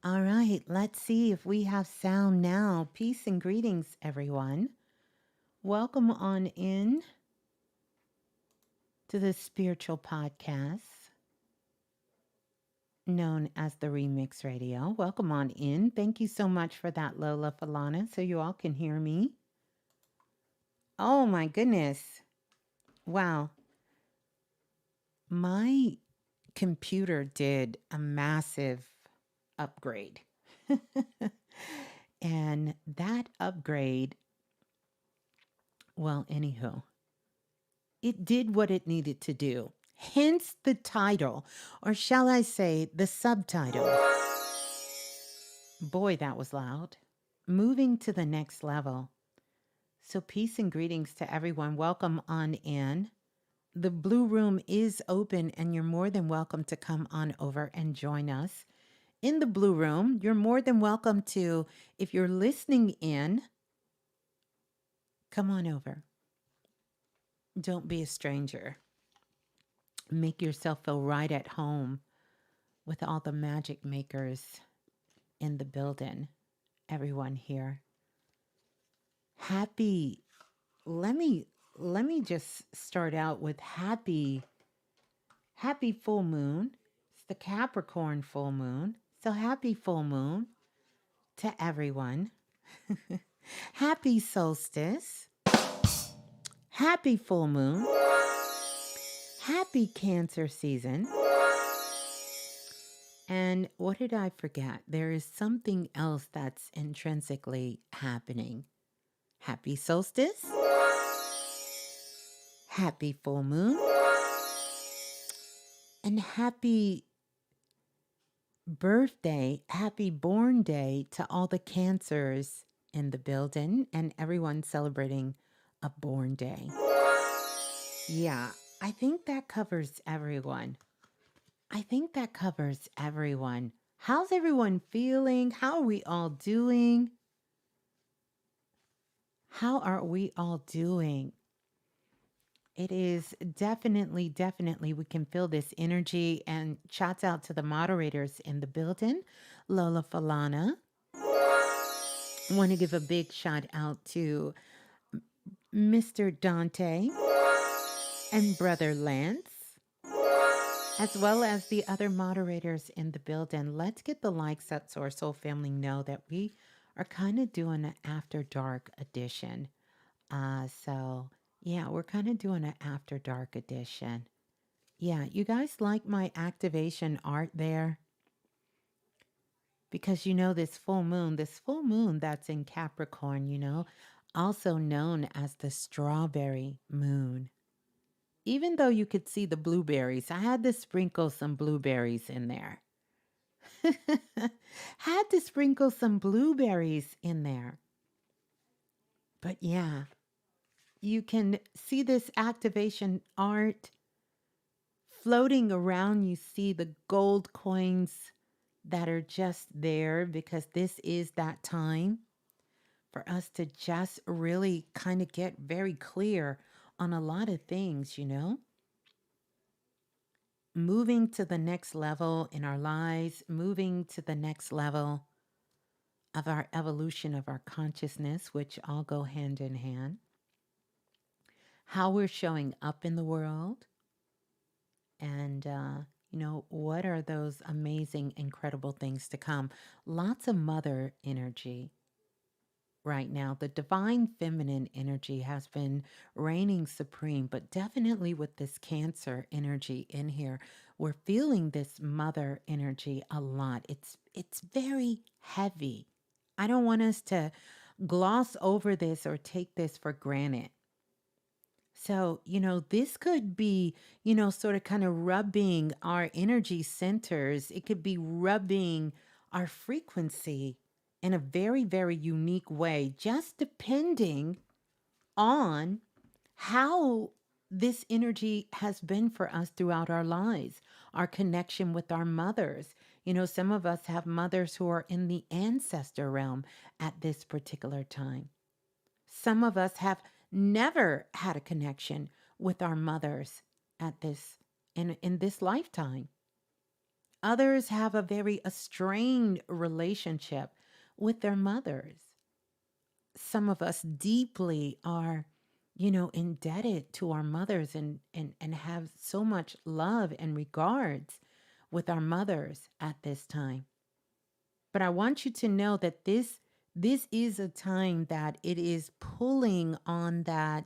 All right, let's see if we have sound now. Peace and greetings, everyone. Welcome on in to the spiritual podcast known as the Remix Radio. Welcome on in. Thank you so much for that, Lola Falana, so you all can hear me. Oh my goodness. Wow. My computer did a massive upgrade. And that upgrade, well, anywho, it did what it needed to do. Hence the title, or shall I say the subtitle. Boy, that was loud. Moving to the next level. So, peace and greetings to everyone. Welcome on in. The Blue Room is open, and you're more than welcome to come on over and join us. In the Blue Room, you're more than welcome to, if you're listening in, come on over. Don't be a stranger. Make yourself feel right at home with all the magic makers in the building. Everyone here. Happy. Let me just start out with happy full moon. It's the Capricorn full moon. So happy full moon to everyone. Happy solstice. Happy full moon. Happy Cancer season. And what did I forget? There is something else that's intrinsically happening. Happy solstice. Happy full moon. And happy birthday, happy born day to all the Cancers in the building and everyone celebrating a born day. Yeah, I think that covers everyone. How's everyone feeling? How are we all doing? It is definitely, we can feel this energy. And shouts out to the moderators in the building. Lola Falana. Want to give a big shout out to Mr. Dante and Brother Lance, as well as the other moderators in the building. Let's get the likes up so our soul family know that we are kind of doing an after dark edition. Yeah, we're kind of doing an after dark edition. Yeah, you guys like my activation art there? Because this full moon that's in Capricorn, also known as the strawberry moon. Even though you could see the blueberries, I had to sprinkle some blueberries in there. Had to sprinkle some blueberries in there. But yeah, you can see this activation art floating around. You see the gold coins that are just there because this is that time for us to just really kind of get very clear on a lot of things, moving to the next level in our lives, moving to the next level of our evolution of our consciousness, which all go hand in hand. How we're showing up in the world. And, what are those amazing, incredible things to come? Lots of mother energy right now. The divine feminine energy has been reigning supreme, but definitely with this Cancer energy in here, we're feeling this mother energy a lot. It's very heavy. I don't want us to gloss over this or take this for granted. So, this could be, sort of kind of rubbing our energy centers. It could be rubbing our frequency in a very, very unique way, just depending on how this energy has been for us throughout our lives, our connection with our mothers. Some of us have mothers who are in the ancestor realm at this particular time. Some of us have never had a connection with our mothers at this in this lifetime. Others have a very strained relationship with their mothers. Some of us deeply are, indebted to our mothers and have so much love and regards with our mothers at this time. But I want you to know that this is a time that it is pulling on that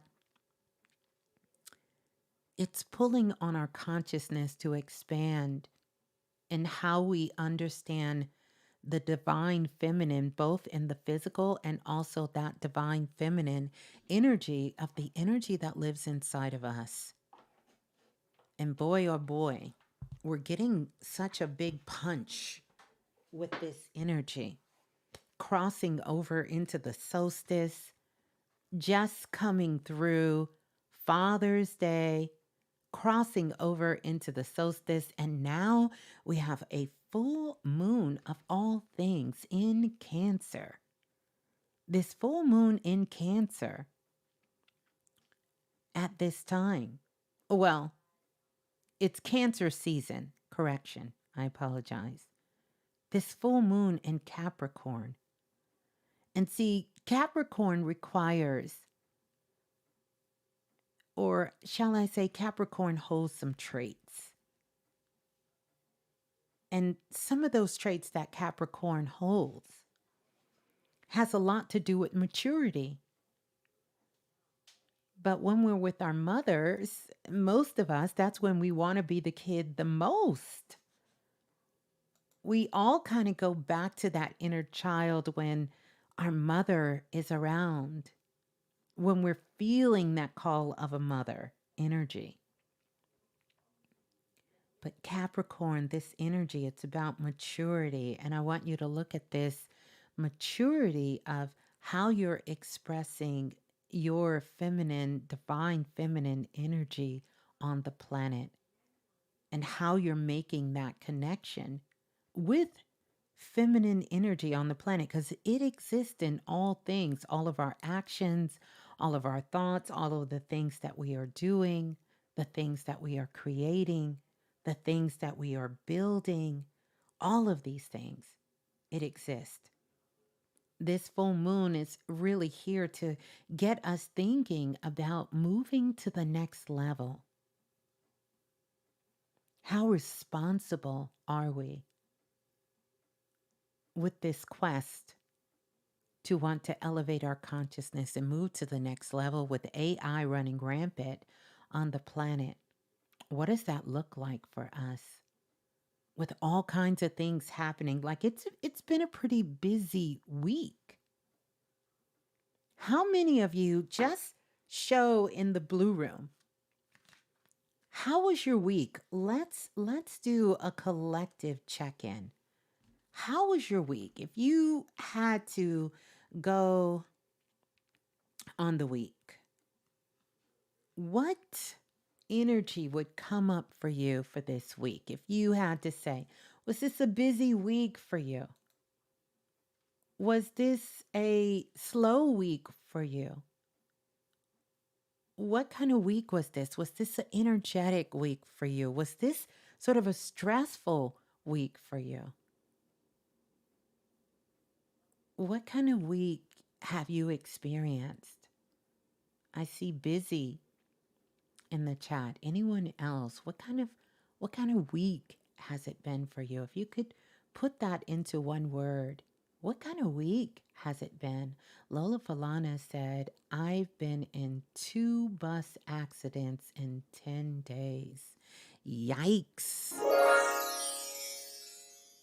it's pulling on our consciousness to expand in how we understand the divine feminine, both in the physical and also that divine feminine energy of the energy that lives inside of us. And boy, oh boy, we're getting such a big punch with this energy crossing over into the solstice, just coming through Father's Day, crossing over into the solstice. And now we have a full moon of all things in Cancer. This full moon in Cancer at this time. Well, it's Cancer season. Correction. I apologize. This full moon in Capricorn. And see, Capricorn requires, or shall I say, Capricorn holds some traits. And some of those traits that Capricorn holds has a lot to do with maturity. But when we're with our mothers, most of us, that's when we want to be the kid the most. We all kind of go back to that inner child when our mother is around, when we're feeling that call of a mother energy. But Capricorn, this energy, it's about maturity. And I want you to look at this maturity of how you're expressing your feminine, divine feminine energy on the planet and how you're making that connection with feminine energy on the planet, because it exists in all things, all of our actions, all of our thoughts, all of the things that we are doing, the things that we are creating, the things that we are building, all of these things, it exists. This full moon is really here to get us thinking about moving to the next level. How responsible are we with this quest to want to elevate our consciousness and move to the next level with AI running rampant on the planet? What does that look like for us? With all kinds of things happening, like it's been a pretty busy week. How many of you just show in the blue room? How was your week? Let's do a collective check-in. How was your week? If you had to go on the week, what energy would come up for you for this week? If you had to say, was this a busy week for you? Was this a slow week for you? What kind of week was this? Was this an energetic week for you? Was this sort of a stressful week for you? What kind of week have you experienced? I see busy in the chat. Anyone else? What kind of week has it been for you? If you could put that into one word, what kind of week has it been? Lola Falana said, I've been in 2 bus accidents in 10 days. Yikes.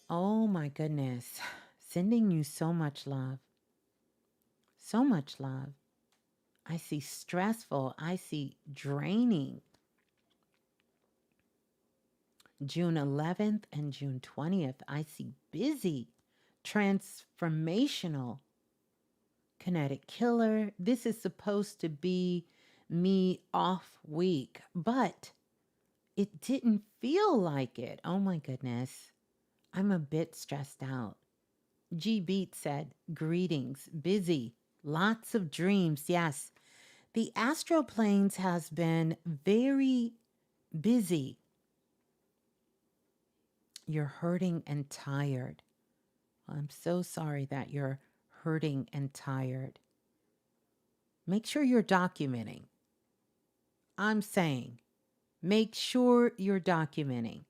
Oh my goodness. Sending you so much love. So much love. I see stressful. I see draining. June 11th and June 20th, I see busy, transformational, kinetic killer. This is supposed to be me off week, but it didn't feel like it. Oh my goodness. I'm a bit stressed out. G Beat said, greetings, busy, lots of dreams. Yes, the astral planes has been very busy You're hurting and tired. I'm so sorry that you're hurting and tired. Make sure you're documenting. I'm saying, make sure you're documenting.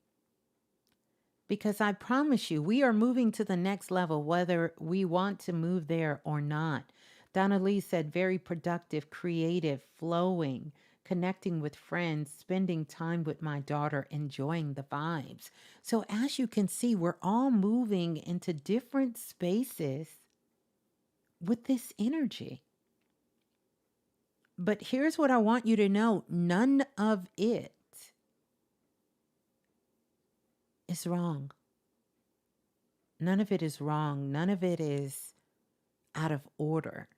Because I promise you, we are moving to the next level, whether we want to move there or not. Donna Lee said, very productive, creative, flowing, connecting with friends, spending time with my daughter, enjoying the vibes. So, as you can see, we're all moving into different spaces with this energy. But here's what I want you to know, none of it is wrong. None of it is wrong. None of it is out of order,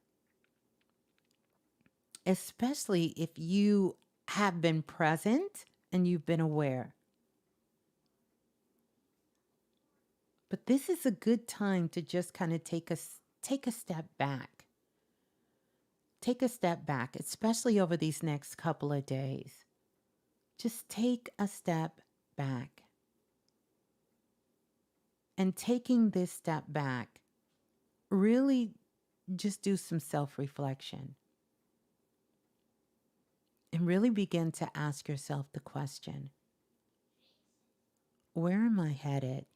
especially if you have been present and you've been aware. But this is a good time to just kind of take a step back. Take a step back, especially over these next couple of days. Just take a step back. And taking this step back, really just do some self-reflection. And really begin to ask yourself the question, where am I headed?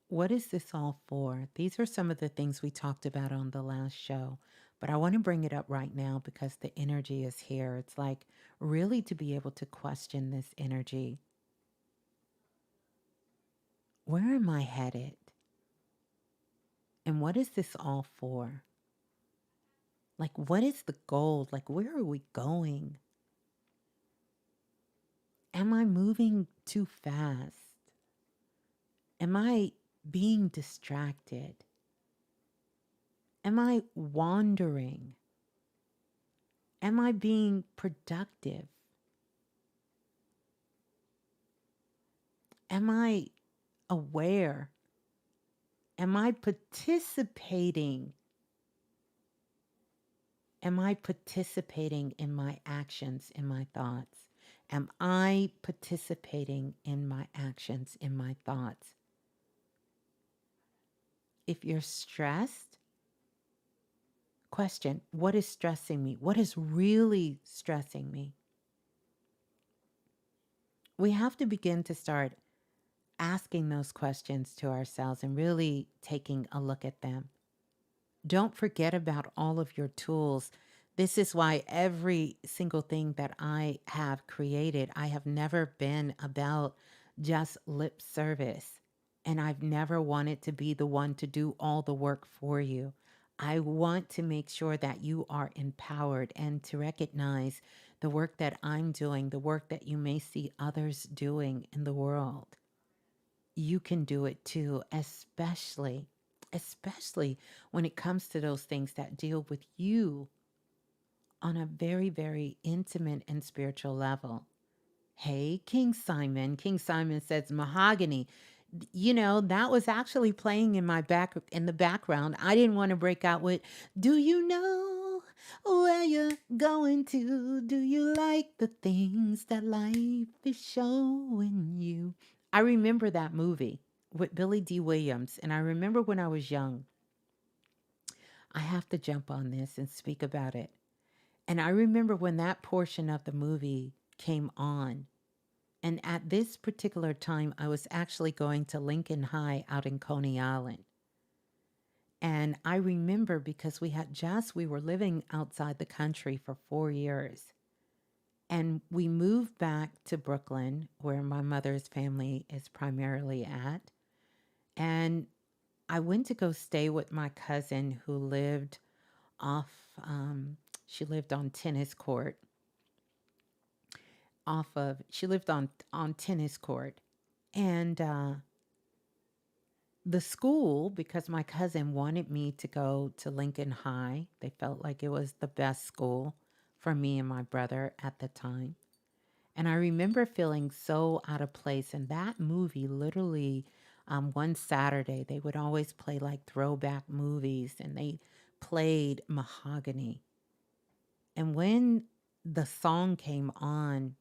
What is this all for? These are some of the things we talked about on the last show, but I want to bring it up right now because the energy is here. It's like really to be able to question this energy. Where am I headed? And what is this all for? Like, what is the goal? Like, where are we going? Am I moving too fast? Am I being distracted? Am I wandering? Am I being productive? Am I aware? Am I participating? Am I participating in my actions, in my thoughts? Am I participating in my actions, in my thoughts? If you're stressed, question, what is stressing me? What is really stressing me? We have to begin to start asking those questions to ourselves and really taking a look at them. Don't forget about all of your tools. This is why every single thing that I have created, I have never been about just lip service. And I've never wanted to be the one to do all the work for you. I want to make sure that you are empowered and to recognize the work that I'm doing, the work that you may see others doing in the world. You can do it too, especially when it comes to those things that deal with you on a very, very intimate and spiritual level. Hey, King Simon. King Simon says mahogany. You know, that was actually playing in the background. I didn't want to break out with, do you know where you're going to? Do you like the things that life is showing you? I remember that movie with Billy D. Williams, and I remember when I was young. I have to jump on this and speak about it. And I remember when that portion of the movie came on. And at this particular time, I was actually going to Lincoln High out in Coney Island. And I remember because we were living outside the country for 4 years. And we moved back to Brooklyn, where my mother's family is primarily at. And I went to go stay with my cousin who lived off, she lived on tennis court, she lived on tennis court. And the school, because my cousin wanted me to go to Lincoln High, they felt like it was the best school for me and my brother at the time. And I remember feeling so out of place. And that movie, literally, one Saturday, they would always play like throwback movies, and they played Mahogany. And when the song came on,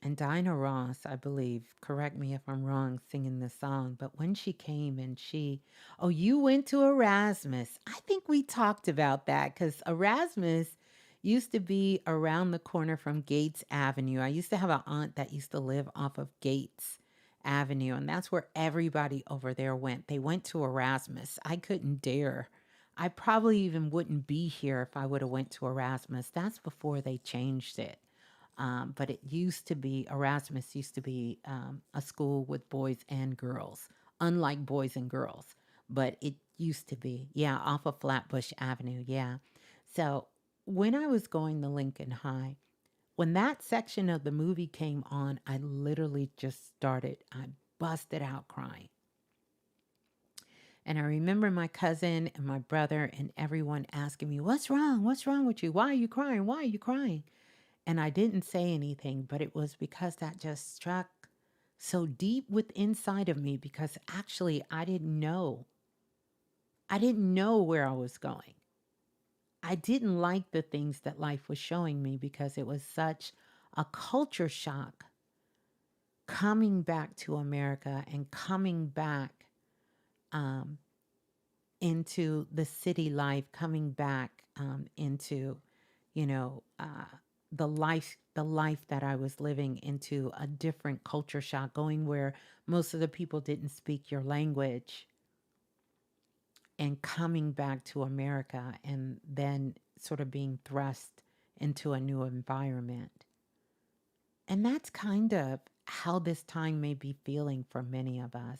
And Dinah Ross, I believe, correct me if I'm wrong, singing this song, but when she came and oh, you went to Erasmus. I think we talked about that because Erasmus used to be around the corner from Gates Avenue. I used to have an aunt that used to live off of Gates Avenue, and that's where everybody over there went. They went to Erasmus. I couldn't dare. I probably even wouldn't be here if I would have went to Erasmus. That's before they changed it. But it used to be, Erasmus used to be a school with boys and girls, unlike boys and girls. But it used to be, yeah, off of Flatbush Avenue, yeah. So when I was going to Lincoln High, when that section of the movie came on, I literally just I busted out crying. And I remember my cousin and my brother and everyone asking me, "What's wrong? What's wrong with you? Why are you crying? Why are you crying?" And I didn't say anything, but it was because that just struck so deep with inside of me because actually I didn't know. I didn't know where I was going. I didn't like the things that life was showing me because it was such a culture shock coming back to America and coming back um, into the city life, coming back into, you know, the life that I was living, into a different culture shock, going where most of the people didn't speak your language, and coming back to America and then sort of being thrust into a new environment. And that's kind of how this time may be feeling for many of us.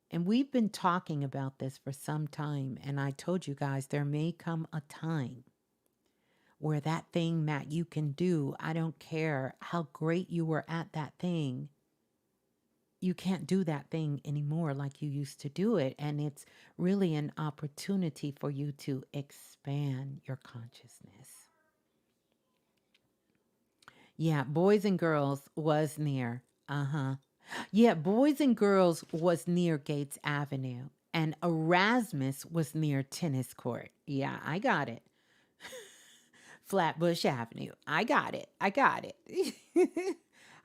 And we've been talking about this for some time. And I told you guys there may come a time where that thing that you can do, I don't care how great you were at that thing, you can't do that thing anymore like you used to do it. And it's really an opportunity for you to expand your consciousness. Yeah, Boys and Girls was near. Uh huh. Yeah, Boys and Girls was near Gates Avenue, and Erasmus was near Tennis Court. Yeah, I got it. Flatbush Avenue. I got it. I got it.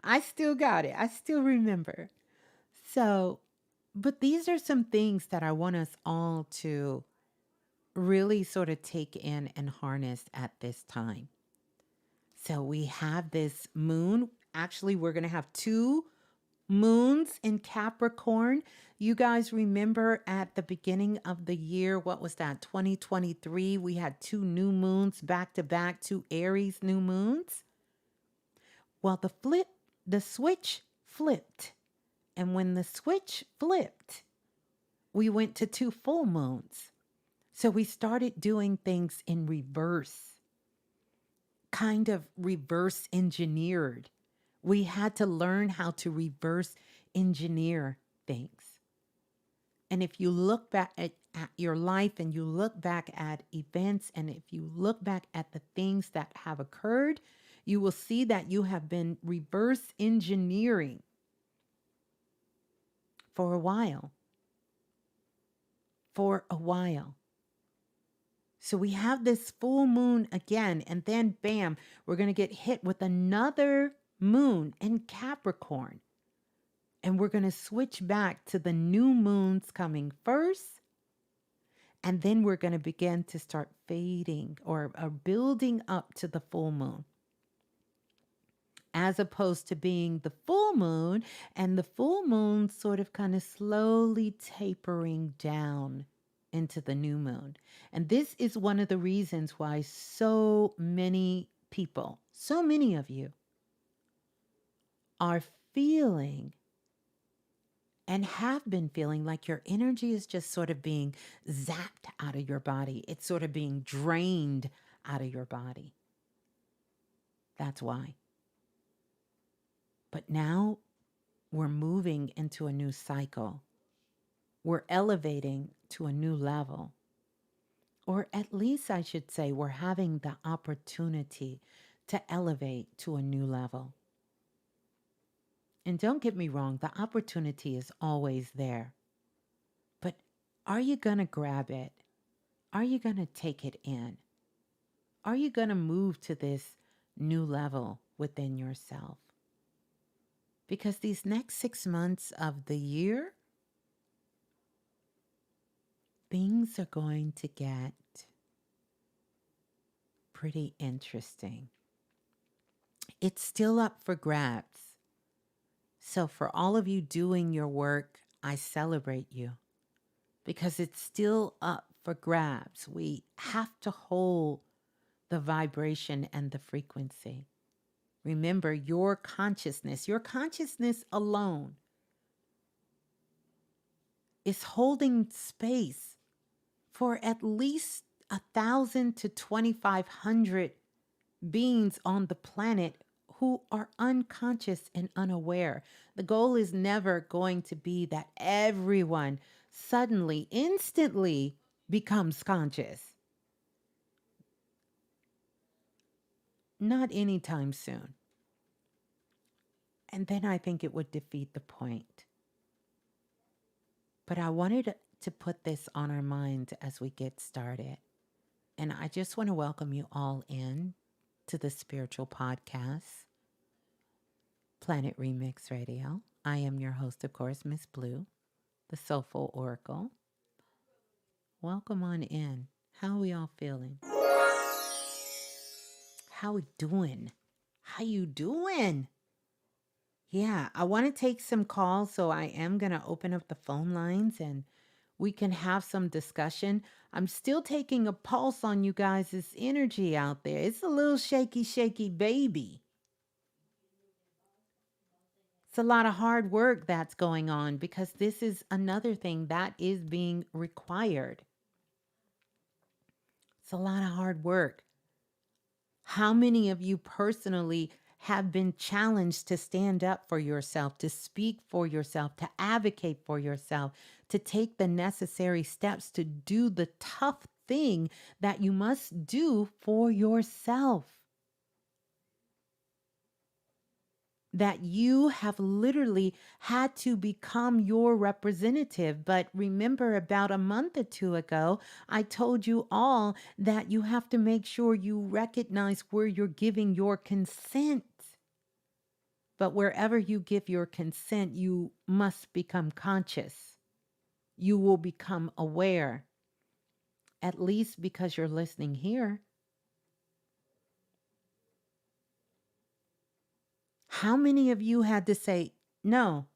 I still got it. I still remember. So, but these are some things that I want us all to really sort of take in and harness at this time. So, we have this moon. Actually, we're going to have two moons in Capricorn. You guys remember at the beginning of the year, what was that, 2023? We had two new moons back to back, two Aries new moons. Well, the switch flipped. And when the switch flipped, we went to two full moons. So we started doing things in reverse, kind of reverse engineered. We had to learn how to reverse engineer things. And if you look back at your life and you look back at events, and if you look back at the things that have occurred, you will see that you have been reverse engineering for a while. For a while. So we have this full moon again, and then bam, we're going to get hit with another moon in Capricorn. And we're going to switch back to the new moons coming first. And then we're going to begin to start fading or building up to the full moon, as opposed to being the full moon and the full moon sort of kind of slowly tapering down into the new moon. And this is one of the reasons why so many people, so many of you, are feeling and have been feeling like your energy is just sort of being zapped out of your body. It's sort of being drained out of your body. That's why. But now we're moving into a new cycle. We're elevating to a new level. Or at least I should say, we're having the opportunity to elevate to a new level. And don't get me wrong, the opportunity is always there. But are you going to grab it? Are you going to take it in? Are you going to move to this new level within yourself? because these next 6 months of the year, things are going to get pretty interesting. It's still up for grabs. So, for all of you doing your work, I celebrate you because it's still up for grabs. We have to hold the vibration and the frequency. Remember, your consciousness alone is holding space for at least 1,000 to 2,500 beings on the planet who are unconscious and unaware. The goal is never going to be that everyone suddenly, instantly becomes conscious. Not anytime soon. And then I think it would defeat the point. But I wanted to put this on our minds as we get started. And I just want to welcome you all in to the Spiritual Podcast, Planet Remix Radio. I am your host, of course, Ms.Blue, the Soulful Oracle. Welcome on in. How are we all feeling? How we doing? How you doing? Yeah, I want to take some calls, so I am going to open up the phone lines and we can have some discussion. I'm still taking a pulse on you guys' energy out there. It's a little shaky, shaky baby. It's a lot of hard work that's going on because this is another thing that is being required. It's a lot of hard work. How many of you personally have been challenged to stand up for yourself, to speak for yourself, to advocate for yourself, to take the necessary steps to do the tough thing that you must do for yourself? That you have literally had to become your representative. But remember, about a month or two ago, I told you all that you have to make sure you recognize where you're giving your consent. But wherever you give your consent, you must become conscious. You will become aware, at least because you're listening here. How many of you had to say, no,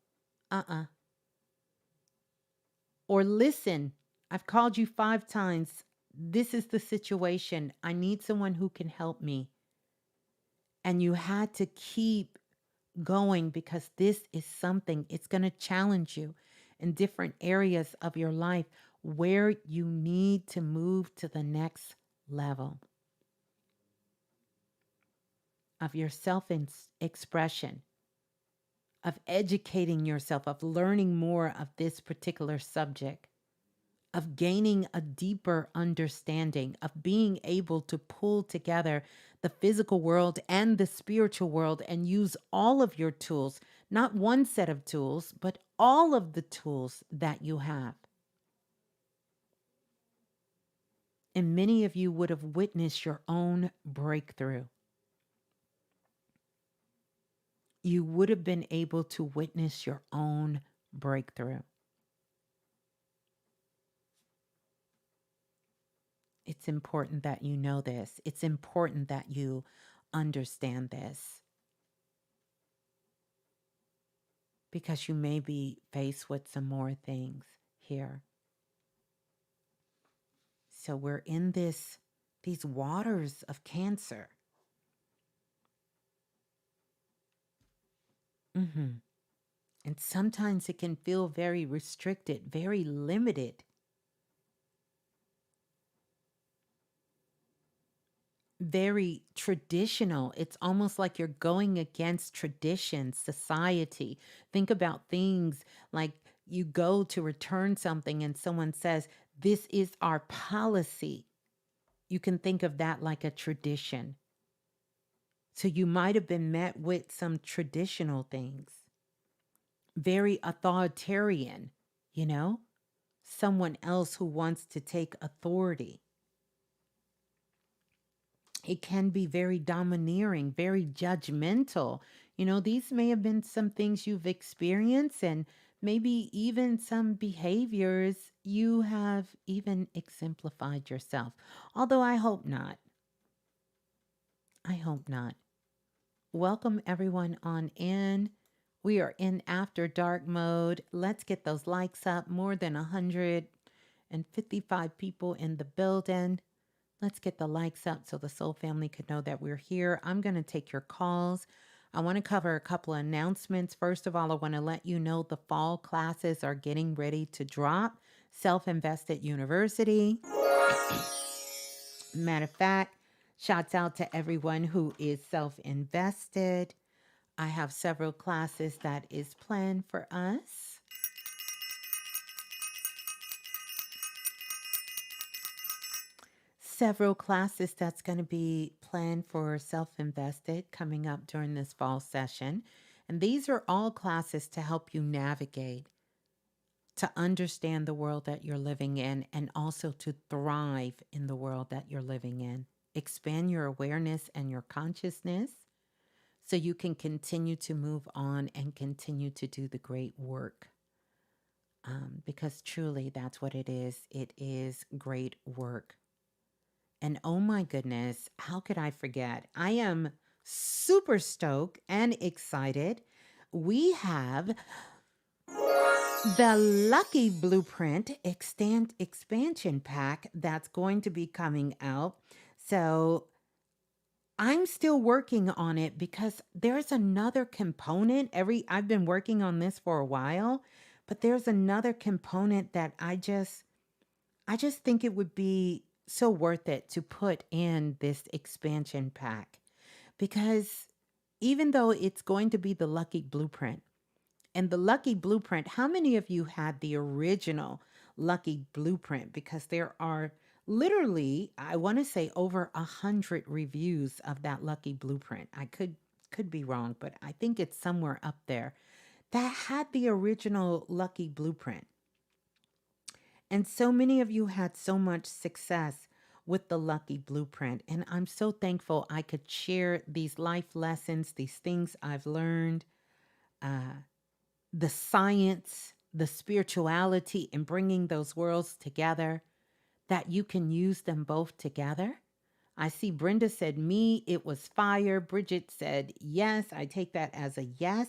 or listen, I've called you 5 times. This is the situation. I need someone who can help me. And you had to keep going because this is something, it's going to challenge you in different areas of your life where you need to move to the next level of your self-expression, of educating yourself, of learning more of this particular subject, of gaining a deeper understanding, of being able to pull together the physical world and the spiritual world and use all of your tools, not one set of tools, but all of the tools that you have. And many of you would have witnessed your own breakthrough. You would have been able to witness your own breakthrough. It's important that you know this. It's important that you understand this, because you may be faced with some more things here. So we're in these waters of Cancer. And sometimes it can feel very restricted, very limited, very traditional. It's almost like you're going against tradition, society. Think about things like you go to return something and someone says, "This is our policy." You can think of that like a tradition. So you might have been met with some traditional things, very authoritarian, someone else who wants to take authority. It can be very domineering, very judgmental. These may have been some things you've experienced and maybe even some behaviors you have even exemplified yourself. Although I hope not. I hope not. Welcome everyone on in. We are in after dark mode. Let's get those likes up. More than 155 people in the building. Let's get the likes up so the soul family could know that we're here. I'm going to take your calls. I want to cover a couple of announcements. First of all, I want to let you know the fall classes are getting ready to drop. Self-Invested University. Matter of fact, shouts out to everyone who is self-invested. I have several classes that is planned for us. Several classes that's going to be planned for self-invested coming up during this fall session. And these are all classes to help you navigate, to understand the world that you're living in, and also to thrive in the world that you're living in. Expand your awareness and your consciousness so you can continue to move on and continue to do the great work. Because truly that's what it is. It is great work. And oh my goodness, how could I forget? I am super stoked and excited. We have the Lucky Blueprint expansion pack that's going to be coming out. So I'm still working on it because there's another component. I've been working on this for a while, but there's another component that I just think it would be so worth it to put in this expansion pack, because even though it's going to be the Lucky Blueprint, and the Lucky Blueprint, how many of you had the original Lucky Blueprint? Because there are literally, I want to say, over 100 reviews of that Lucky Blueprint. I could be wrong, but I think it's somewhere up there that had the original Lucky Blueprint. And so many of you had so much success with the Lucky Blueprint. And I'm so thankful I could share these life lessons, these things I've learned, the science, the spirituality, and bringing those worlds together, that you can use them both together. I see Brenda said, me, it was fire. Bridget said, yes, I take that as a yes.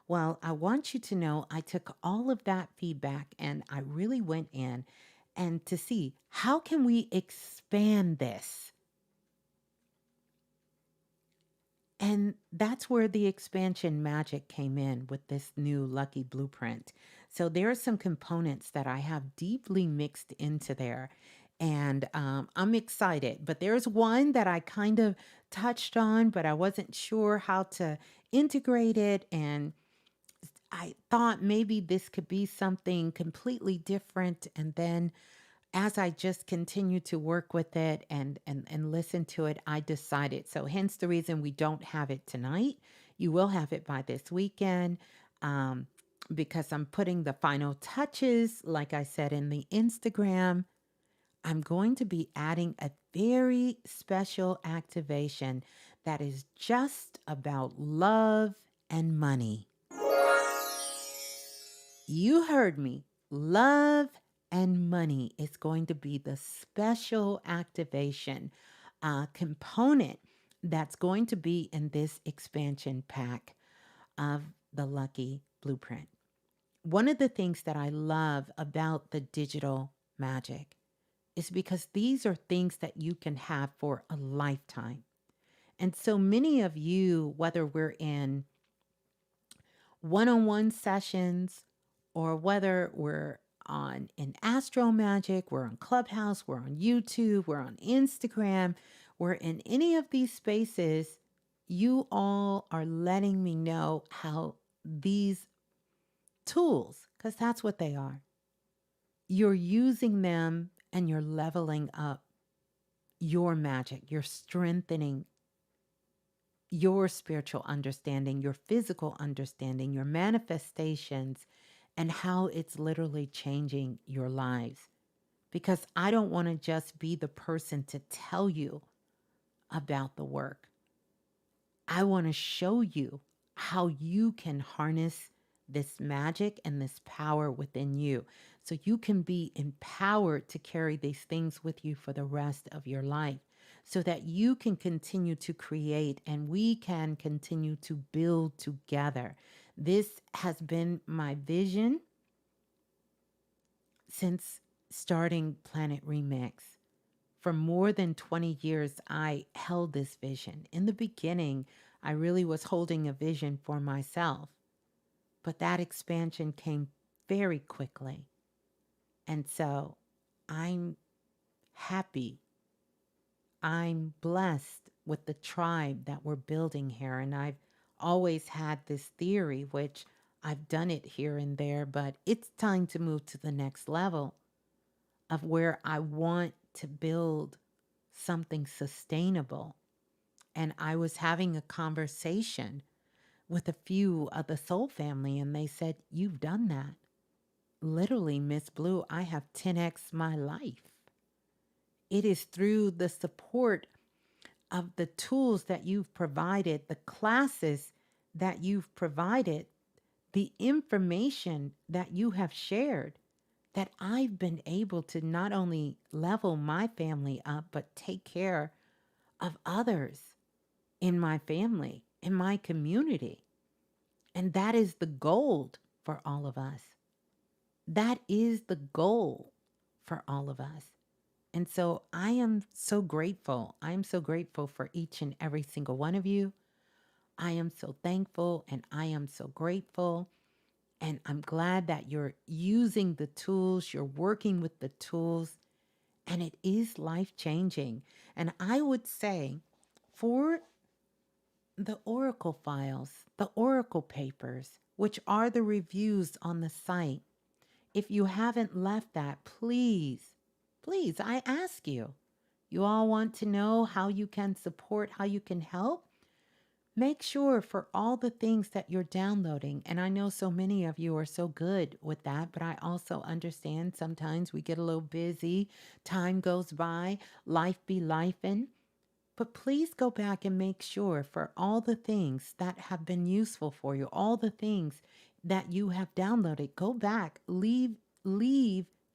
Well, I want you to know I took all of that feedback and I really went in and to see how can we expand this. And that's where the expansion magic came in with this new Lucky Blueprint. So there are some components that I have deeply mixed into there. And I'm excited. But there's one that I kind of touched on, but I wasn't sure how to integrate it. And I thought maybe this could be something completely different. And then as I just continued to work with it and listen to it, I decided. So hence the reason we don't have it tonight. You will have it by this weekend, because I'm putting the final touches, like I said, in the Instagram. I'm going to be adding a very special activation that is just about love and money. You heard me. Love and money is going to be the special activation component that's going to be in this expansion pack of the Lucky Blueprint. One of the things that I love about the digital magic is because these are things that you can have for a lifetime. And so many of you, whether we're in one-on-one sessions or whether we're on in Astro Magic, we're on Clubhouse, we're on YouTube, we're on Instagram, we're in any of these spaces, you all are letting me know how these tools, because that's what they are, you're using them and you're leveling up your magic, you're strengthening your spiritual understanding, your physical understanding, your manifestations, and how it's literally changing your lives. Because I don't want to just be the person to tell you about the work. I want to show you how you can harness this magic and this power within you so you can be empowered to carry these things with you for the rest of your life so that you can continue to create and we can continue to build together. This has been my vision since starting Planet Remix. For more than 20 years, I held this vision. In the beginning, I really was holding a vision for myself, but that expansion came very quickly. And so I'm happy. I'm blessed with the tribe that we're building here. And I've always had this theory, which I've done it here and there, but it's time to move to the next level of where I want to build something sustainable. And I was having a conversation with a few of the soul family, and they said, "You've done that." Literally, Miss Blue, I have 10x my life. It is through the support of the tools that you've provided, the classes that you've provided, the information that you have shared, that I've been able to not only level my family up, but take care of others in my family, in my community. And that is the gold for all of us. That is the goal for all of us. And so I am so grateful. I am so grateful for each and every single one of you. I am so thankful and I am so grateful. And I'm glad that you're using the tools, you're working with the tools, and it is life changing. And I would say for the Oracle files, the Oracle papers, which are the reviews on the site, if you haven't left that, please, please, I ask you, you all want to know how you can support, how you can help? Make sure for all the things that you're downloading, and I know so many of you are so good with that, but I also understand sometimes we get a little busy, time goes by, life be lifing. But please go back and make sure for all the things that have been useful for you, all the things that you have downloaded, go back, leave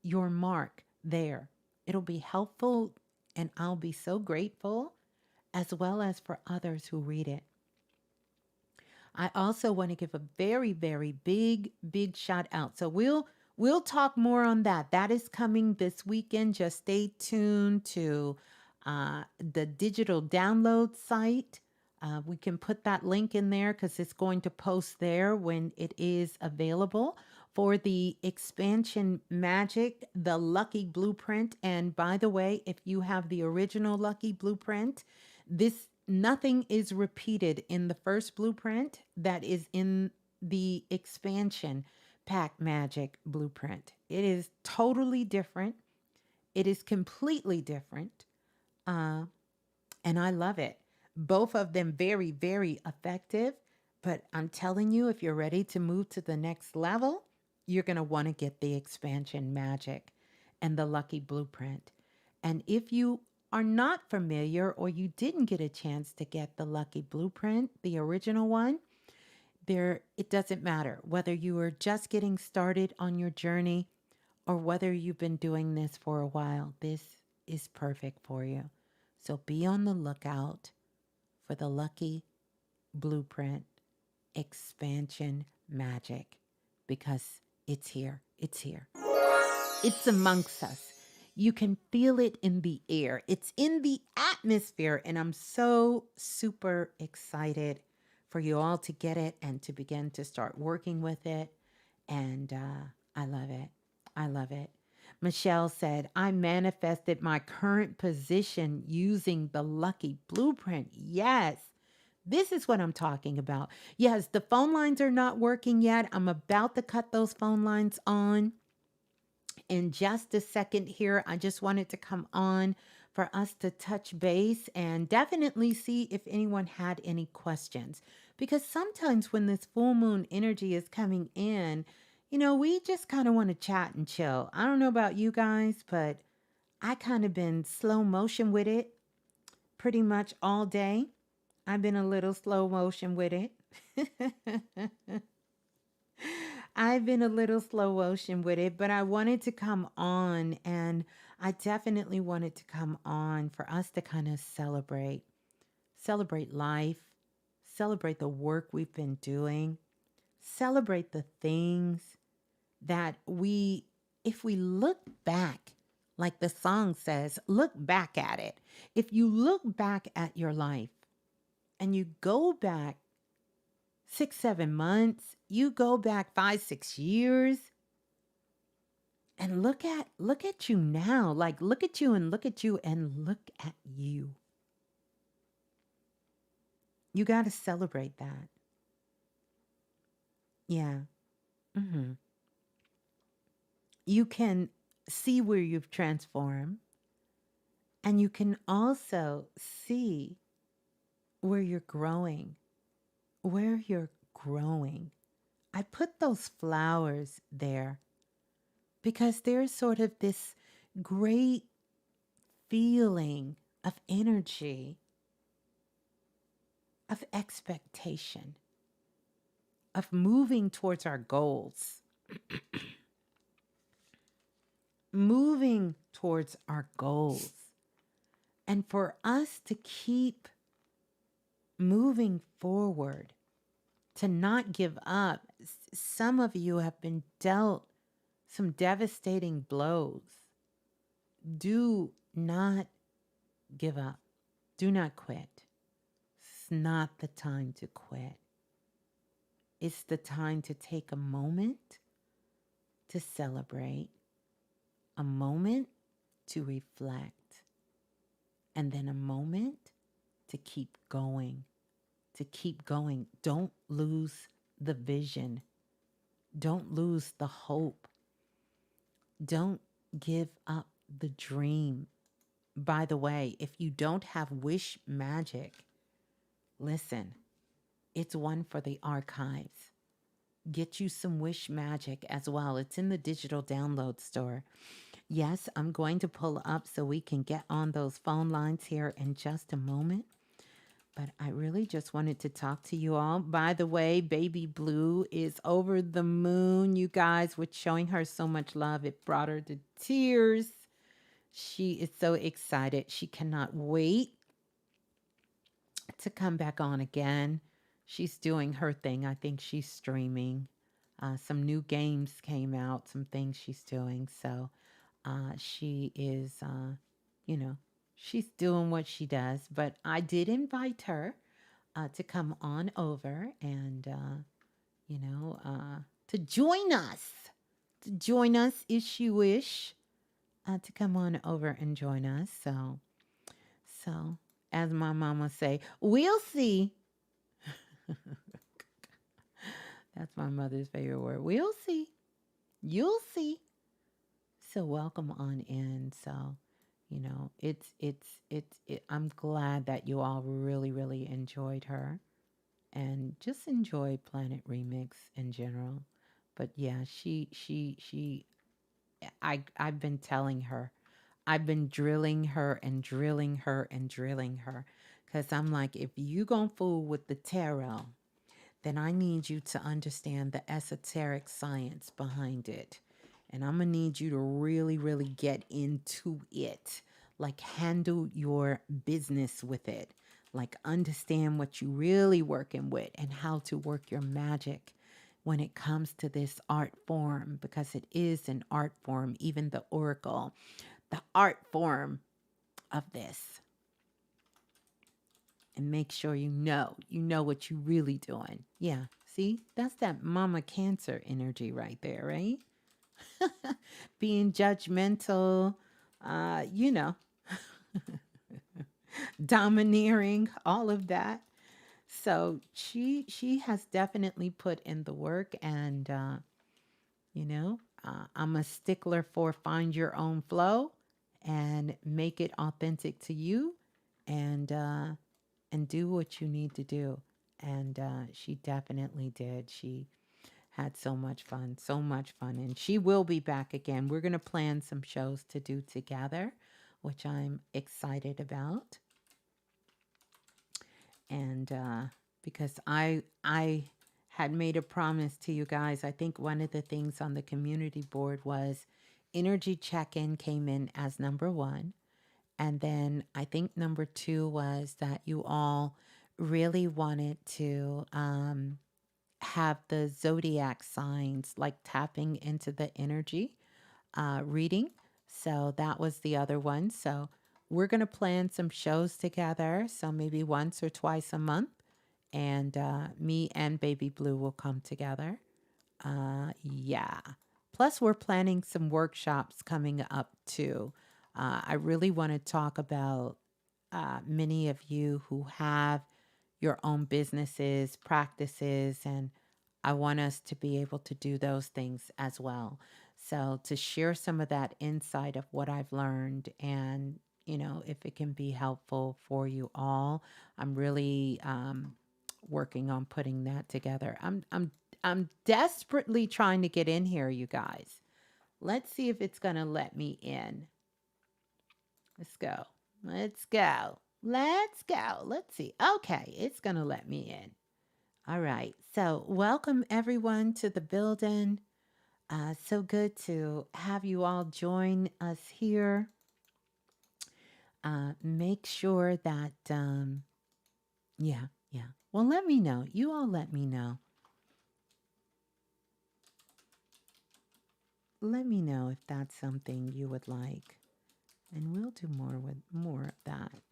your mark there. It'll be helpful and I'll be so grateful as well as for others who read it. I also want to give a very, very big shout out. So we'll talk more on that. That is coming this weekend. Just stay tuned to the digital download site. We can put that link in there because it's going to post there when it is available for the expansion magic, the Lucky Blueprint. And by the way, if you have the original Lucky Blueprint, this nothing is repeated in the first blueprint that is in the expansion pack magic blueprint. It is totally different. It is completely different. Uh, and I love it. Both of them very, very effective. But I'm telling you, if you're ready to move to the next level, you're going to want to get the expansion magic and the lucky blueprint. And if you are not familiar or you didn't get a chance to get the lucky blueprint, the original one, there it doesn't matter whether you are just getting started on your journey or whether you've been doing this for a while. This is perfect for you. So be on the lookout for the lucky blueprint expansion magic because it's here. It's here. It's amongst us. You can feel it in the air. It's in the atmosphere. And I'm so super excited for you all to get it and to begin to start working with it. And I love it. I love it. Michelle said, I manifested my current position using the lucky blueprint. Yes. This is what I'm talking about. Yes, the phone lines are not working yet. I'm about to cut those phone lines on in just a second here. I just wanted to come on for us to touch base and definitely see if anyone had any questions. Because sometimes when this full moon energy is coming in, we just kind of want to chat and chill. I don't know about you guys, but I kind of been slow motion with it pretty much all day. I've been a little slow motion with it. I've been a little slow motion with it, but I wanted to come on, and I definitely wanted to come on for us to kind of celebrate life, celebrate the work we've been doing, celebrate the things that if we look back, like the song says, look back at it. If you look back at your life and you go back 6, 7 months, you go back 5, 6 years, and look at you now. Like look at you and look at you and look at you. You got to celebrate that. Yeah. hmm You can see where you've transformed, and you can also see where you're growing, where you're growing. I put those flowers there because there's sort of this great feeling of energy, of expectation, of moving towards our goals, moving towards our goals. And for us to keep moving forward, to not give up. Some of you have been dealt some devastating blows. Do not give up. Do not quit. It's not the time to quit. It's the time to take a moment to celebrate, a moment to reflect, and then a moment to keep going. To keep going. Don't lose the vision. Don't lose the hope. Don't give up the dream. By the way, if you don't have wish magic, listen, it's one for the archives. Get you some wish magic as well. It's in the digital download store. Yes, I'm going to pull up so we can get on those phone lines here in just a moment. But I really just wanted to talk to you all. By the way, baby Blue is over the moon, you guys, with showing her so much love. It brought her to tears. She is so excited. She cannot wait to come back on again. She's doing her thing. I think she's streaming. Some new games came out, some things she's doing. So she is, she's doing what she does. But I did invite her to come on over and, to join us. To join us if she wish to come on over and join us. So as my mama say, we'll see. That's my mother's favorite word. We'll see. You'll see. So welcome on in. So, I'm glad that you all really, really enjoyed her and just enjoyed Planet Remix in general. But yeah, I've been telling her, I've been drilling her and drilling her and drilling her. Because I'm like, if you gon' fool with the tarot, then I need you to understand the esoteric science behind it. And I'm going to need you to really, really get into it. Like, handle your business with it. Like, understand what you really working with and how to work your magic when it comes to this art form, because it is an art form, even the oracle, the art form of this. And make sure you know what you're really doing. Yeah, see, that's that mama Cancer energy right there, right? Being judgmental, you know, domineering, all of that. So she has definitely put in the work, and I'm a stickler for find your own flow and make it authentic to you, and do what you need to do. And she definitely did. She had so much fun, so much fun. And she will be back again. We're going to plan some shows to do together, which I'm excited about. And because I had made a promise to you guys. I think one of the things on the community board was energy check-in came in as number 1. And then I think number 2 was that you all really wanted to have the zodiac signs, like tapping into the energy reading. So that was the other one. So we're going to plan some shows together. So maybe once or twice a month. And me and Baby Blue will come together. Yeah. Plus, we're planning some workshops coming up too. I really want to talk about many of you who have your own businesses, practices, and I want us to be able to do those things as well. So, to share some of that insight of what I've learned and, if it can be helpful for you all, I'm really working on putting that together. I'm desperately trying to get in here, you guys. Let's see if it's going to let me in. Let's go. Let's go. Let's go. Let's see. Okay, it's going to let me in. All right. So, welcome everyone to the building. So good to have you all join us here. Make sure that, yeah. Well, let me know. You all let me know. Let me know if that's something you would like. And we'll do more of that.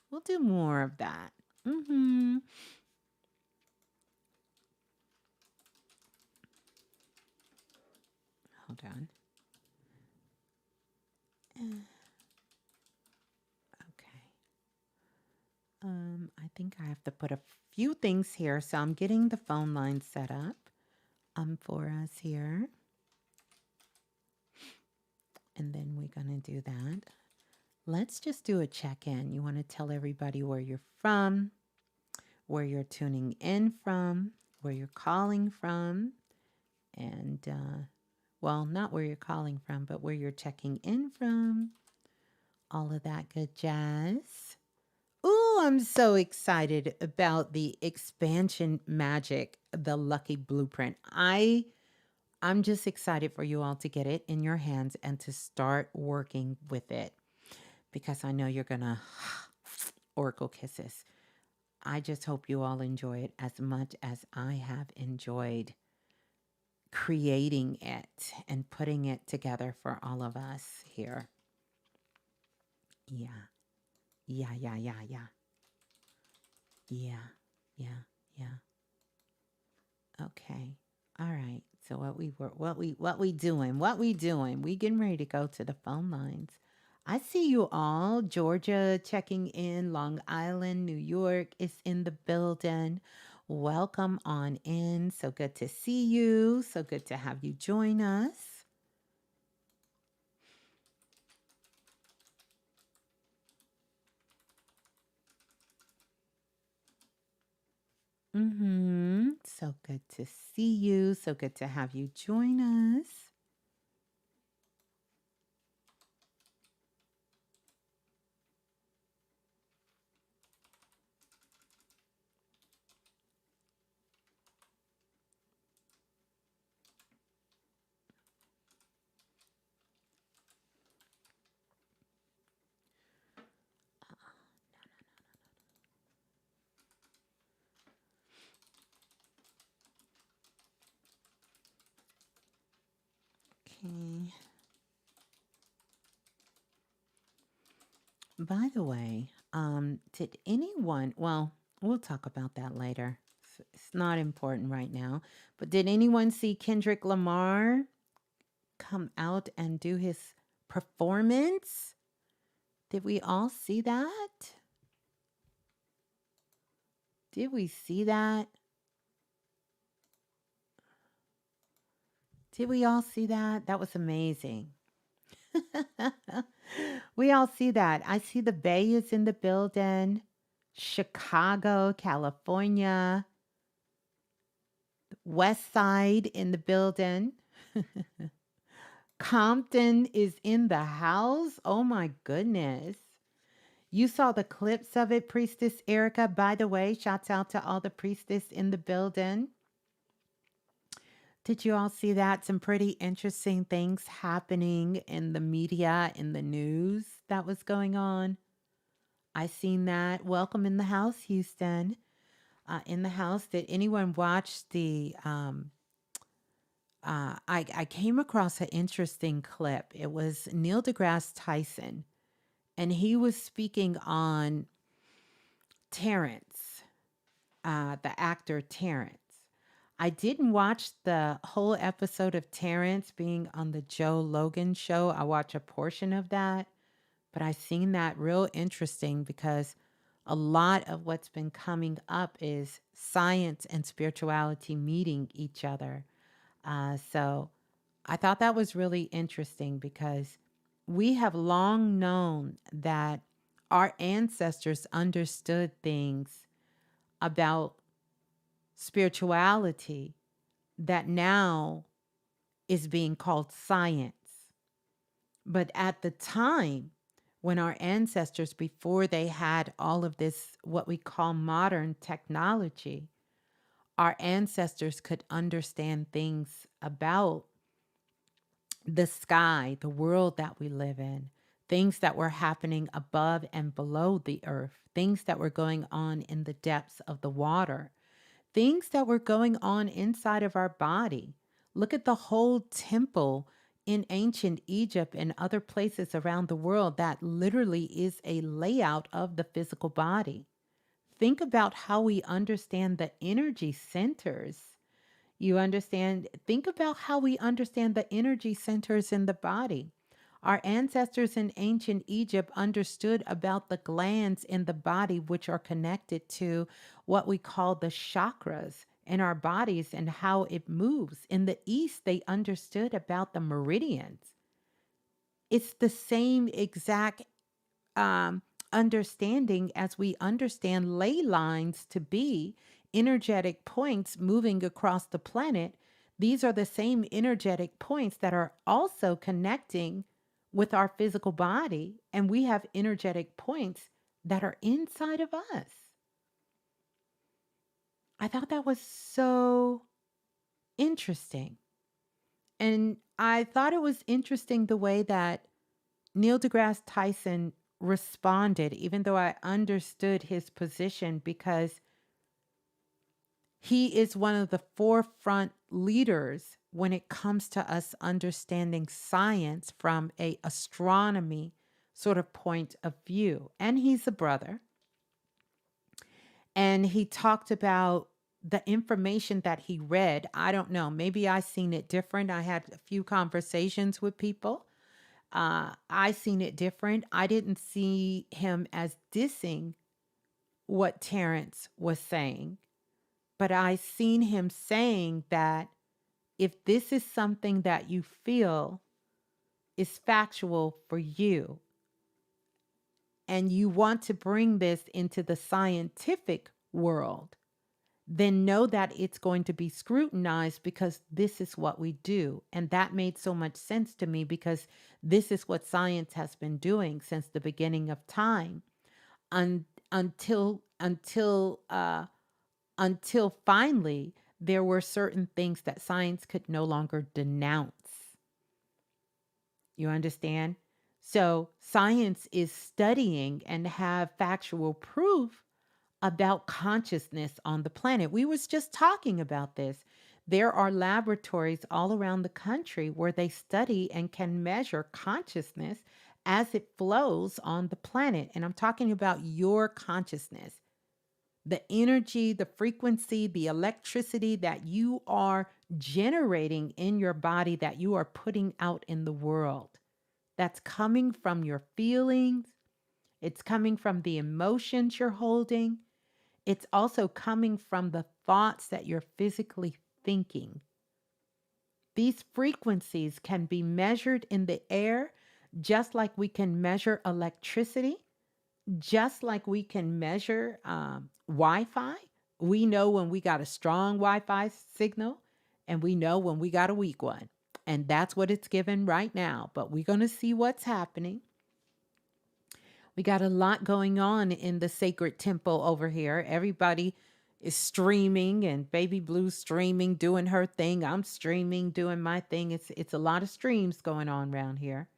We'll do more of that. Hold on. Okay. I think I have to put a few things here. So I'm getting the phone line set up for us here. And then we're going to do that. Let's just do a check-in. You want to tell everybody where you're from, where you're tuning in from, where you're calling from, and, well, not where you're calling from, but where you're checking in from. All of that good jazz. Ooh, I'm so excited about the expansion magic, the lucky blueprint. I'm just excited for you all to get it in your hands and to start working with it because I know you're going to oracle kisses. I just hope you all enjoy it as much as I have enjoyed creating it and putting it together for all of us here. Yeah. Yeah. Okay. All right. So what we doing? We getting ready to go to the phone lines. I see you all. Georgia checking in. Long Island, New York is in the building. Welcome on in. So good to see you. So good to have you join us. So good to see you. So good to have you join us. Okay. By the way, did anyone, well, we'll talk about that later. It's not important right now, but did anyone see Kendrick Lamar come out and do his performance? Did we all see that? Did we see that? Did we all see that? That was amazing. We all see that. I see the Bay is in the building. Chicago, California. West Side in the building. Compton is in the house. Oh my goodness. You saw the clips of it, Priestess Erica. By the way, shouts out to all the priestess in the building. Did you all see that? Some pretty interesting things happening in the media, in the news that was going on. I seen that. Welcome in the house, Houston. In the house, did anyone watch the? I came across an interesting clip. It was Neil deGrasse Tyson, and he was speaking on Terrence, the actor Terrence. I didn't watch the whole episode of Terrence being on the Joe Logan show. I watched a portion of that, but I seen that real interesting because a lot of what's been coming up is science and spirituality meeting each other. So I thought that was really interesting because we have long known that our ancestors understood things about spirituality that now is being called science. But at the time, when our ancestors, before they had all of this, what we call modern technology, our ancestors could understand things about the sky, the world that we live in, things that were happening above and below the earth, things that were going on in the depths of the water, things that were going on inside of our body. Look at the whole temple in ancient Egypt and other places around the world that literally is a layout of the physical body. Think about how we understand the energy centers. You understand, think about how we understand the energy centers in the body. Our ancestors in ancient Egypt understood about the glands in the body, which are connected to what we call the chakras in our bodies and how it moves. In the East, they understood about the meridians. It's the same exact um, understanding as we understand ley lines to be energetic points moving across the planet. These are the same energetic points that are also connecting with our physical body, and we have energetic points that are inside of us. I thought that was so interesting. And I thought it was interesting the way that Neil deGrasse Tyson responded, even though I understood his position, because he is one of the forefront leaders when it comes to us understanding science from a astronomy sort of point of view. And he's a brother. And he talked about the information that he read. I don't know, maybe I seen it different. I had a few conversations with people. I seen it different. I didn't see him as dissing what Terrence was saying, but I seen him saying that if this is something that you feel is factual for you and you want to bring this into the scientific world, then know that it's going to be scrutinized because this is what we do. And that made so much sense to me because this is what science has been doing since the beginning of time until finally there were certain things that science could no longer denounce. You understand? So science is studying and have factual proof about consciousness on the planet. We was just talking about this. There are laboratories all around the country where they study and can measure consciousness as it flows on the planet. And I'm talking about your consciousness, the energy, the frequency, the electricity that you are generating in your body, that you are putting out in the world. That's coming from your feelings. It's coming from the emotions you're holding. It's also coming from the thoughts that you're physically thinking. These frequencies can be measured in the air, just like we can measure electricity, just like we can measure Wi Fi. We know when we got a strong Wi Fi signal and we know when we got a weak one. And that's what it's given right now. But we're going to see what's happening. We got a lot going on in the sacred temple over here. Everybody is streaming, and Baby Blue's streaming, doing her thing. I'm streaming, doing my thing. It's a lot of streams going on around here.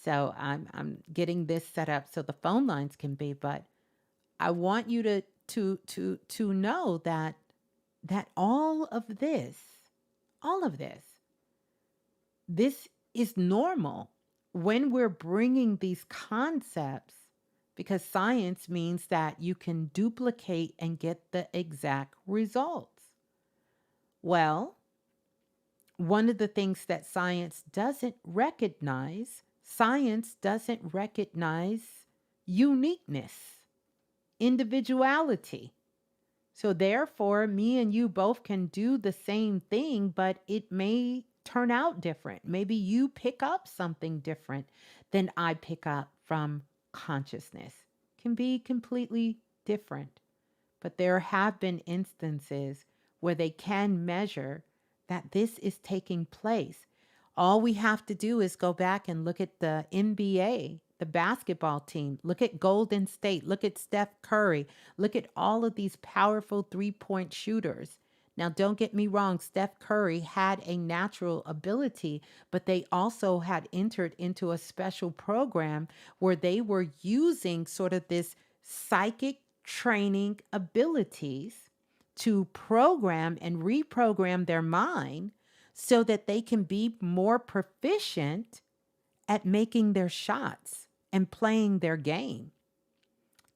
So I'm getting this set up so the phone lines can be, but I want you to know that all of this, all of this is normal when we're bringing these concepts, because science means that you can duplicate and get the exact results. Well, one of the things that science doesn't recognize uniqueness, individuality. So therefore, me and you both can do the same thing, but it may turn out different. Maybe you pick up something different than I pick up from consciousness. Can be completely different. But there have been instances where they can measure that this is taking place. All we have to do is go back and look at the NBA, the basketball team. Look at Golden State. Look at Steph Curry. Look at all of these powerful three-point shooters. Now, don't get me wrong, Steph Curry had a natural ability, but they also had entered into a special program where they were using sort of this psychic training abilities to program and reprogram their mind so that they can be more proficient at making their shots and playing their game.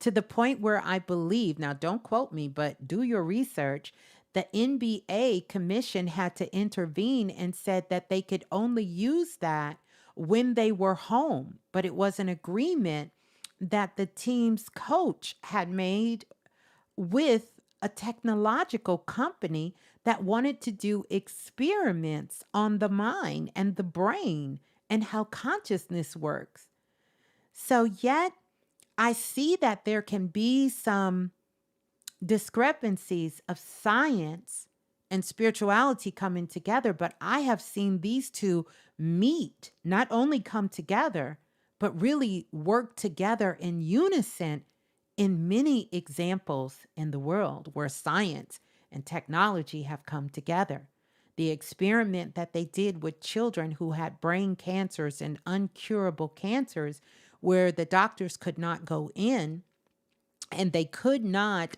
To the point where I believe, now don't quote me, but do your research, the NBA commission had to intervene and said that they could only use that when they were home. But it was an agreement that the team's coach had made with a technological company that wanted to do experiments on the mind and the brain and how consciousness works. So, yet I see that there can be some discrepancies of science and spirituality coming together, but I have seen these two meet, not only come together, but really work together in unison in many examples in the world where science and technology have come together. The experiment that they did with children who had brain cancers and uncurable cancers, where the doctors could not go in and they could not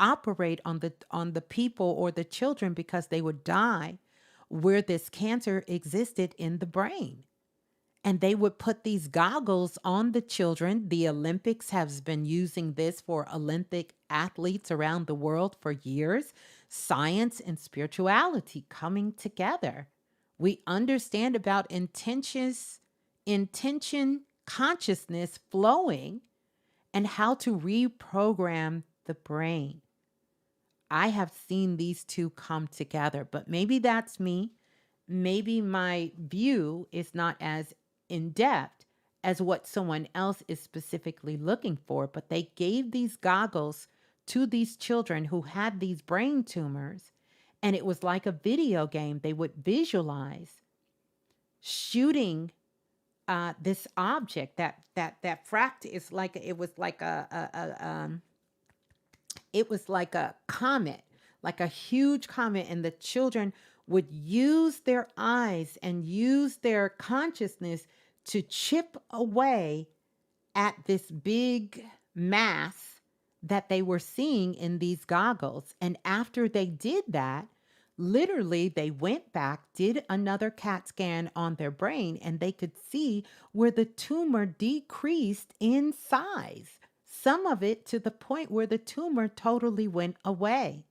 operate on the people or the children because they would die, where this cancer existed in the brain. And they would put these goggles on the children. The Olympics has been using this for Olympic athletes around the world for years. Science and spirituality coming together. We understand about intention consciousness flowing and how to reprogram the brain. I have seen these two come together, but maybe that's me. Maybe my view is not as in depth as what someone else is specifically looking for, but they gave these goggles to these children who had these brain tumors, and it was like a video game. They would visualize shooting this object that fract is like it was like it was like a comet, like a huge comet, and the children would use their eyes and use their consciousness to chip away at this big mass that they were seeing in these goggles. And after they did that, literally they went back, did another CAT scan on their brain, and they could see where the tumor decreased in size. Some of it to the point where the tumor totally went away.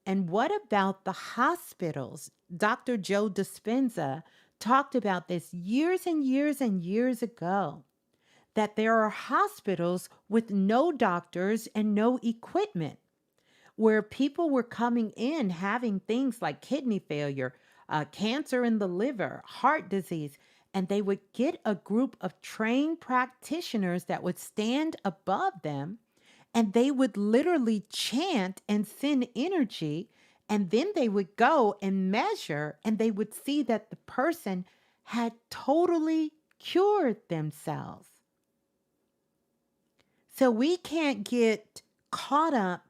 And what about the hospitals? Dr. Joe Dispenza talked about this years and years and years ago, that there are hospitals with no doctors and no equipment, where people were coming in having things like kidney failure, cancer in the liver, heart disease, and they would get a group of trained practitioners that would stand above them, and they would literally chant and send energy, and then they would go and measure, and they would see that the person had totally cured themselves. So we can't get caught up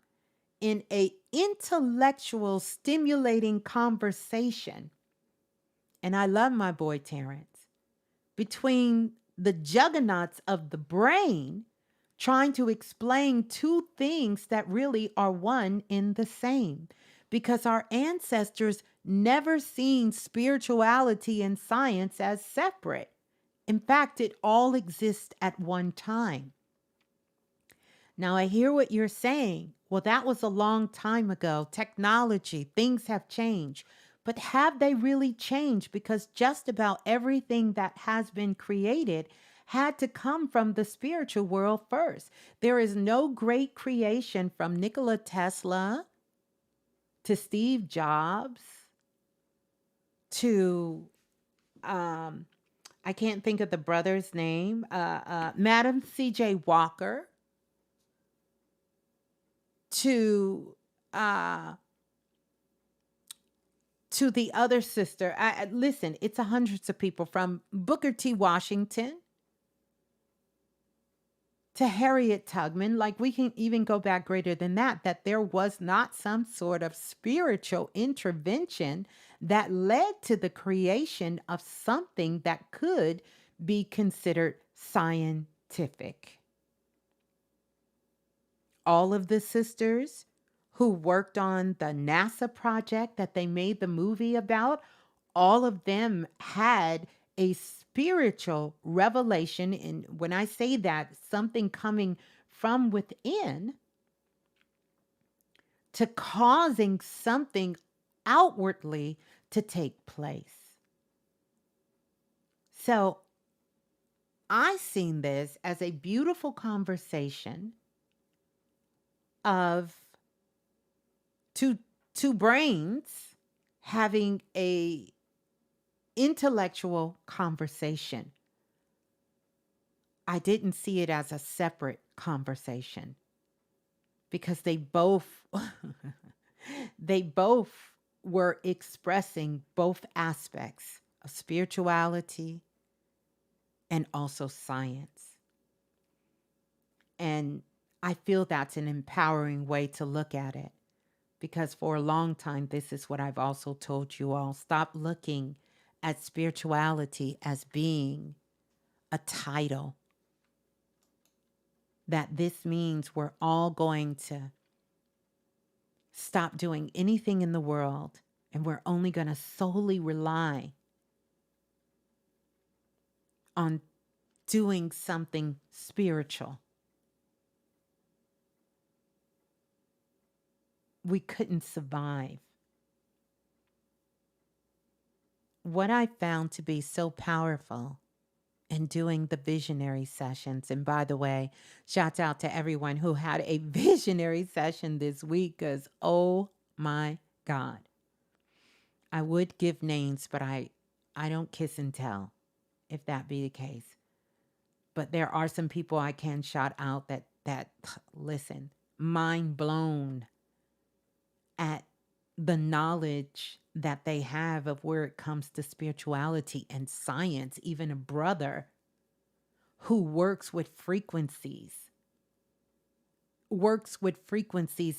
in a intellectual stimulating conversation. And I love my boy Terrence, between the juggernauts of the brain trying to explain two things that really are one in the same. Because our ancestors never seen spirituality and science as separate. In fact, it all exists at one time. Now, I hear what you're saying. Well, that was a long time ago. Technology, things have changed. But have they really changed? Because just about everything that has been created had to come from the spiritual world first. There is no great creation from Nikola Tesla to Steve Jobs to, I can't think of the brother's name, Madam C.J. Walker to uh to the other sister. Listen, it's hundreds of people from Booker T. Washington to Harriet Tubman. Like we can even go back greater than that, that there was not some sort of spiritual intervention that led to the creation of something that could be considered scientific. All of the sisters who worked on the NASA project that they made the movie about, all of them had a spiritual revelation. And when I say that, something coming from within to causing something outwardly to take place. So I seen this as a beautiful conversation of two two brains having a intellectual conversation. I didn't see it as a separate conversation because they both they both were expressing both aspects of spirituality and also science. And I feel that's an empowering way to look at it because for a long time, this is what I've also told you all. Stop looking at spirituality as being a title. That this means we're all going to stop doing anything in the world and we're only going to solely rely on doing something spiritual. We couldn't survive. What I found to be so powerful in doing the visionary sessions, and by the way, shout out to everyone who had a visionary session this week because, oh my God, I would give names, but I don't kiss and tell if that be the case. But there are some people I can shout out that listen, mind blown at the knowledge that they have of where it comes to spirituality and science, even a brother who works with frequencies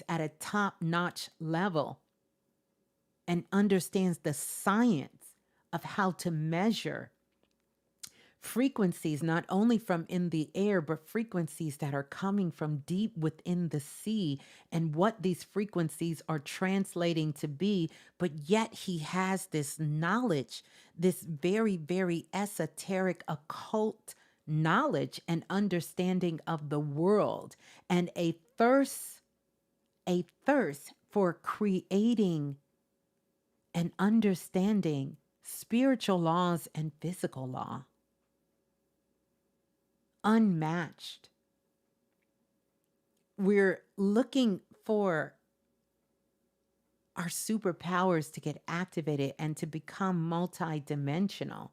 at a top-notch level and understands the science of how to measure frequencies, not only from in the air, but frequencies that are coming from deep within the sea and what these frequencies are translating to be. But yet he has this knowledge, this very, very esoteric occult knowledge and understanding of the world and a thirst for creating and understanding spiritual laws and physical law. Unmatched. We're looking for our superpowers to get activated and to become multidimensional.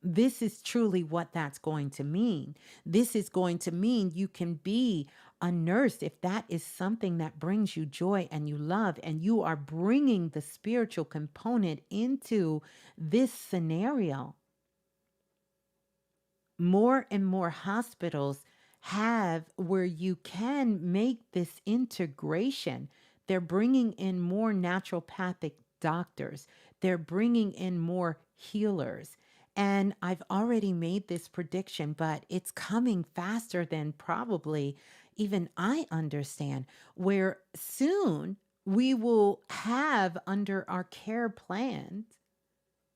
This is truly what that's going to mean. This is going to mean you can be a nurse if that is something that brings you joy and you love, and you are bringing the spiritual component into this scenario. More and more hospitals have where you can make this integration. They're bringing in more naturopathic doctors, they're bringing in more healers. And I've already made this prediction, but it's coming faster than probably even I understand, where soon we will have under our care plans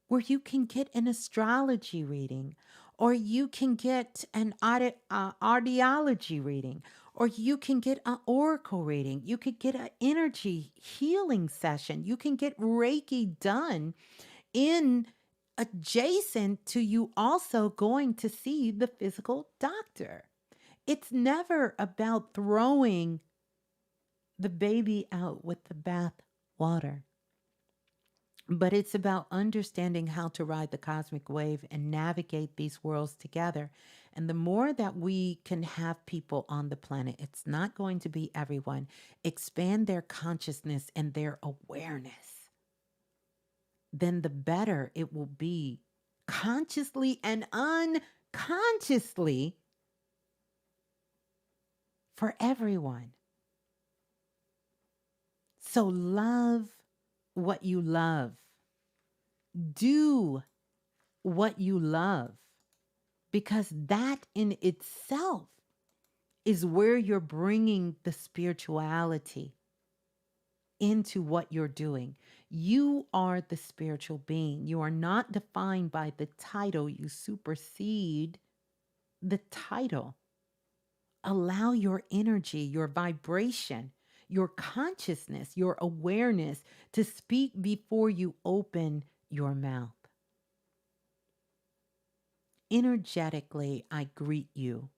where you can get an astrology reading, or you can get an audiology reading, or you can get an oracle reading. You could get an energy healing session. You can get Reiki done in adjacent to you also going to see the physical doctor. It's never about throwing the baby out with the bath water, but it's about understanding how to ride the cosmic wave and navigate these worlds together. And the more that we can have people on the planet, it's not going to be everyone, expand their consciousness and their awareness, then the better it will be consciously and unconsciously for everyone. So love what you love. Do what you love, because that in itself is where you're bringing the spirituality into what you're doing. You are the spiritual being. You are not defined by the title. You supersede the title. Allow your energy, your vibration, your consciousness, your awareness to speak before you open your mouth. Energetically, I greet you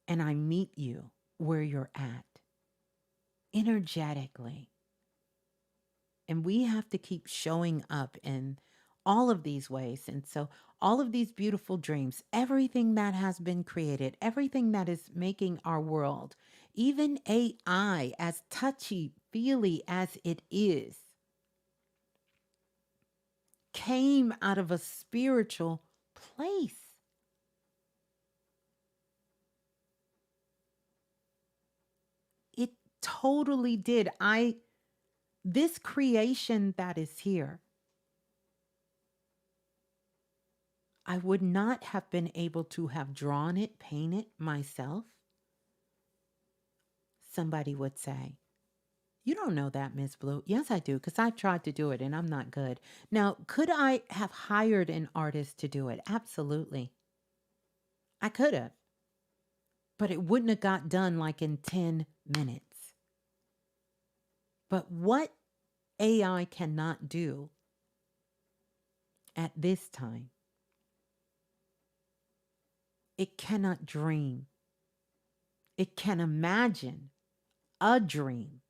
and I meet you where you're at, energetically. And we have to keep showing up in all of these ways. And so, all of these beautiful dreams, everything that has been created, everything that is making our world, even AI, as touchy feely as it is, came out of a spiritual place. It totally did. This creation that is here, I would not have been able to have drawn it, painted myself. Somebody would say, "You don't know that, Ms. Blue." Yes, I do, because I've tried to do it and I'm not good. Now, could I have hired an artist to do it? Absolutely. I could have, but it wouldn't have got done like in 10 minutes. But what AI cannot do at this time, it cannot dream. It can imagine a dream,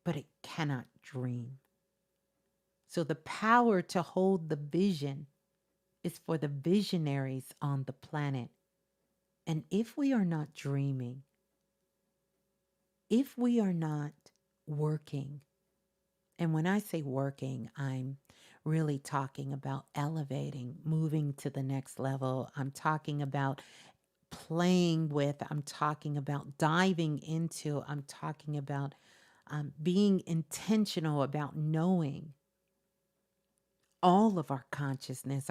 but it cannot dream. So the power to hold the vision is for the visionaries on the planet. And if we are not dreaming, if we are not working, and when I say working, I'm really talking about elevating, moving to the next level. I'm talking about playing with, I'm talking about diving into, I'm talking about being intentional about knowing all of our consciousness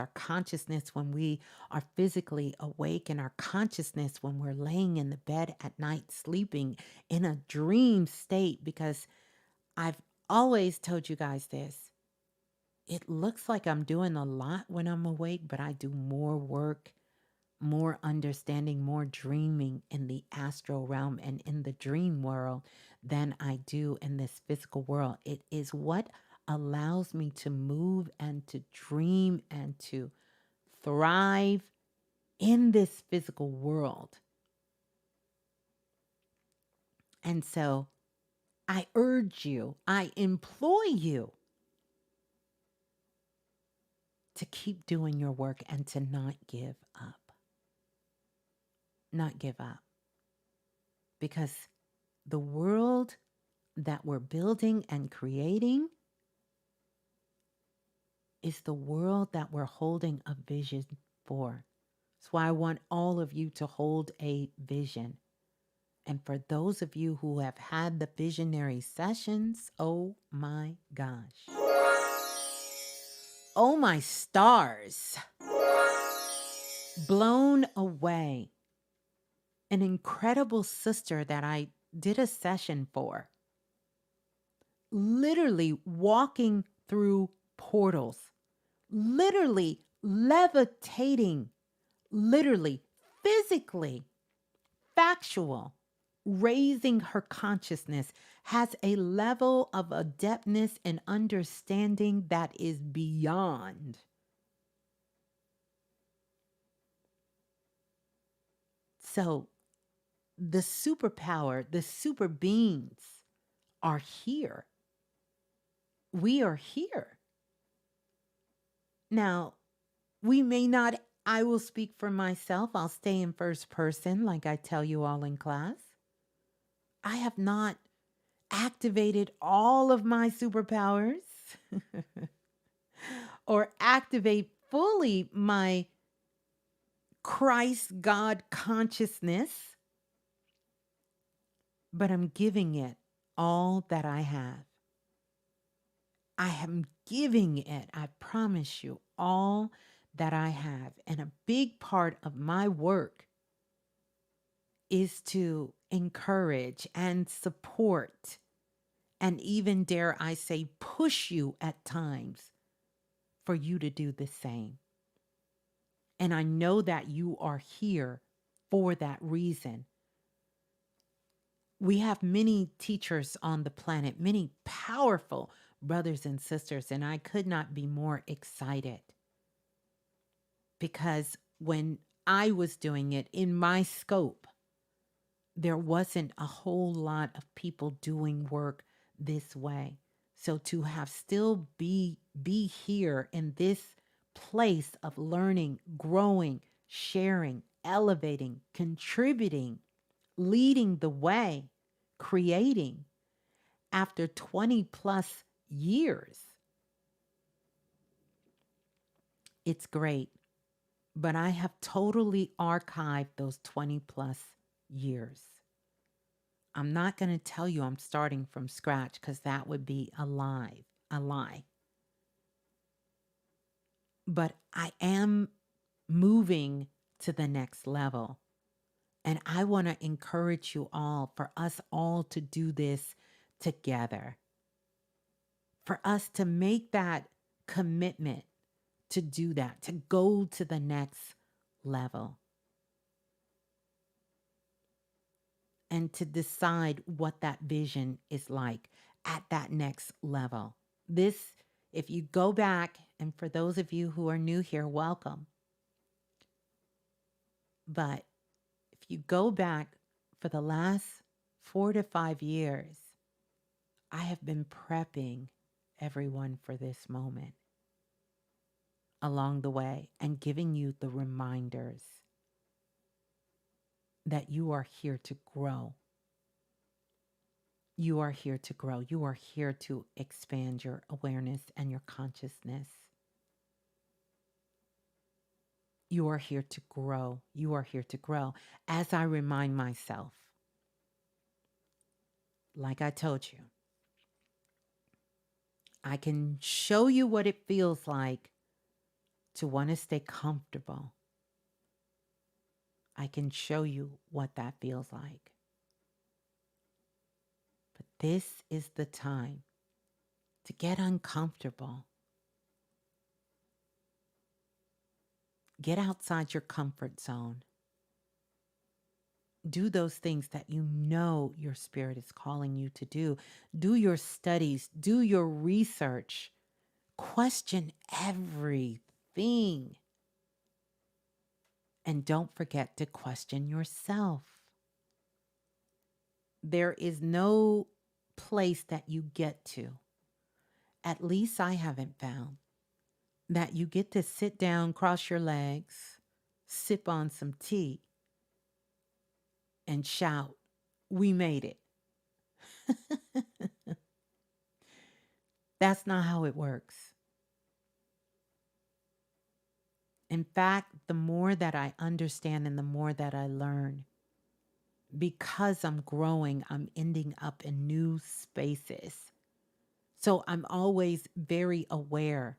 when we are physically awake, and our consciousness when we're laying in the bed at night, sleeping in a dream state. Because I've always told you guys this. It looks like I'm doing a lot when I'm awake, but I do more work, more understanding, more dreaming in the astral realm and in the dream world than I do in this physical world. It is what allows me to move and to dream and to thrive in this physical world. And so I urge you, I implore you to keep doing your work and to not give up. Not give up. Because the world that we're building and creating is the world that we're holding a vision for. That's why I want all of you to hold a vision. And for those of you who have had the visionary sessions, oh my gosh. Oh my stars. Blown away. An incredible sister that I did a session for, literally walking through portals, literally levitating, literally physically factual, raising her consciousness, has a level of adeptness and understanding that is beyond. So the superpower, the super beings are here. We are here. Now, we may not, I will speak for myself. I'll stay in first person like I tell you all in class. I have not activated all of my superpowers or activate fully my Christ God consciousness, but I'm giving it all that I have. I am giving it, I promise you, all that I have. And a big part of my work is to encourage and support and even, dare I say, push you at times for you to do the same. And I know that you are here for that reason. We have many teachers on the planet, many powerful brothers and sisters, and I could not be more excited because when I was doing it in my scope, there wasn't a whole lot of people doing work this way. So to have still be here in this place of learning, growing, sharing, elevating, contributing, leading the way, creating after 20 plus years, it's great. But I have totally archived those 20 plus years. I'm not going to tell you I'm starting from scratch because that would be a lie. But I am moving to the next level. And I want to encourage you all, for us all to do this together, for us to make that commitment to do that, to go to the next level, and to decide what that vision is like at that next level. This, if you go back, and for those of you who are new here, welcome. But if you go back for the last 4 to 5 years, I have been prepping everyone for this moment along the way and giving you the reminders that you are here to grow. You are here to grow. You are here to expand your awareness and your consciousness. You are here to grow. You are here to grow. As I remind myself, like I told you, I can show you what it feels like to want to stay comfortable. I can show you what that feels like. But this is the time to get uncomfortable. Get outside your comfort zone. Do those things that you know your spirit is calling you to do. Do your studies. Do your research. Question everything. And don't forget to question yourself. There is no place that you get to, at least I haven't found, that you get to sit down, cross your legs, sip on some tea, and shout, "We made it." That's not how it works. In fact, the more that I understand and the more that I learn, because I'm growing, I'm ending up in new spaces. So I'm always very aware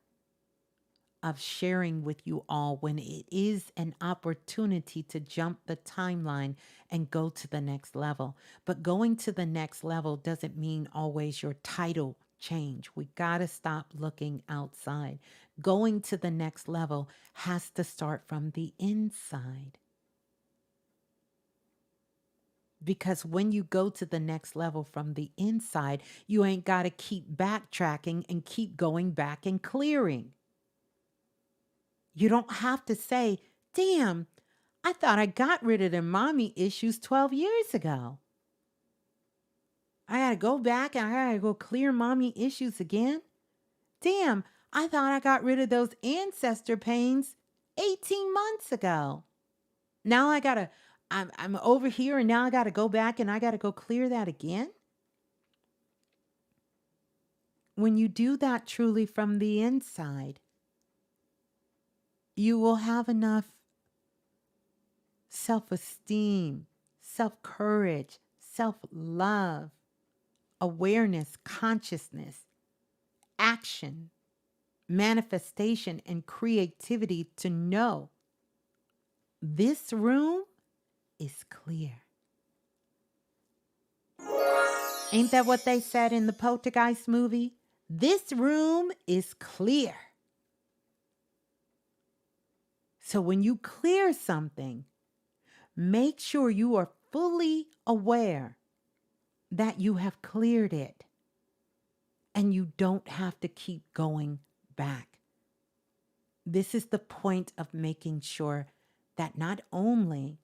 of sharing with you all when it is an opportunity to jump the timeline and go to the next level. But going to the next level doesn't mean always your title change. We got to stop looking outside. Going to the next level has to start from the inside. Because when you go to the next level from the inside, you ain't got to keep backtracking and keep going back and clearing. You don't have to say, damn, I thought I got rid of the mommy issues 12 years ago. I got to go back and I got to go clear mommy issues again. Damn, I thought I got rid of those ancestor pains 18 months ago. Now I'm over here and now I got to go back and I got to go clear that again. When you do that truly from the inside, you will have enough self-esteem, self-courage, self-love, awareness, consciousness, action, manifestation, and creativity to know this room is clear. Ain't that what they said in the Poltergeist movie? This room is clear. So when you clear something, make sure you are fully aware that you have cleared it and you don't have to keep going back. This is the point of making sure that not only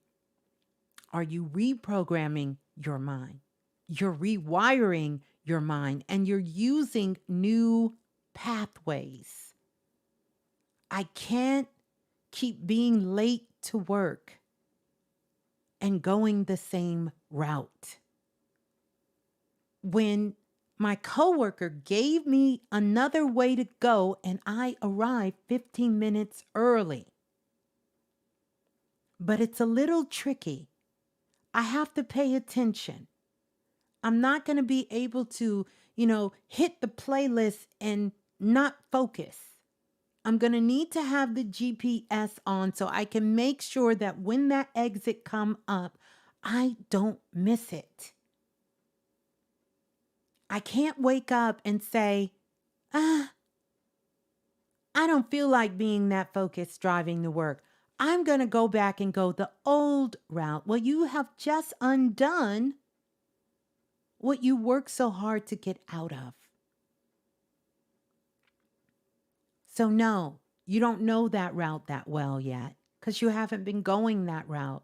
are you reprogramming your mind, you're rewiring your mind and you're using new pathways. I can't keep being late to work and going the same route. When my coworker gave me another way to go and I arrived 15 minutes early. But it's a little tricky. I have to pay attention. I'm not going to be able to, hit the playlist and not focus. I'm going to need to have the GPS on so I can make sure that when that exit come up, I don't miss it. I can't wake up and say, I don't feel like being that focused driving to work. I'm going to go back and go the old route. Well, you have just undone what you worked so hard to get out of. So no, you don't know that route that well yet because you haven't been going that route.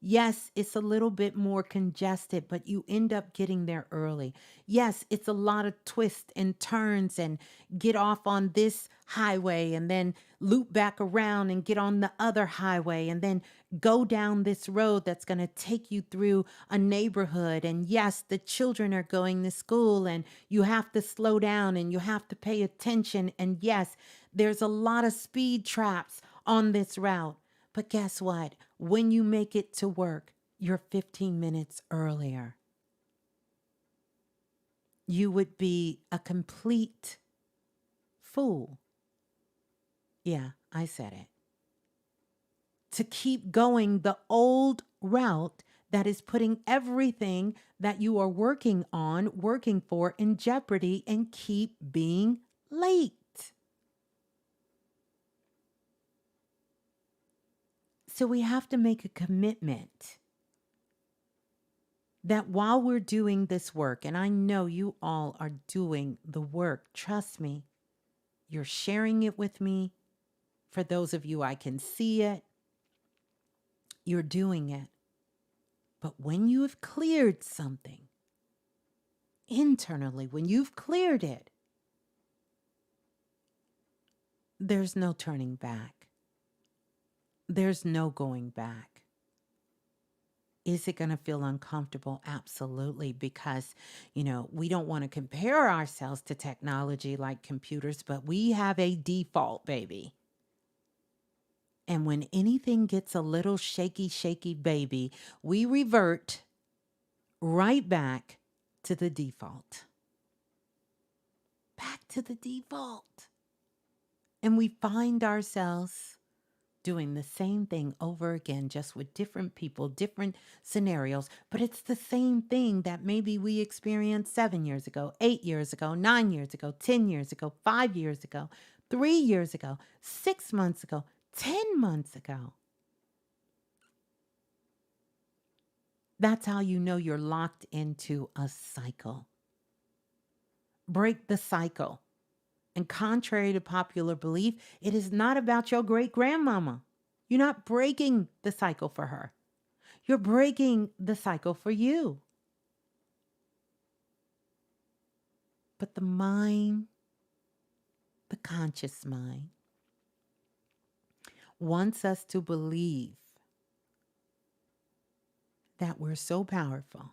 Yes, it's a little bit more congested, but you end up getting there early. Yes, it's a lot of twists and turns and get off on this highway and then loop back around and get on the other highway and then go down this road that's going to take you through a neighborhood. And yes, the children are going to school and you have to slow down and you have to pay attention. And yes, there's a lot of speed traps on this route. But guess what? When you make it to work, you're 15 minutes earlier. You would be a complete fool. Yeah, I said it. To keep going the old route that is putting everything that you are working for in jeopardy and keep being late. So we have to make a commitment that while we're doing this work, and I know you all are doing the work, trust me, you're sharing it with me. For those of you, I can see it. You're doing it. But when you have cleared something internally, when you've cleared it, there's no turning back. There's no going back. Is it going to feel uncomfortable? Absolutely, because, we don't want to compare ourselves to technology like computers, but we have a default, baby. And when anything gets a little shaky, shaky, baby, we revert right back to the default. Back to the default. And we find ourselves doing the same thing over again, just with different people, different scenarios. But it's the same thing that maybe we experienced 7 years ago, 8 years ago, 9 years ago, 10 years ago, 5 years ago, 3 years ago, 6 months ago, 10 months ago. That's how you know you're locked into a cycle. Break the cycle. And contrary to popular belief, it is not about your great grandmama. You're not breaking the cycle for her. You're breaking the cycle for you. But the mind, the conscious mind, wants us to believe that we're so powerful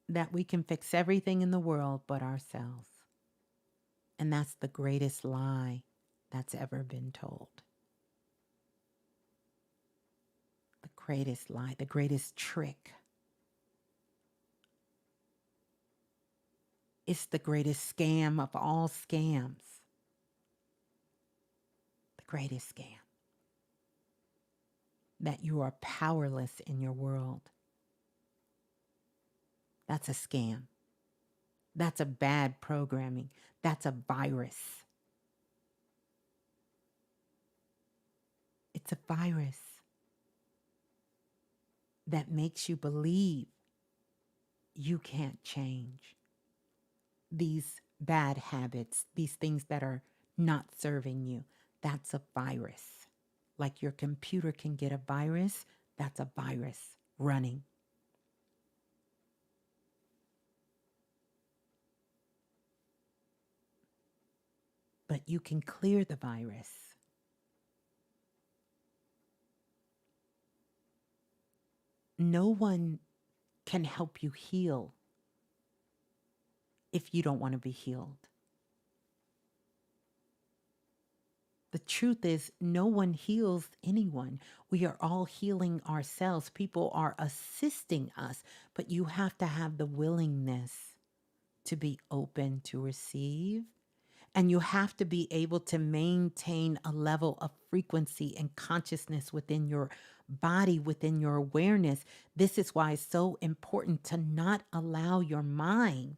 that we can fix everything in the world but ourselves. And that's the greatest lie that's ever been told. The greatest lie, the greatest trick. It's the greatest scam of all scams. The greatest scam. That you are powerless in your world. That's a scam. That's a bad programming. That's a virus. It's a virus that makes you believe you can't change these bad habits, these things that are not serving you. That's a virus. Like your computer can get a virus, that's a virus running. But you can clear the virus. No one can help you heal if you don't want to be healed. The truth is, no one heals anyone. We are all healing ourselves. People are assisting us, but you have to have the willingness to be open to receive. And you have to be able to maintain a level of frequency and consciousness within your body, within your awareness. This is why it's so important to not allow your mind,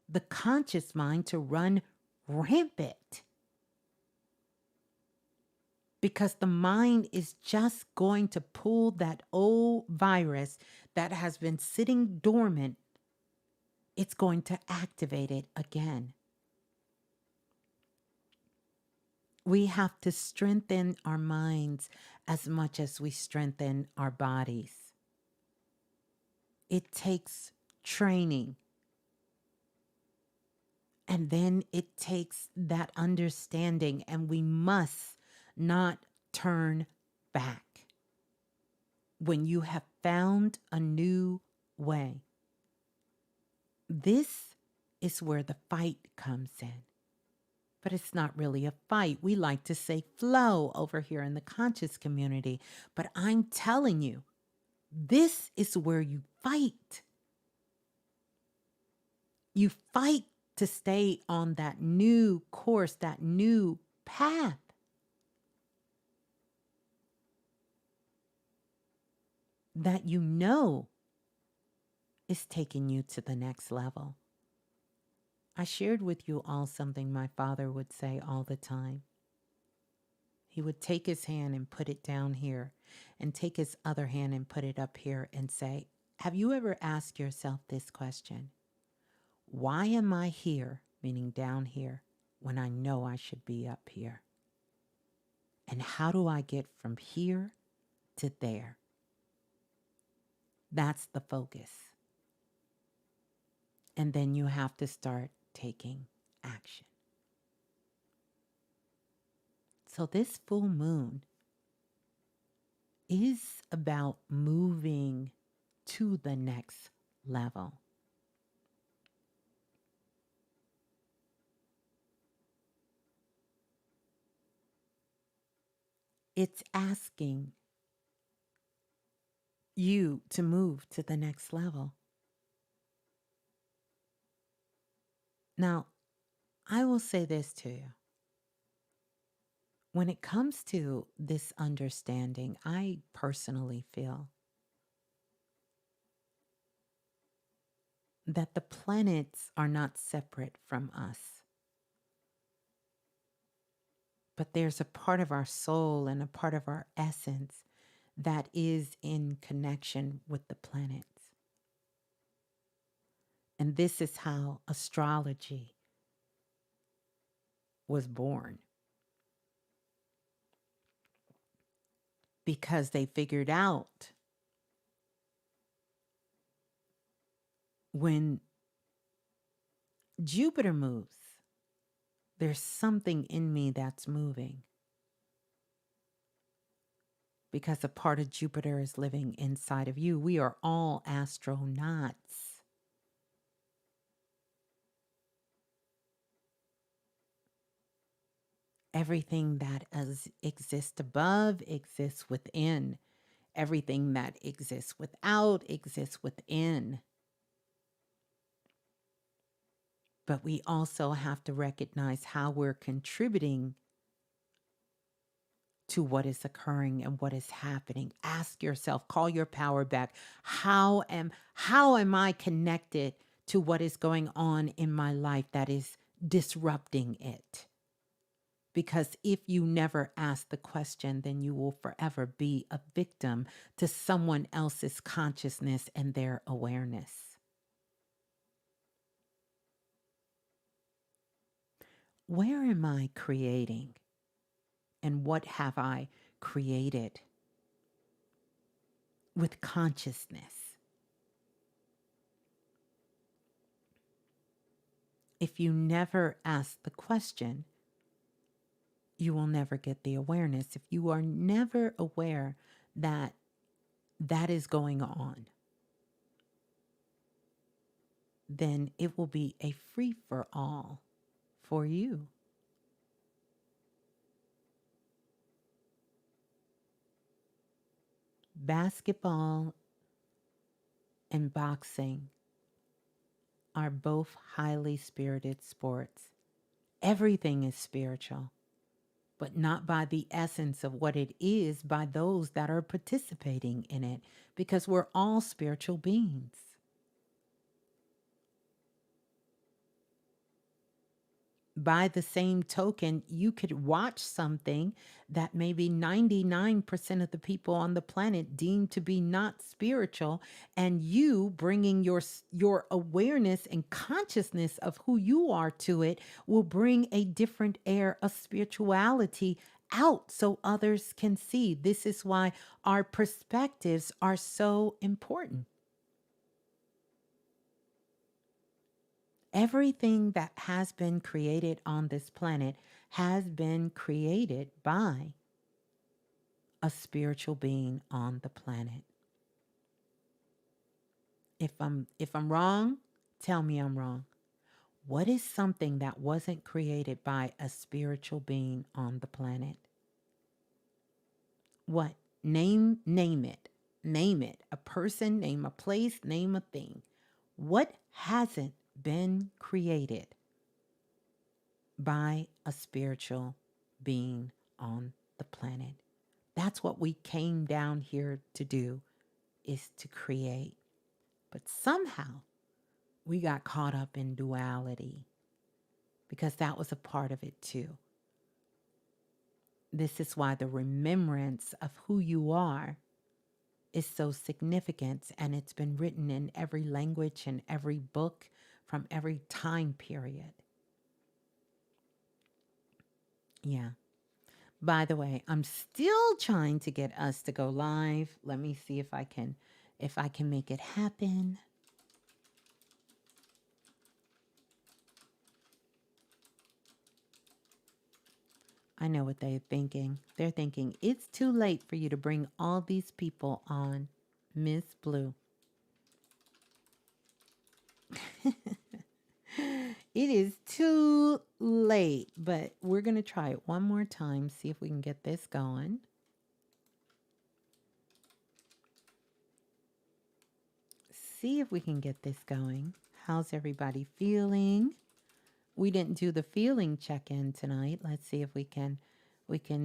the conscious mind, to run rampant. Because the mind is just going to pull that old virus that has been sitting dormant. It's going to activate it again. We have to strengthen our minds as much as we strengthen our bodies. It takes training. And then it takes that understanding, and we must not turn back. When you have found a new way, this is where the fight comes in. But it's not really a fight. We like to say flow over here in the conscious community. But I'm telling you, this is where you fight. You fight to stay on that new course, that new path. That you know is taking you to the next level. I shared with you all something my father would say all the time. He would take his hand and put it down here and take his other hand and put it up here and say, have you ever asked yourself this question? Why am I here, meaning down here, when I know I should be up here? And how do I get from here to there? That's the focus. And then you have to start taking action. So this full moon is about moving to the next level. It's asking you to move to the next level. Now, I will say this to you. When it comes to this understanding, I personally feel that the planets are not separate from us, but there's a part of our soul and a part of our essence that is in connection with the planets. And this is how astrology was born, because they figured out when Jupiter moves, there's something in me that's moving, because a part of Jupiter is living inside of you. We are all astronauts. Everything that exists above exists within. Everything that exists without exists within. But we also have to recognize how we're contributing to what is occurring and what is happening. Ask yourself, call your power back. How am I connected to what is going on in my life that is disrupting it? Because if you never ask the question, then you will forever be a victim to someone else's consciousness and their awareness. Where am I creating? And what have I created with consciousness? If you never ask the question, you will never get the awareness. If you are never aware that that is going on, then it will be a free for all for you. Basketball and boxing are both highly spirited sports. Everything is spiritual, but not by the essence of what it is, by those that are participating in it, because we're all spiritual beings. By the same token, you could watch something that maybe 99% of the people on the planet deem to be not spiritual, and you bringing your awareness and consciousness of who you are to it will bring a different air of spirituality out so others can see. This is why our perspectives are so important. Everything that has been created on this planet has been created by a spiritual being on the planet. If I'm wrong, tell me I'm wrong. What is something that wasn't created by a spiritual being on the planet? What? Name it. Name it. A person, name a place, name a thing. What hasn't been created by a spiritual being on the planet? That's what we came down here to do, is to create. But somehow we got caught up in duality, because that was a part of it too. This is why the remembrance of who you are is so significant, and it's been written in every language and every book from every time period. Yeah. By the way, I'm still trying to get us to go live. Let me see if I can make it happen. I know what they're thinking. They're thinking it's too late for you to bring all these people on, Ms.Blue. It is too late, but we're going to try it one more time, see if we can get this going. see if we can get this going. How's everybody feeling? We didn't do the feeling check-in tonight. Let's see if we can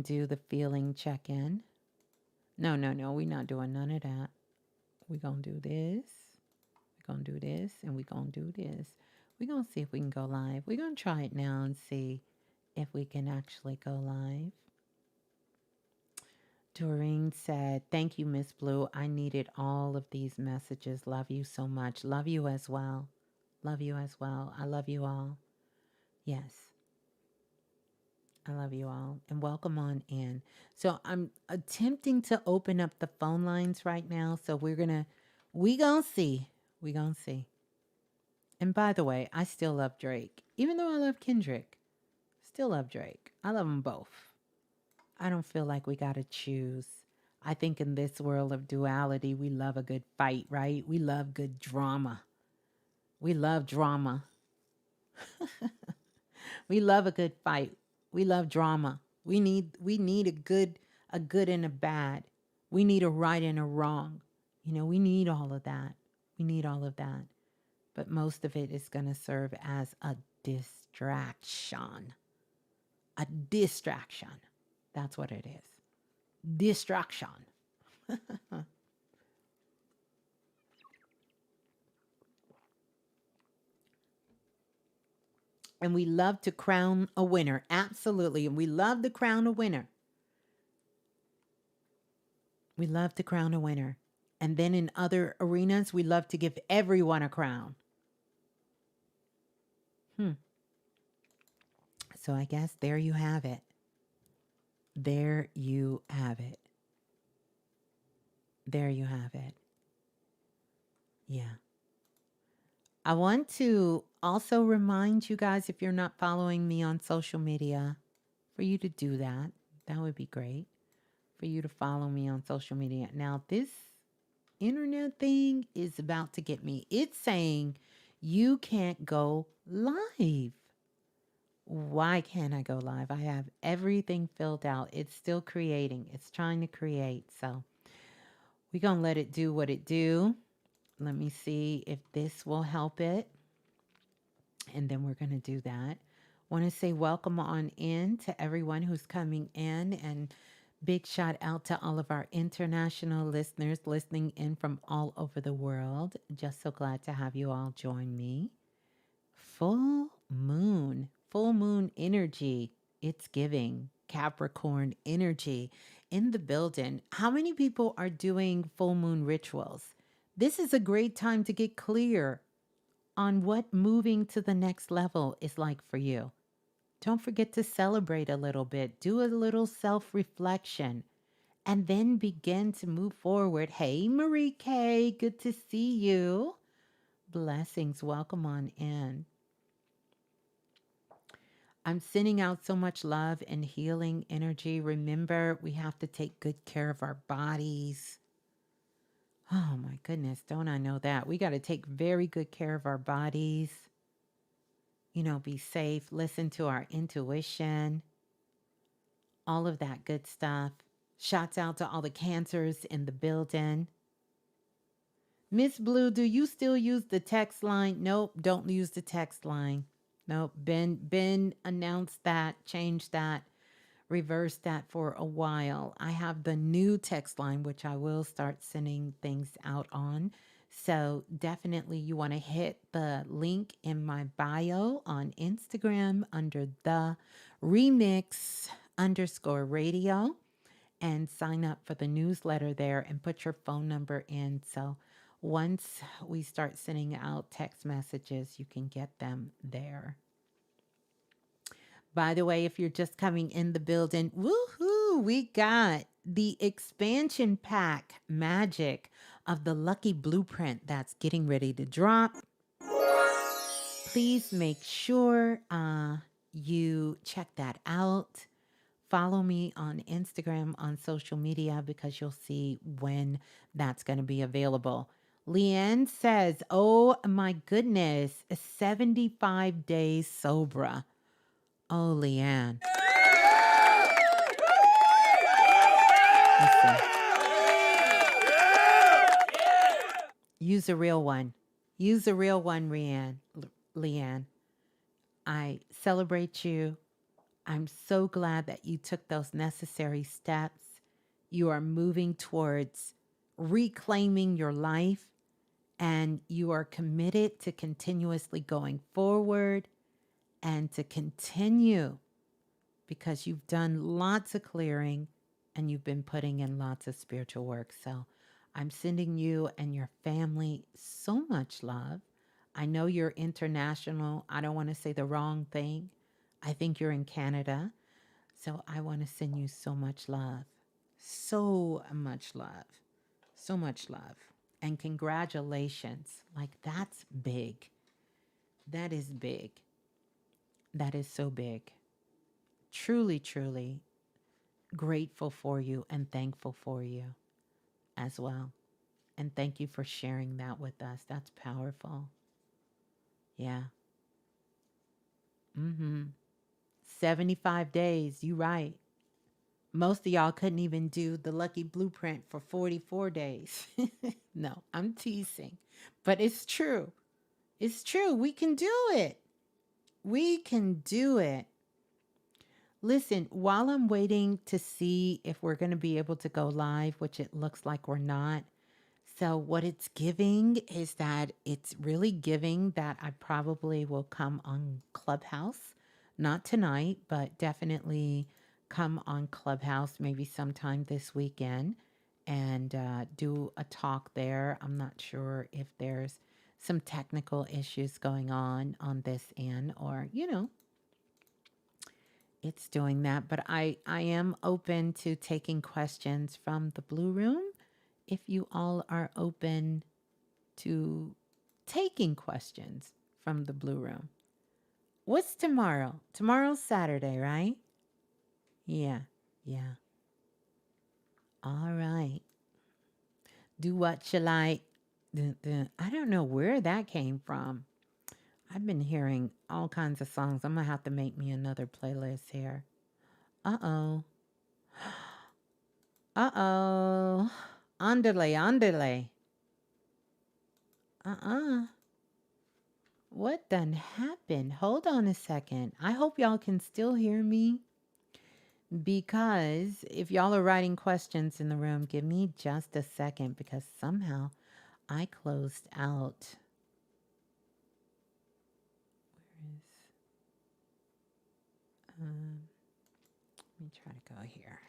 do the feeling check-in. No, we're not doing none of that. We're going to do this. We're going to do this, and we're going to do this. We're going to see if we can go live. We're going to try it now and see if we can actually go live. Doreen said, thank you, Miss Blue. I needed all of these messages. Love you so much. Love you as well. Love you as well. I love you all. Yes. I love you all. And welcome on in. So I'm attempting to open up the phone lines right now. So we gonna see. We gonna see. And by the way, I still love Drake. Even though I love Kendrick, still love Drake. I love them both. I don't feel like we got to choose. I think in this world of duality, we love a good fight, right? We love good drama. We love drama. We love a good fight. We love drama. We need a good and a bad. We need a right and a wrong. You know, we need all of that. We need all of that. But most of it is going to serve as a distraction. A distraction. That's what it is. Distraction. And we love to crown a winner. Absolutely. And we love to crown a winner. We love to crown a winner. And then in other arenas, we love to give everyone a crown. So I guess there you have it. There you have it. There you have it. Yeah. I want to also remind you guys, if you're not following me on social media, for you to do that. That would be great. For you to follow me on social media. Now, this internet thing is about to get me. It's saying you can't go live. Why can't I go live? I have everything filled out. It's still creating. It's trying to create. So we're going to let it do what it do. Let me see if this will help it. And then we're going to do that. Want to say welcome on in to everyone who's coming in, and big shout out to all of our international listeners listening in from all over the world. Just so glad to have you all join me. Full moon energy. It's giving Capricorn energy in the building. How many people are doing full moon rituals? This is a great time to get clear on what moving to the next level is like for you. Don't forget to celebrate a little bit. Do a little self-reflection and then begin to move forward. Hey, Marie K, good to see you. Blessings. Welcome on in. I'm sending out so much love and healing energy. Remember, we have to take good care of our bodies. Oh my goodness, don't I know that? We got to take very good care of our bodies. You know, be safe, listen to our intuition, all of that good stuff. Shouts out to all the cancers in the building. Ms.Blue, do you still use the text line? Nope, don't use the text line. Nope, Ben announced that, changed that, reversed that for a while. I have the new text line, which I will start sending things out on. So definitely you want to hit the link in my bio on Instagram under the remix_radio and sign up for the newsletter there and put your phone number in. So once we start sending out text messages, you can get them there. By the way, if you're just coming in the building, woohoo, we got the expansion pack magic of the Lucky Blueprint that's getting ready to drop. Please make sure you check that out. Follow me on Instagram, on social media, because you'll see when that's going to be available. Leanne says, oh my goodness, 75 days sober. Oh, Leanne. Listen. Use a real one. Use a real one, Leanne. I celebrate you. I'm so glad that you took those necessary steps. You are moving towards reclaiming your life, and you are committed to continuously going forward and to continue because you've done lots of clearing and you've been putting in lots of spiritual work. So I'm sending you and your family so much love. I know you're international. I don't want to say the wrong thing. I think you're in Canada. So I want to send you so much love. So much love. So much love. And congratulations. Like, that's big. That is big. That is so big. Truly, truly grateful for you and thankful for you as well. And thank you for sharing that with us. That's powerful. Yeah. Mm-hmm. 75 days. You right. Most of y'all couldn't even do the lucky blueprint for 44 days. No, I'm teasing. But it's true. It's true. We can do it. We can do it. Listen, while I'm waiting to see if we're going to be able to go live, which it looks like we're not. So, what it's giving is that it's really giving that I probably will come on Clubhouse, not tonight, but definitely come on Clubhouse maybe sometime this weekend and do a talk there. I'm not sure if there's some technical issues going on this end, or, it's doing that. But I am open to taking questions from the Blue Room if you all are open to taking questions from the Blue Room. What's tomorrow? Tomorrow's Saturday, right? Yeah, yeah. All right. Do what you like. I don't know where that came from. I've been hearing all kinds of songs. I'm going to have to make me another playlist here. Uh-oh. Uh-oh. Andale, andale. Uh-uh. What done happened? Hold on a second. I hope y'all can still hear me, because if y'all are writing questions in the room, give me just a second, because somehow I closed out. Where is, let me try to go here.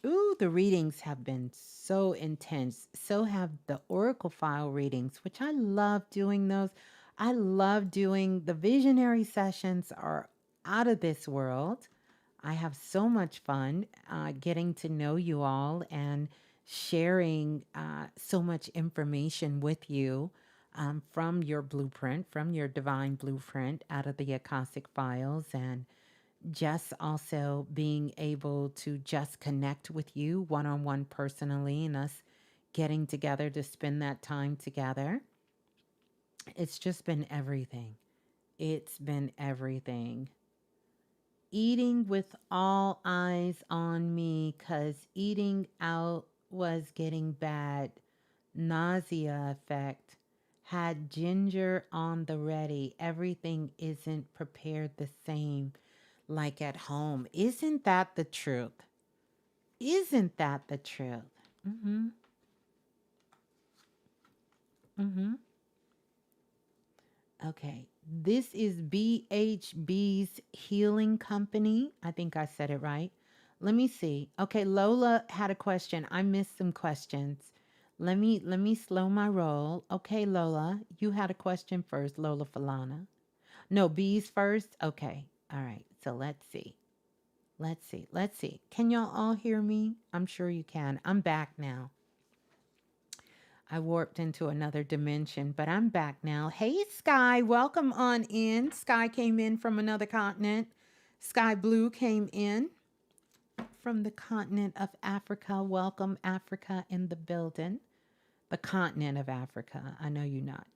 Ooh, the readings have been so intense. So have the Oracle file readings, which I love doing those. I love doing the visionary sessions, are out of this world. I have so much fun getting to know you all and sharing so much information with you from your blueprint, from your divine blueprint out of the Akashic files, and just also being able to just connect with you one-on-one personally, and us getting together to spend that time together. It's just been everything. It's been everything. Eating with all eyes on me, because eating out was getting bad. Nausea effect. Had ginger on the ready. Everything isn't prepared the same like at home. Isn't that the truth? Isn't that the truth? Mm-hmm. Mm-hmm. Okay. This is BHB's Healing Company. I think I said it right. Let me see. Okay, Lola had a question. I missed some questions. Let me slow my roll. Okay, Lola, you had a question first, Lola Falana. No, B's first. Okay. All right. So let's see. Let's see. Let's see. Can y'all all hear me? I'm sure you can. I'm back now. I warped into another dimension, but I'm back now. Hey, Sky, welcome on in. Sky came in from another continent. Sky Blue came in from the continent of Africa. Welcome, Africa, in the building. The continent of Africa. I know you're not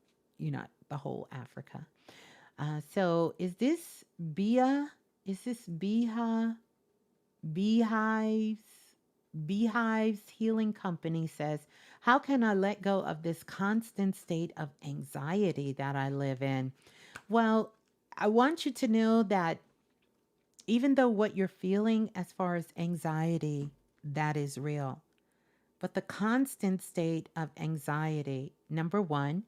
the whole Africa. So is this Bia? Is this Biha? Beehives? Beehive's Healing Company says, how can I let go of this constant state of anxiety that I live in? Well, I want you to know that even though what you're feeling as far as anxiety, that is real. But the constant state of anxiety, number one,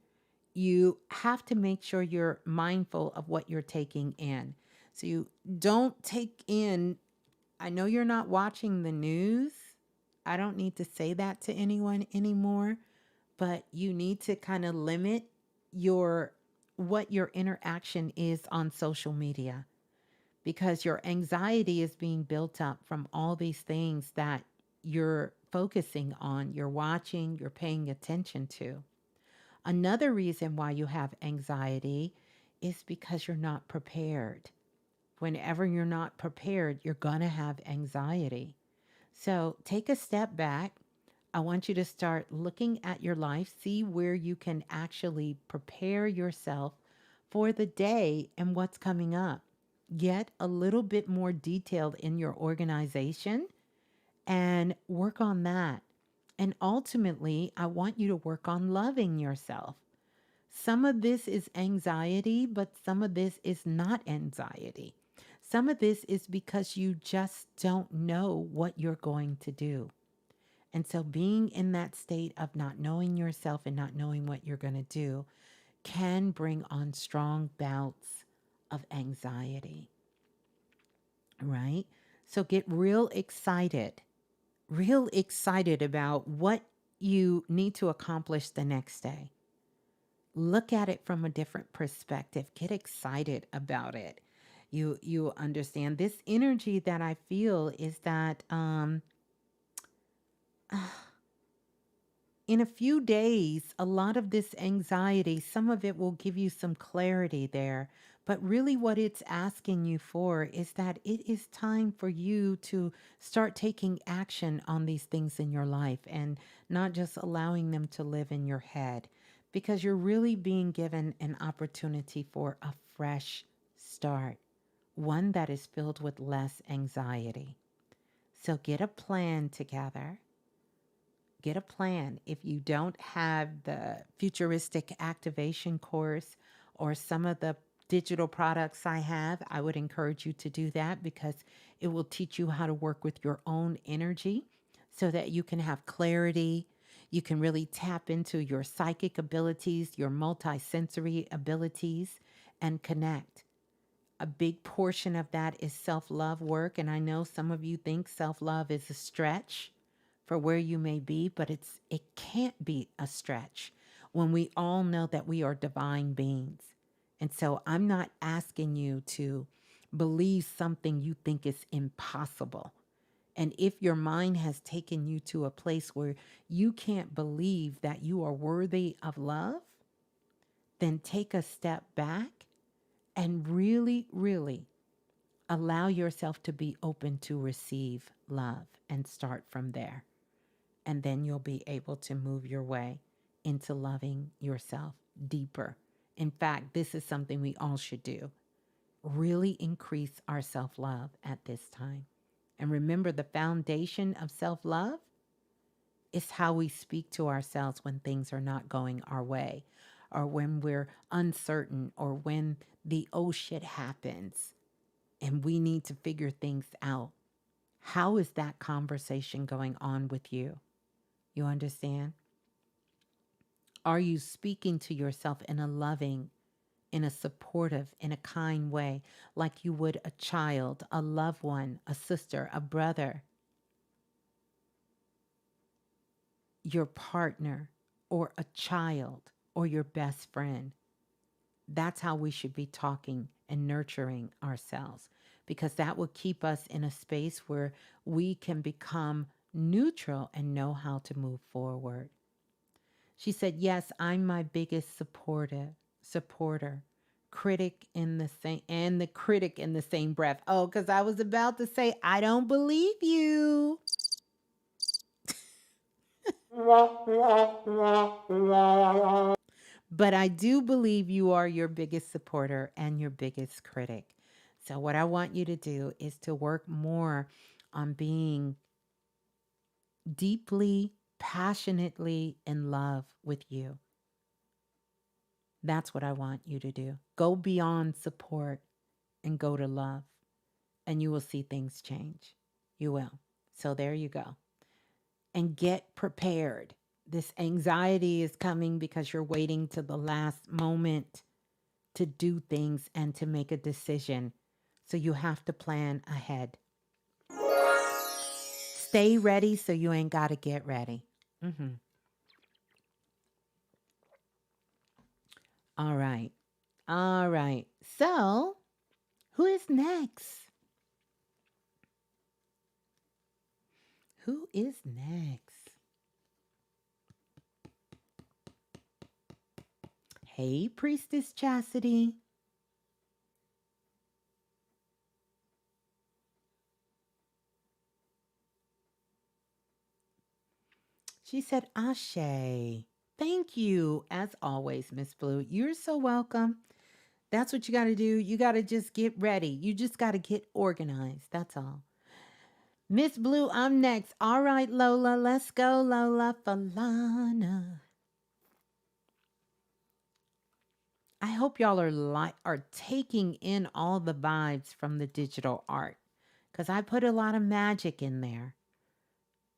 you have to make sure you're mindful of what you're taking in. So you don't take in, I know you're not watching the news. I don't need to say that to anyone anymore, but you need to kind of limit your what your interaction is on social media, because your anxiety is being built up from all these things that you're focusing on, you're watching, you're paying attention to. Another reason why you have anxiety is because you're not prepared. Whenever you're not prepared, you're going to have anxiety. So take a step back. I want you to start looking at your life, see where you can actually prepare yourself for the day and what's coming up. Get a little bit more detailed in your organization and work on that. And ultimately, I want you to work on loving yourself. Some of this is anxiety, but some of this is not anxiety. Some of this is because you just don't know what you're going to do. And so, being in that state of not knowing yourself and not knowing what you're going to do can bring on strong bouts of anxiety, right? So, get real excited about what you need to accomplish the next day. Look at it from a different perspective. Get excited about it. You understand this energy that I feel is that in a few days, a lot of this anxiety, some of it will give you some clarity there. But really, what it's asking you for is that it is time for you to start taking action on these things in your life and not just allowing them to live in your head, because you're really being given an opportunity for a fresh start, one that is filled with less anxiety. So get a plan together. Get a plan. If you don't have the futuristic activation course or some of the digital products I have, I would encourage you to do that, because it will teach you how to work with your own energy so that you can have clarity. You can really tap into your psychic abilities, your multisensory abilities, and connect. A big portion of that is self love work. And I know some of you think self love is a stretch for where you may be, but it can't be a stretch when we all know that we are divine beings. And so I'm not asking you to believe something you think is impossible. And if your mind has taken you to a place where you can't believe that you are worthy of love, then take a step back and really, really allow yourself to be open to receive love and start from there. And then you'll be able to move your way into loving yourself deeper. In fact, this is something we all should do. Really increase our self love at this time. And remember, the foundation of self love is how we speak to ourselves when things are not going our way, or when we're uncertain, or when the oh shit happens and we need to figure things out. How is that conversation going on with you? You understand? Are you speaking to yourself in a loving, in a supportive, in a kind way, like you would a child, a loved one, a sister, a brother, your partner, or a child, or your best friend? That's how we should be talking and nurturing ourselves, because that will keep us in a space where we can become neutral and know how to move forward. She said, "Yes, I'm my biggest supporter, critic in the same, and the critic in the same breath." Oh, because I was about to say, I don't believe you. But I do believe you are your biggest supporter and your biggest critic. So, what I want you to do is to work more on being deeply, passionately in love with you. That's what I want you to do. Go beyond support and go to love, and you will see things change. You will. So there you go. And get prepared. This anxiety is coming because you're waiting to the last moment to do things and to make a decision. So you have to plan ahead. Stay ready so you ain't got to get ready. Mm-hmm. All right. All right. So, who is next? Who is next? Hey, Priestess Chastity. She said, Ashe. Thank you, as always, Miss Blue. You're so welcome. That's what you got to do. You got to just get ready. You just got to get organized. That's all. Miss Blue, I'm next. All right, Lola. Let's go, Lola Falana. I hope y'all are taking in all the vibes from the digital art because I put a lot of magic in there.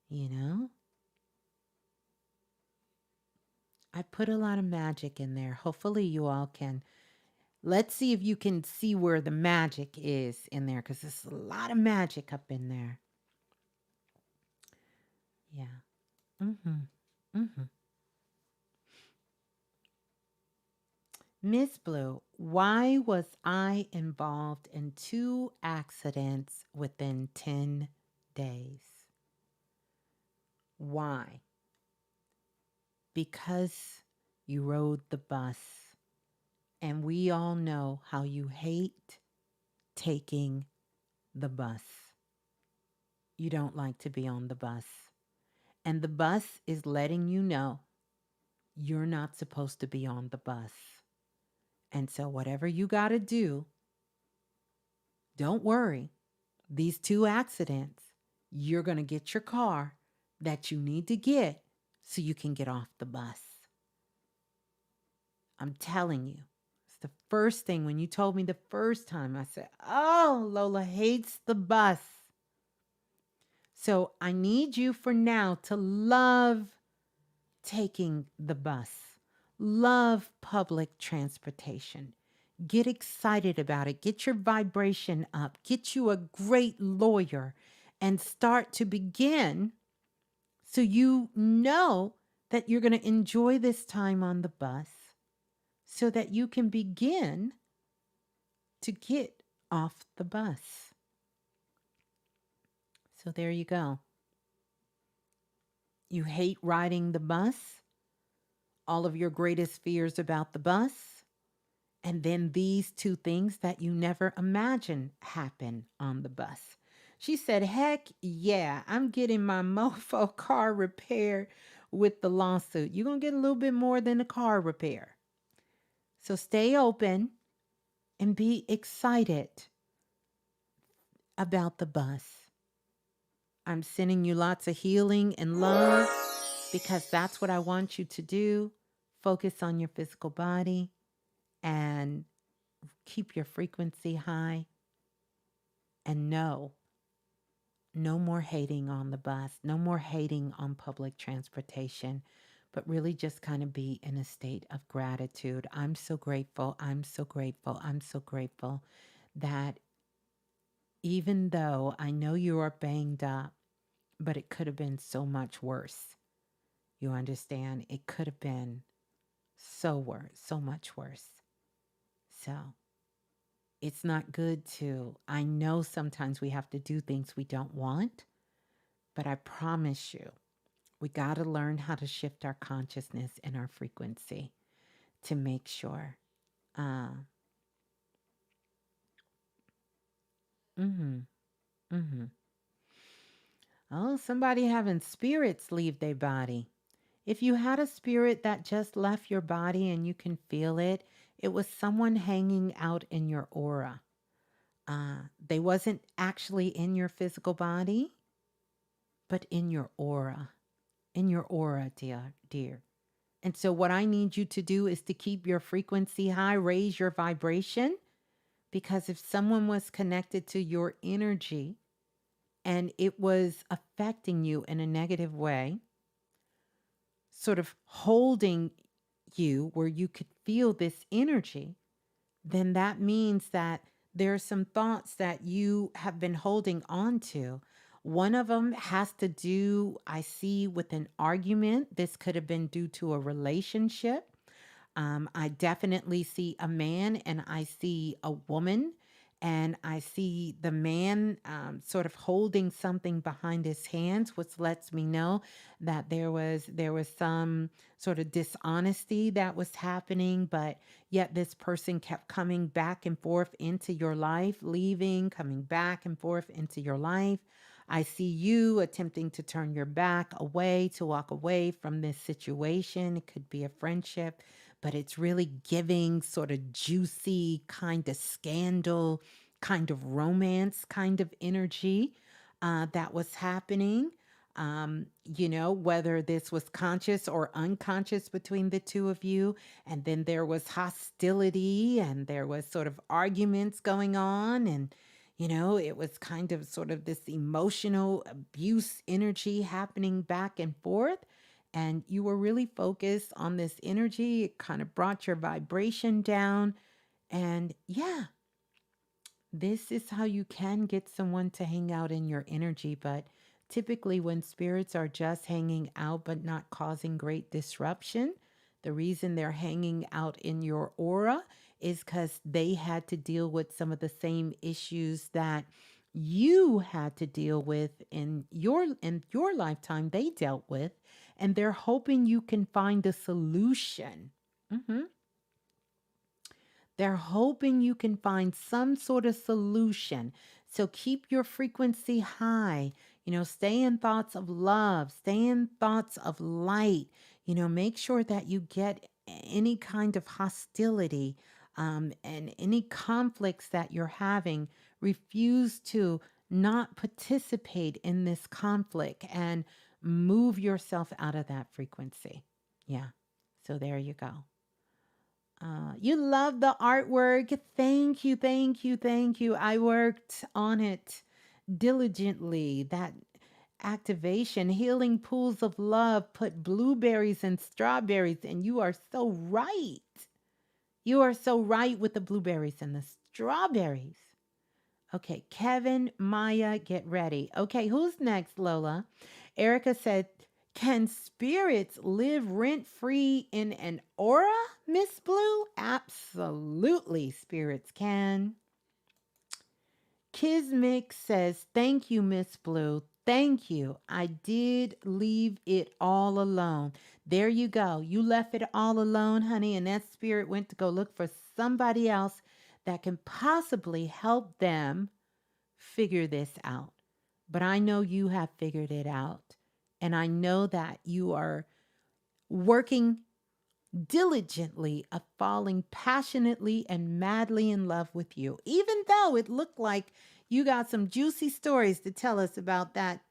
You know, I put a lot of magic in there. Hopefully, you all can. Let's see if you can see where the magic is in there because there's a lot of magic up in there. Yeah. Mm-hmm. Miss Blue, why was I involved in 2 accidents within 10 days? Why? Because you rode the bus. And we all know how you hate taking the bus. You don't like to be on the bus. And the bus is letting you know you're not supposed to be on the bus. And so, whatever you got to do, don't worry. These 2 accidents, you're going to get your car that you need to get so you can get off the bus. I'm telling you, it's the first thing when you told me the first time, I said, oh, Lola hates the bus. So I need you for now to love taking the bus, love public transportation. Get excited about it. Get your vibration up. Get you a great lawyer and start to begin so you know that you're going to enjoy this time on the bus so that you can begin to get off the bus. So there you go. You hate riding the bus, all of your greatest fears about the bus, and then these 2 things that you never imagined happen on the bus. She said, heck yeah, I'm getting my mofo car repaired with the lawsuit. You're going to get a little bit more than a car repair. So stay open and be excited about the bus. I'm sending you lots of healing and love because that's what I want you to do. Focus on your physical body and keep your frequency high. And no more hating on the bus, no more hating on public transportation, but really just kind of be in a state of gratitude. I'm so grateful. I'm so grateful. I'm so grateful that even though I know you are banged up, but it could have been so much worse. You understand? It could have been so much worse. So it's not good to, I know sometimes we have to do things we don't want, but I promise you, we got to learn how to shift our consciousness and our frequency to make sure. Mm-hmm, mm-hmm. Oh, somebody having spirits leave their body. If you had a spirit that just left your body and you can feel it, it was someone hanging out in your aura. They wasn't actually in your physical body, but in your aura. In your aura, dear. And so what I need you to do is to keep your frequency high, raise your vibration, because if someone was connected to your energy and it was affecting you in a negative way, sort of holding you where you could feel this energy, then that means that there are some thoughts that you have been holding on to. One of them has to do, I see, with an argument. This could have been due to a relationship. I definitely see a man and I see a woman, and I see the man sort of holding something behind his hands, which lets me know that there was some sort of dishonesty that was happening, but yet this person kept coming back and forth into your life, leaving, coming back and forth into your life. I see you attempting to turn your back away, to walk away from this situation. It could be a friendship, but it's really giving sort of juicy kind of scandal, kind of romance, kind of energy that was happening. Whether this was conscious or unconscious between the two of you. And then there was hostility and there was sort of arguments going on. And, it was kind of sort of this emotional abuse energy happening back and forth, and you were really focused on this energy. It kind of brought your vibration down. And yeah, this is how you can get someone to hang out in your energy. But typically, when spirits are just hanging out but not causing great disruption, the reason they're hanging out in your aura is because they had to deal with some of the same issues that you had to deal with in your lifetime. They dealt with, and they're hoping you can find a solution. Mhm. They're hoping you can find some sort of solution. So keep your frequency high. Stay in thoughts of love, stay in thoughts of light. Make sure that you get any kind of hostility and any conflicts that you're having. Refuse to not participate in this conflict and move yourself out of that frequency. Yeah. So there you go. You love the artwork. Thank you, thank you, thank you. I worked on it diligently. That activation, healing pools of love, put blueberries and strawberries, and you are so right. You are so right with the blueberries and the strawberries. Okay, Kevin, Maya, get ready. Okay, who's next, Lola? Erica said, can spirits live rent free in an aura, Miss Blue? Absolutely, spirits can. Kismix says, thank you, Miss Blue. Thank you. I did leave it all alone. There you go. You left it all alone, honey, and that spirit went to go look for somebody else that can possibly help them figure this out. But I know you have figured it out. And I know that you are working diligently of falling passionately and madly in love with you, even though it looked like you got some juicy stories to tell us about that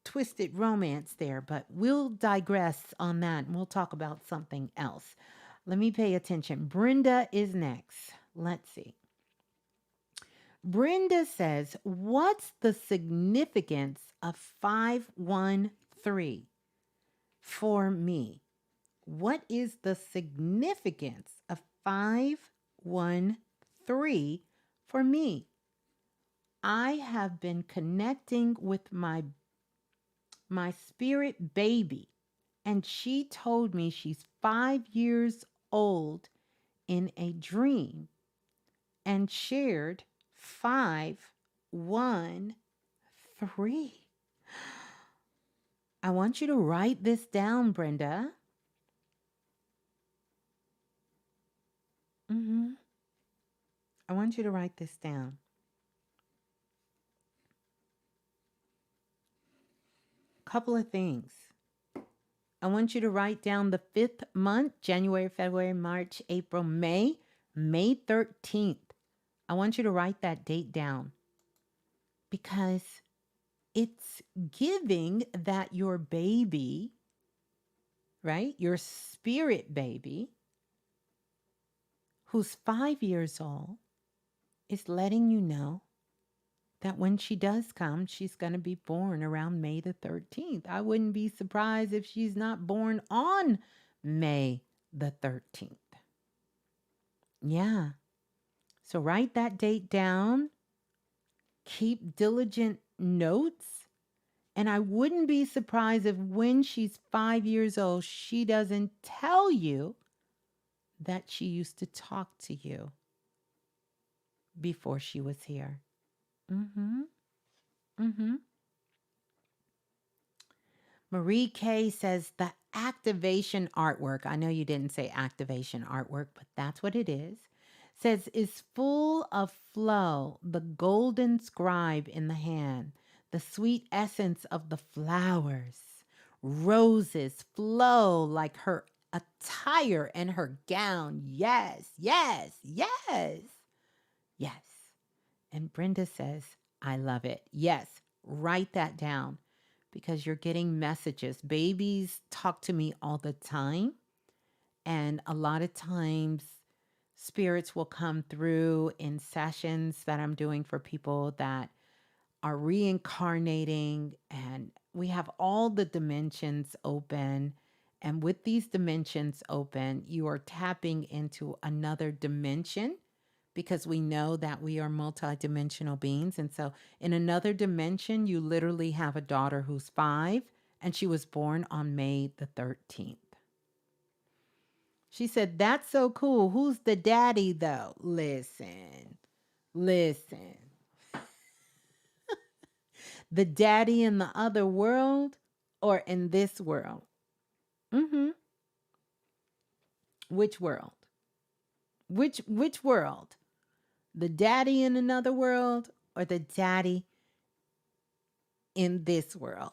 twisted romance there. But we'll digress on that and we'll talk about something else. Let me pay attention. Brenda is next. Let's see. Brenda says, what's the significance of 513 for me? What is the significance of 513 for me? I have been connecting with my spirit baby, and she told me she's 5 years old in a dream and shared 513. I want you to write this down, Brenda. I want you to write this down. Couple of things. I want you to write down the 5th month, January, February, March, April, May 13th. I want you to write that date down because It's giving that your baby, right? Your spirit baby, who's 5 years old, is letting you know that when she does come, she's going to be born around May the 13th. I wouldn't be surprised if she's not born on May the 13th. Yeah. So write that date down. Keep diligent notes. And I wouldn't be surprised if when she's 5 years old, she doesn't tell you that she used to talk to you before she was here. Mm-hmm. Mm-hmm. Marie K says the activation artwork, I know you didn't say activation artwork, but that's what it is, says is full of flow, the golden scribe in the hand, the sweet essence of the flowers. Roses flow like her attire and her gown. Yes, yes, yes, yes. And Brenda says, I love it. Yes, write that down because you're getting messages. Babies talk to me all the time. And a lot of times, spirits will come through in sessions that I'm doing for people that are reincarnating. And we have all the dimensions open. And with these dimensions open, you are tapping into another dimension because we know that we are multidimensional beings. And so, in another dimension, you literally have a daughter who's 5, and she was born on May the 13th. She said, that's so cool. Who's the daddy, though? Listen, listen. The daddy in the other world or in this world? Mm-hmm. Which world? Which world? The daddy in another world or the daddy in this world?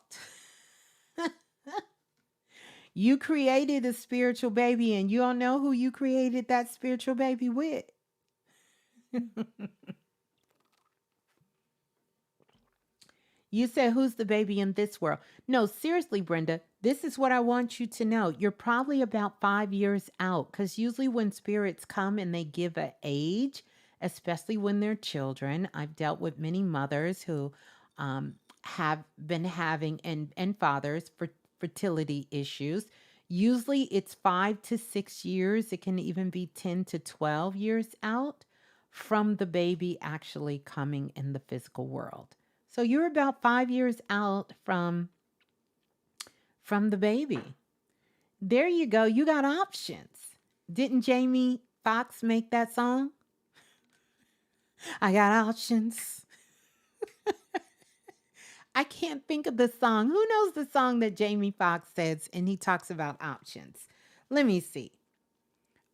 You created a spiritual baby and you don't know who you created that spiritual baby with. You said, who's the baby in this world? No, seriously, Brenda, this is what I want you to know. You're probably about 5 years out because usually when spirits come and they give an age, especially when they're children, I've dealt with many mothers who have been having, and fathers for fertility issues. Usually it's 5 to 6 years. It can even be 10 to 12 years out from the baby actually coming in the physical world. So you're about 5 years out from the baby. There you go. You got options. Didn't Jamie Foxx make that song? I got options. I can't think of the song. Who knows the song that Jamie Foxx says and he talks about options? Let me see.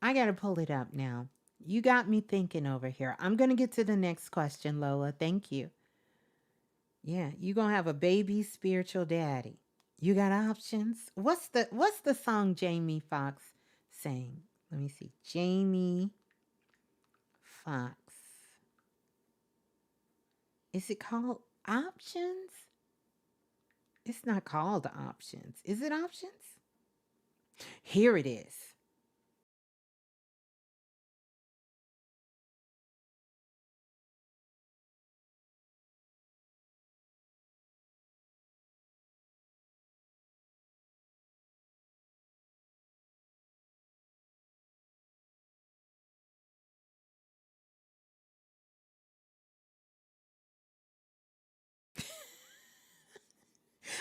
I got to pull it up now. You got me thinking over here. I'm going to get to the next question, Lola. Thank you. Yeah, you're going to have a baby spiritual daddy. You got options? What's the song Jamie Foxx sang? Let me see. Jamie Foxx. Is it called Options? It's not called Options. Is it Options? Here it is.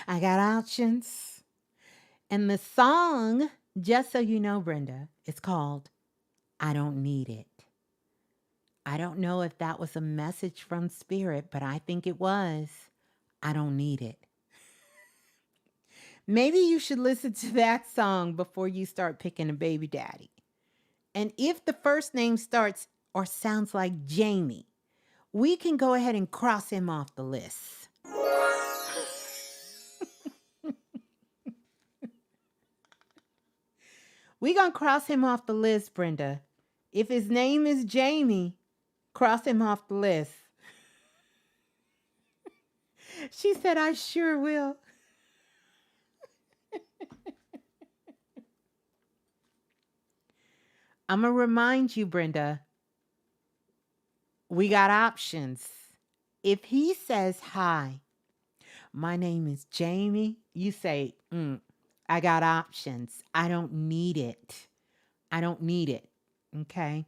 I got options. And the song, just so you know, Brenda, it's called I Don't Need It. I don't know if that was a message from Spirit, but I think it was. I don't need it. Maybe you should listen to that song before you start picking a baby daddy. And if the first name starts or sounds like Jamie, we can go ahead and cross him off the list. We're going to cross him off the list, Brenda. If his name is Jamie, cross him off the list. She said, I sure will. I'm going to remind you, Brenda, we got options. If he says, hi, my name is Jamie, you say, I got options. I don't need it. I don't need it. Okay.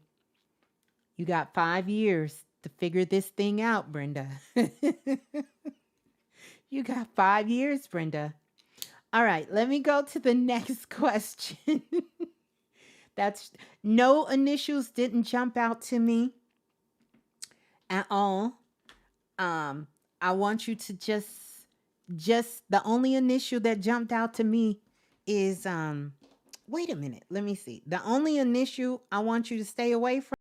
You got 5 years to figure this thing out, Brenda. You got 5 years, Brenda. All right, let me go to the next question. That's no initials didn't jump out to me at all. I want you to just the only initial that jumped out to me is wait a minute, let me see. The only initial I want you to stay away from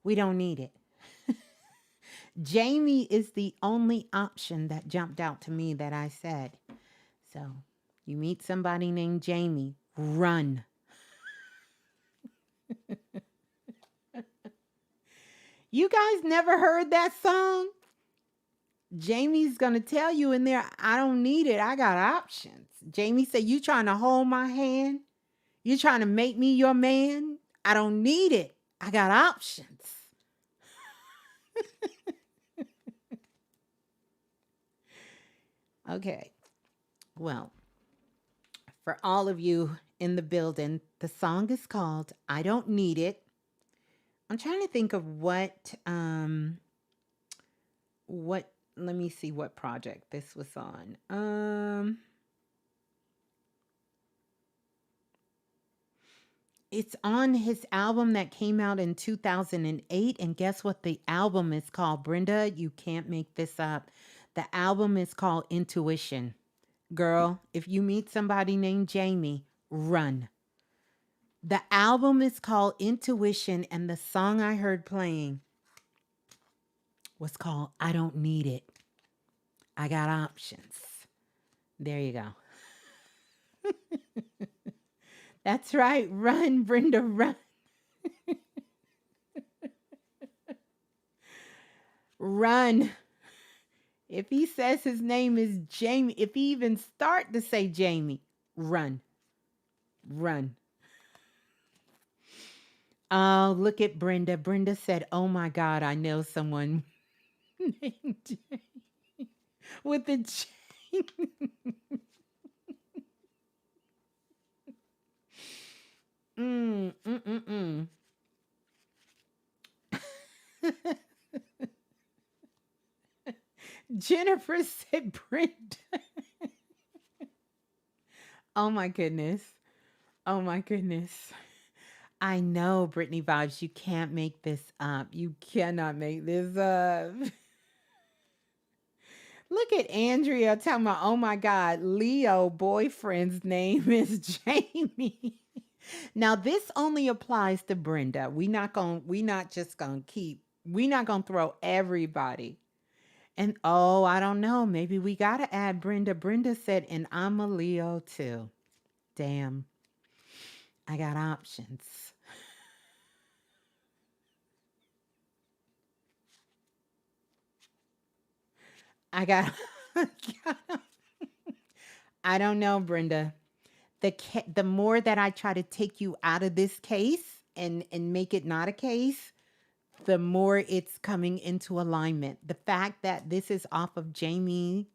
we don't need it. Jamie is the only option that jumped out to me that I said. So, you meet somebody named Jamie, run. You guys never heard that song? Jamie's going to tell you in there, I don't need it. I got options. Jamie said, you trying to hold my hand? You trying to make me your man? I don't need it. I got options. Okay. Well, for all of you in the building, the song is called I Don't Need It. I'm trying to think of what let me see what project this was on. It's on his album that came out in 2008. And guess what the album is called, Brenda? You can't make this up. The album is called Intuition. Girl, if you meet somebody named Jamie, run. The album is called Intuition, and the song I heard playing was called I Don't Need It. I got options. There you go. That's right. Run, Brenda, run. Run. If he says his name is Jamie, if he even start to say Jamie, run. Run. Oh, look at Brenda. Brenda said, oh my God, I know someone named Jamie with a J. mm, mm, mm, mm. Jennifer said Brenda. Oh my goodness. Oh my goodness. I know, Brittany Vibes, you can't make this up. You cannot make this up. Look at Andrea talking about, oh my God, Leo boyfriend's name is Jamie. Now this only applies to Brenda. We not just gonna keep, we not gonna throw everybody. And oh, I don't know. Maybe we gotta add Brenda. Brenda said, and I'm a Leo too. Damn. I got options. I got I don't know, Brenda. The more that I try to take you out of this case and make it not a case, the more it's coming into alignment. The fact that this is off of Jamie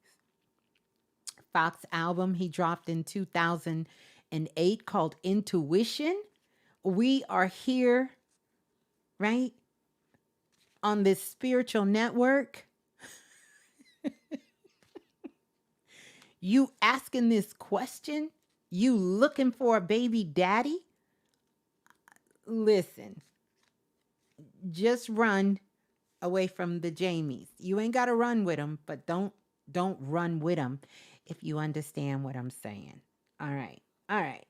Foxx album he dropped in 2008 called Intuition. We are here, right? On this spiritual network. You asking this question? You looking for a baby daddy? Listen, just run away from the Jamies. You ain't got to run with them, but don't run with them if you understand what I'm saying. All right. All right.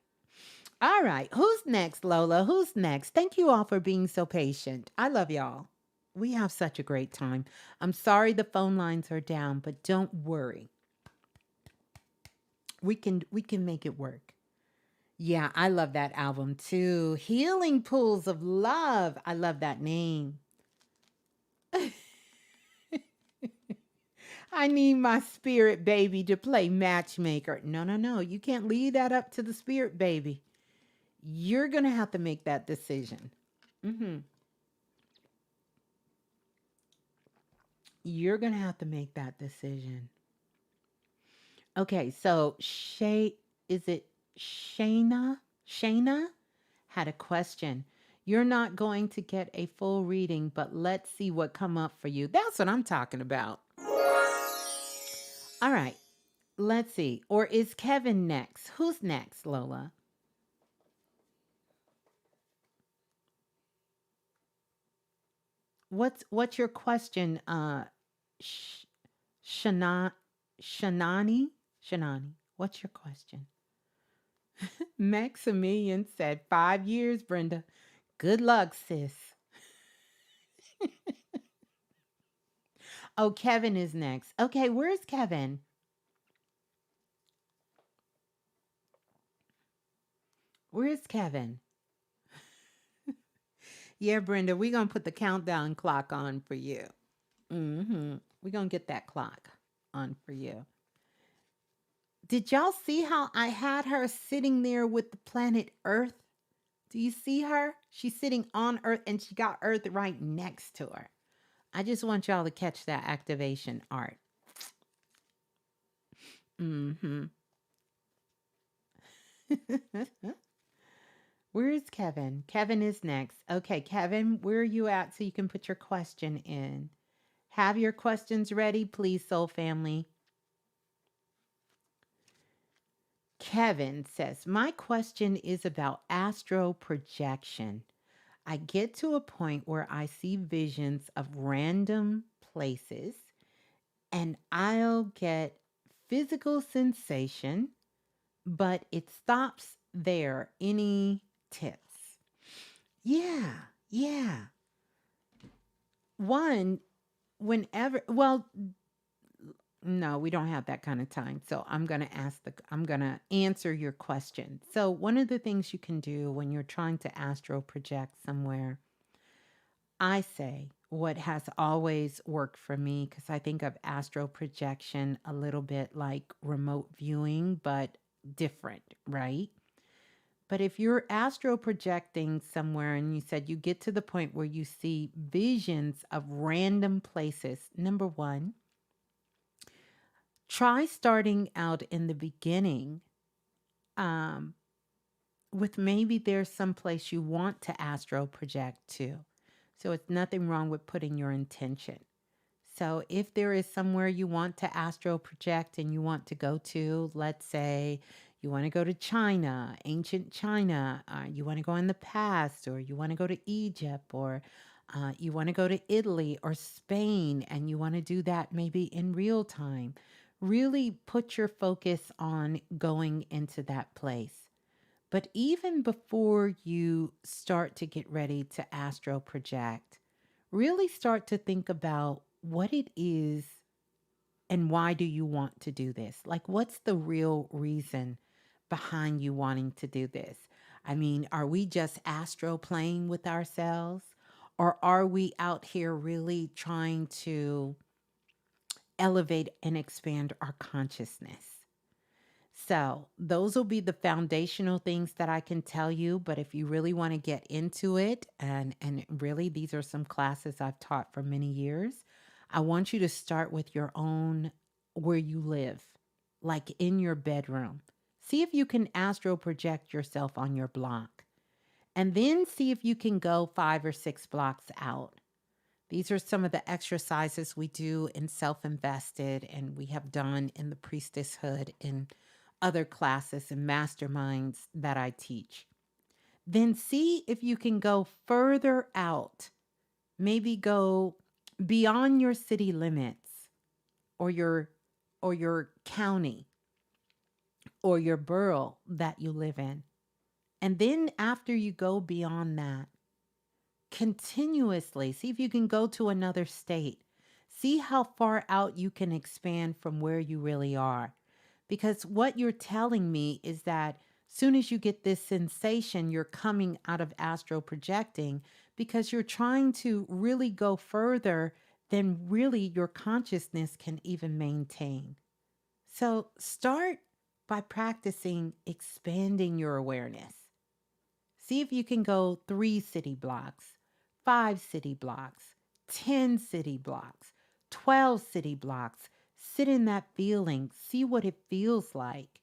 All right. Who's next, Lola? Who's next? Thank you all for being so patient. I love y'all. We have such a great time. I'm sorry the phone lines are down, but don't worry. We can make it work. Yeah, I love that album too. Healing Pools of Love. I love that name. I need my spirit baby to play matchmaker. No, no, no. You can't leave that up to the spirit baby. You're going to have to make that decision. Hmm. You're going to have to make that decision. Okay, so is it Shayna? Shayna had a question. You're not going to get a full reading, but let's see what come up for you. That's what I'm talking about. All right, let's see. Or is Kevin next? Who's next, Lola? What's your question? Sh- Shana, Shanani, Shanani. What's your question? Maximilian said 5 years, Brenda. Good luck, sis. Oh, Kevin is next. Okay, where's Kevin? Where's Kevin? Yeah, Brenda, we're going to put the countdown clock on for you. We're going to get that clock on for you. Did y'all see how I had her sitting there with the planet Earth? Do you see her? She's sitting on Earth and she got Earth right next to her. I just want y'all to catch that activation art. Mm-hmm. Where's Kevin? Kevin is next. Okay, Kevin, where are you at so you can put your question in? Have your questions ready, please, soul family. Kevin says, my question is about astral projection. I get to a point where I see visions of random places and I'll get physical sensation, but it stops there. Any tips? Yeah, yeah. One, whenever, well, no, we don't have that kind of time. So I'm going to answer your question. So, one of the things you can do when you're trying to astral project somewhere, I say what has always worked for me, because I think of astral projection a little bit like remote viewing, but different, right? But if you're astral projecting somewhere and you said you get to the point where you see visions of random places, number one, try starting out in the beginning, um, with maybe there's some place you want to astral project to. So it's nothing wrong with putting your intention. So if there is somewhere you want to astral project and you want to go to, let's say you want to go to China, ancient China, you want to go in the past, or you want to go to Egypt, or you want to go to Italy or Spain, and you want to do that maybe in real time. Really put your focus on going into that place. But even before you start to get ready to astral project, really start to think about what it is and why do you want to do this? Like, what's the real reason behind you wanting to do this? I mean, are we just astro playing with ourselves? Or are we out here really trying to elevate and expand our consciousness? So, those will be the foundational things that I can tell you, but if you really want to get into it, and really these are some classes I've taught for many years, I want you to start with your own, where you live, like in your bedroom. See if you can astral project yourself on your block. And then see if you can go 5 or 6 blocks out. These are some of the exercises we do in Self Invested and we have done in the Priestesshood and other classes and masterminds that I teach. Then see if you can go further out, maybe go beyond your city limits, or your county, or your borough that you live in. And then after you go beyond that, continuously see if you can go to another state. See how far out you can expand from where you really are. Because what you're telling me is that soon as you get this sensation, you're coming out of astral projecting because you're trying to really go further than really your consciousness can even maintain. So start by practicing expanding your awareness. See if you can go 3 city blocks, 5 city blocks, 10 city blocks, 12 city blocks. Sit in that feeling. See what it feels like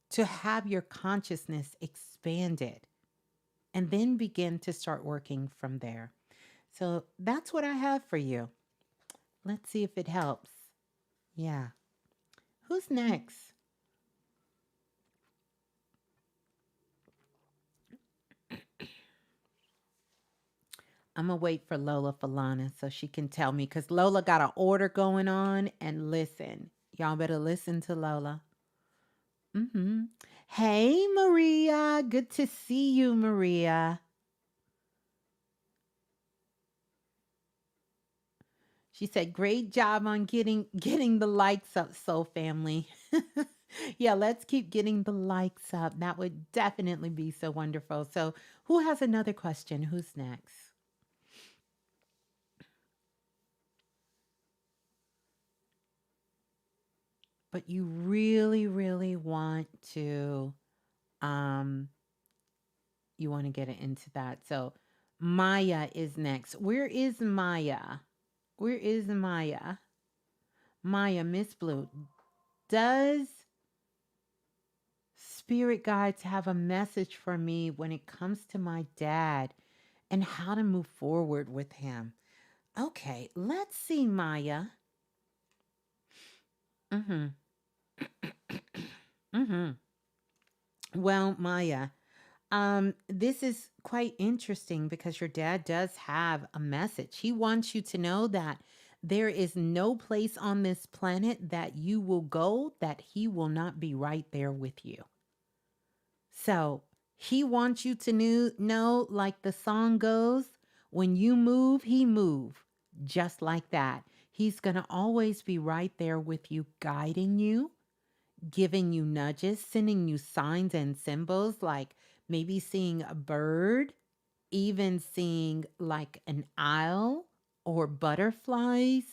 to have your consciousness expanded, and then begin to start working from there. So that's what I have for you. Let's see if it helps. Yeah. Who's next? I'm going to wait for Lola Falana so she can tell me because Lola got an order going on. And listen, y'all better listen to Lola. Hey, Maria. Good to see you, Maria. She said, "Great job on getting the likes up, Soul Family." Yeah, let's keep getting the likes up. That would definitely be so wonderful. So, who has another question? Who's next? But you really, really want to um you want to get into that. So, Maya is next. Where is Maya? Where is Maya? Maya, Ms.Blue, does spirit guides have a message for me when it comes to my dad and how to move forward with him? Okay, let's see, Maya. Mm-hmm. Mm-hmm. Well, Maya, this is quite interesting because your dad does have a message. He wants you to know that there is no place on this planet that you will go that he will not be right there with you. So he wants you to know, like the song goes, when you move, he move. Just like that. He's going to always be right there with you, guiding you, giving you nudges, sending you signs and symbols, like maybe seeing a bird, even seeing like an owl or butterflies.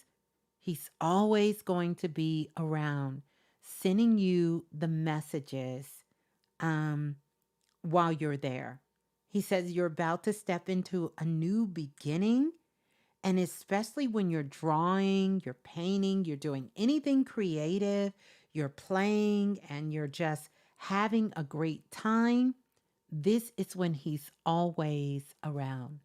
He's always going to be around, sending you the messages. Um, while you're there. He says you're about to step into a new beginning. And especially when you're drawing, you're painting, you're doing anything creative, you're playing, and you're just having a great time, this is when he's always around.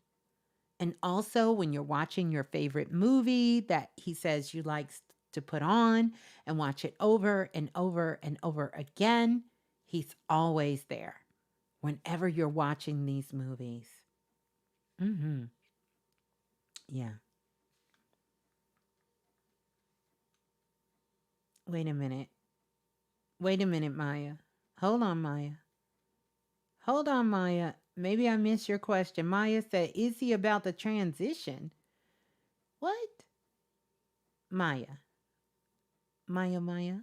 And also when you're watching your favorite movie that he says you likes to put on and watch it over and over and over again, he's always there whenever you're watching these movies. Mm-hmm. Yeah. Wait a minute. Wait a minute, Maya. Hold on, Maya. Hold on, Maya. Maybe I missed your question. Maya said, "Is he about the transition?" What? Maya. Maya, Maya.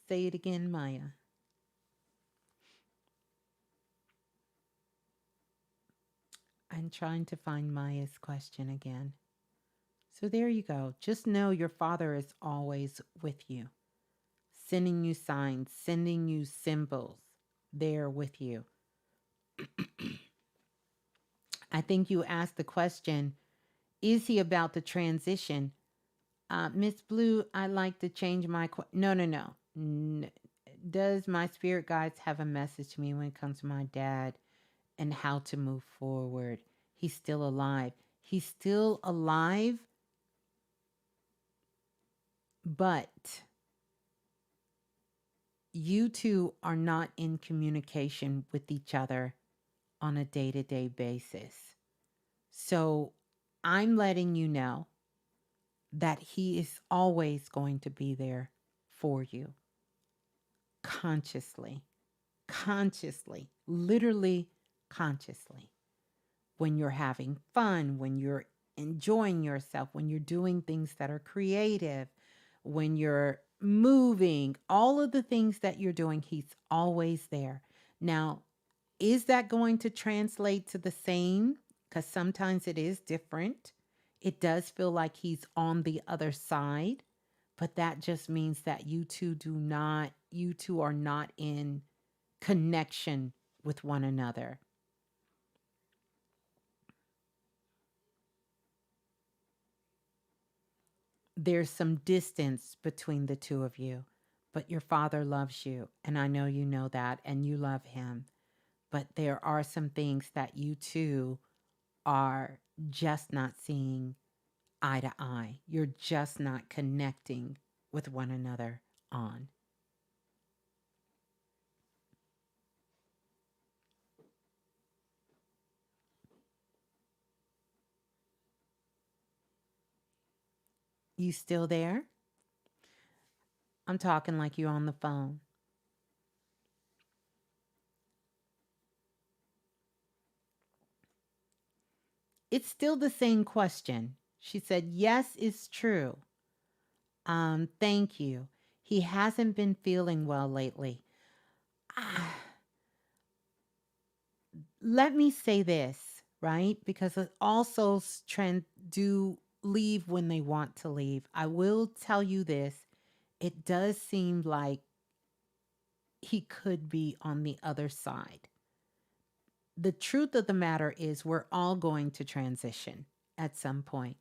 Say it again, Maya. I'm trying to find Maya's question again. So there you go. Just know your father is always with you, sending you signs, sending you symbols, there with you. I think you asked the question, is he about the transition? Miss Blue, I'd like to change my no, no, no. Does my spirit guides have a message to me when it comes to my dad and how to move forward? He's still alive. He's still alive, but you two are not in communication with each other on a day-to-day basis. So I'm letting you know that he is always going to be there for you consciously. consciously, literally consciously, when you're having fun, when you're enjoying yourself, when you're doing things that are creative, when you're moving, all of the things that you're doing, he's always there. Now, is that going to translate to the same? Because sometimes it is different. It does feel like he's on the other side, but that just means that you two are not in connection with one another. There's some distance between the two of you, but your father loves you. And I know you know that, and you love him. But there are some things that you two are just not seeing eye to eye. You're just not connecting with one another on. You still there? I'm talking like you're on the phone. It's still the same question. She said, yes, it's true. Thank you. He hasn't been feeling well lately. Ah, let me say this, right? Because all souls trend do leave when they want to leave. I will tell you this. It does seem like he could be on the other side. The truth of the matter is we're all going to transition at some point.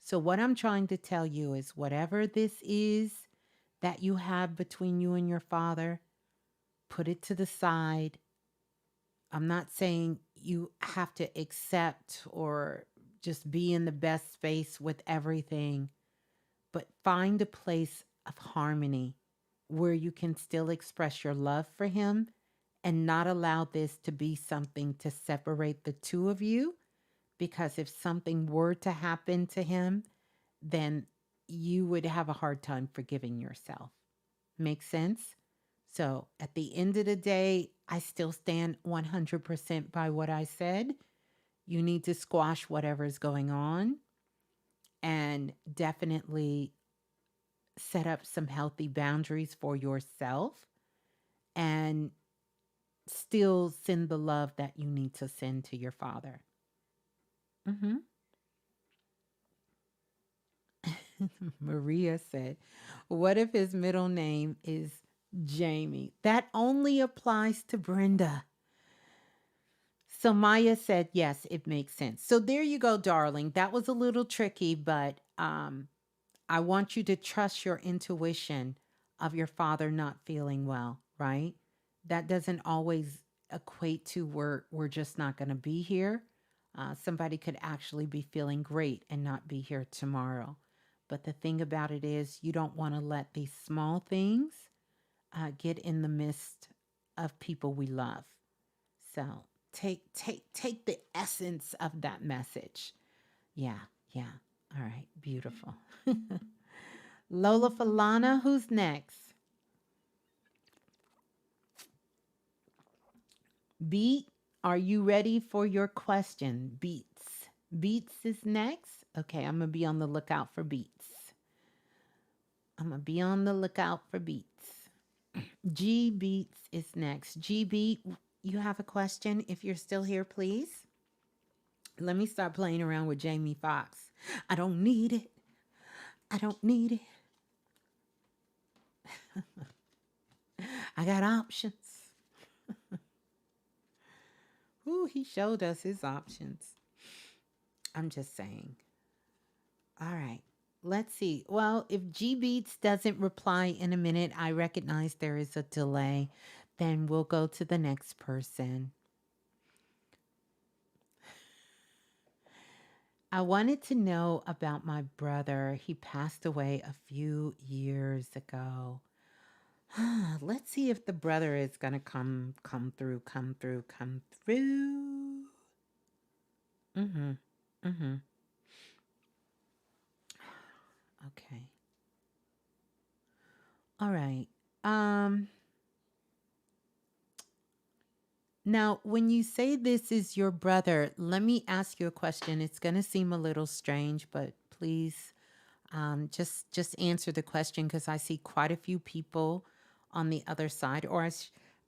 So what I'm trying to tell you is whatever this is that you have between you and your father, put it to the side. I'm not saying you have to accept or just be in the best space with everything, but find a place of harmony where you can still express your love for him and not allow this to be something to separate the two of you. Because if something were to happen to him, then you would have a hard time forgiving yourself. Make sense? So at the end of the day, I still stand 100% by what I said. You need to squash whatever's going on and definitely set up some healthy boundaries for yourself and still send the love that you need to send to your father. Hmm. Maria said, what if his middle name is Jamie? That only applies to Brenda. So Maya said, yes, it makes sense. So there you go, darling. That was a little tricky, but I want you to trust your intuition of your father not feeling well, right? That doesn't always equate to we're just not going to be here. Somebody could actually be feeling great and not be here tomorrow. But the thing about it is, you don't want to let these small things get in the midst of people we love. So take the essence of that message. Yeah, yeah. All right, beautiful. Lola Falana, who's next? Beat, are you ready for your question? Beats. Beats is next. Okay, I'm going to be on the lookout for Beats. I'm going to be on the lookout for Beats. G Beats is next. G Beat, you have a question? If you're still here, please. Let me start playing around with Jamie Foxx. I don't need it. I don't need it. I got options. Ooh, he showed us his options. I'm just saying. All right. Let's see. Well, if G Beats doesn't reply in a minute, I recognize there is a delay. Then we'll go to the next person. I wanted to know about my brother. He passed away a few years ago. Let's see if the brother is going to come through. Mhm. Mhm. Okay. All right. Um Now, when you say this is your brother, let me ask you a question. It's going to seem a little strange, but please just answer the question because I see quite a few people on the other side, or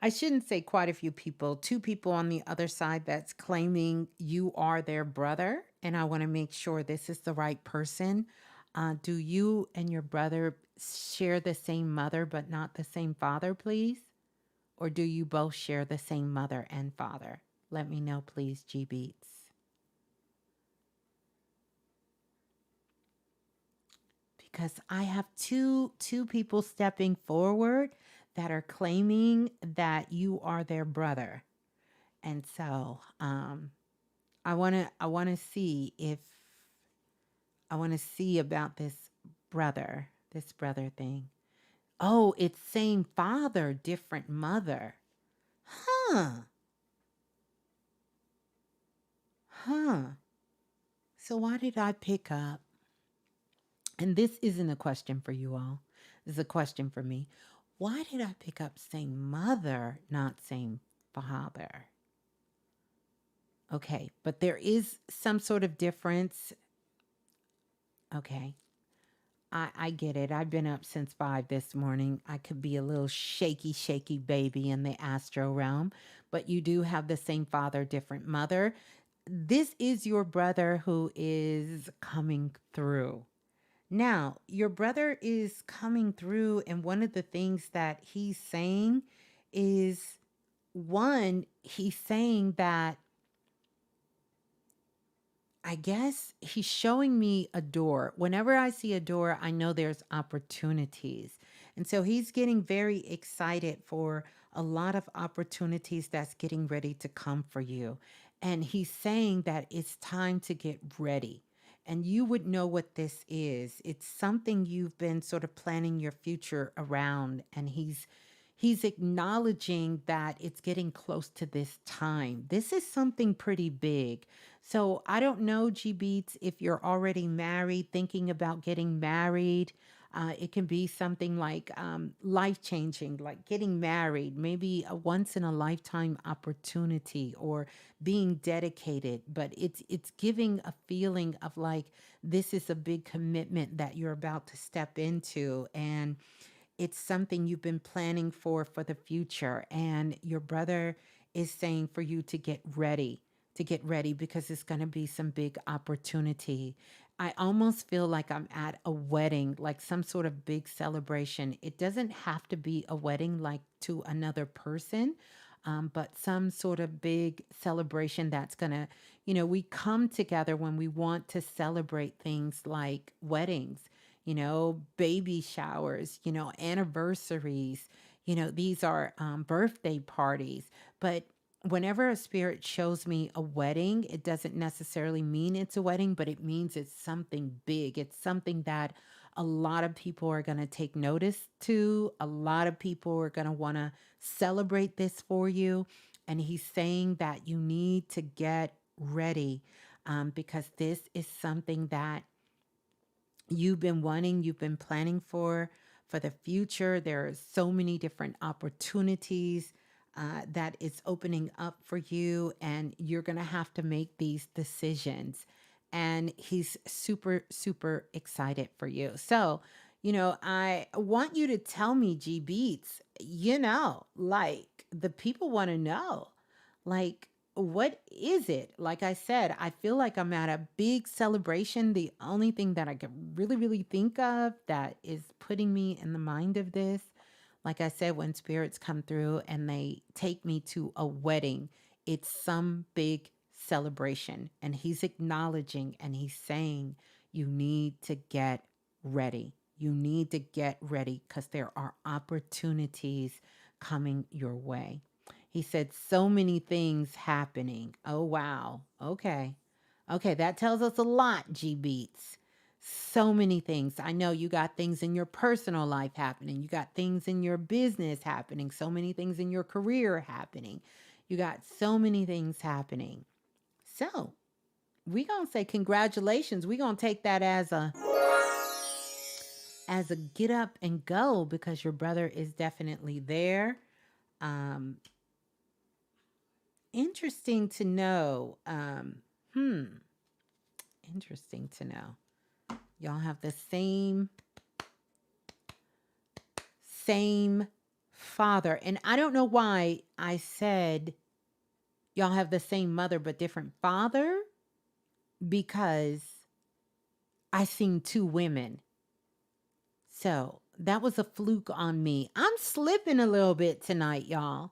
I shouldn't say quite a few people, two people on the other side that's claiming you are their brother. And I want to make sure this is the right person. Do you and your brother share the same mother but not the same father, please? Or do you both share the same mother and father? Let me know, please, G Beats. Because I have two people stepping forward that are claiming that you are their brother. And so I wanna see if I wanna see about this brother thing. Oh, it's same father, different mother. Huh. Huh. So why did I pick up? And this isn't a question for you all. This is a question for me. Why did I pick up same mother, not same father? Okay, but there is some sort of difference. Okay, I get it. I've been up since 5 this morning. I could be a little shaky baby in the astro realm, but you do have the same father, different mother. This is your brother who is coming through. Now, your brother is coming through, and one of the things that he's saying is one, he's saying that I guess he's showing me a door. Whenever I see a door, I know there's opportunities. And so he's getting very excited for a lot of opportunities that's getting ready to come for you. And he's saying that it's time to get ready. And you would know what this is. It's something you've been sort of planning your future around. And he's acknowledging that it's getting close to this time. This is something pretty big. So I don't know, G Beats, if you're already married, thinking about getting married. It can be something like life changing, like getting married, maybe a once in a lifetime opportunity, or being dedicated. But it's giving a feeling of like this is a big commitment that you're about to step into, and it's something you've been planning for the future. And your brother is saying for you to get ready because it's going to be some big opportunity. I almost feel like I'm at a wedding, like some sort of big celebration. It doesn't have to be a wedding like to another person, but some sort of big celebration that's going to, we come together when we want to celebrate things like weddings, baby showers, anniversaries, these are birthday parties. But whenever a spirit shows me a wedding, it doesn't necessarily mean it's a wedding, but it means it's something big. It's something that a lot of people are going to take notice to. A lot of people are going to want to celebrate this for you. And he's saying that you need to get ready, because this is something that you've been wanting, you've been planning for the future. There are so many different opportunities that is opening up for you, and you're going to have to make these decisions. And he's super excited for you. So, I want you to tell me, G Beats, like the people want to know, like, what is it? Like I said, I feel like I'm at a big celebration. The only thing that I can really think of that is putting me in the mind of this, like I said, when spirits come through and they take me to a wedding, it's some big celebration. And he's acknowledging and he's saying, you need to get ready. You need to get ready because there are opportunities coming your way. He said, so many things happening. Oh, wow. Okay. Okay, that tells us a lot, G Beats. So many things. I know you got things in your personal life happening. You got things in your business happening. So many things in your career happening. You got so many things happening. So we gonna say congratulations. We gonna take that as a get up and go because your brother is definitely there. Um, Interesting to know. Hmm. Interesting to know. Y'all have the same father. And I don't know why I said y'all have the same mother but different father, because I seen two women. So that was a fluke on me. I'm slipping a little bit tonight, y'all.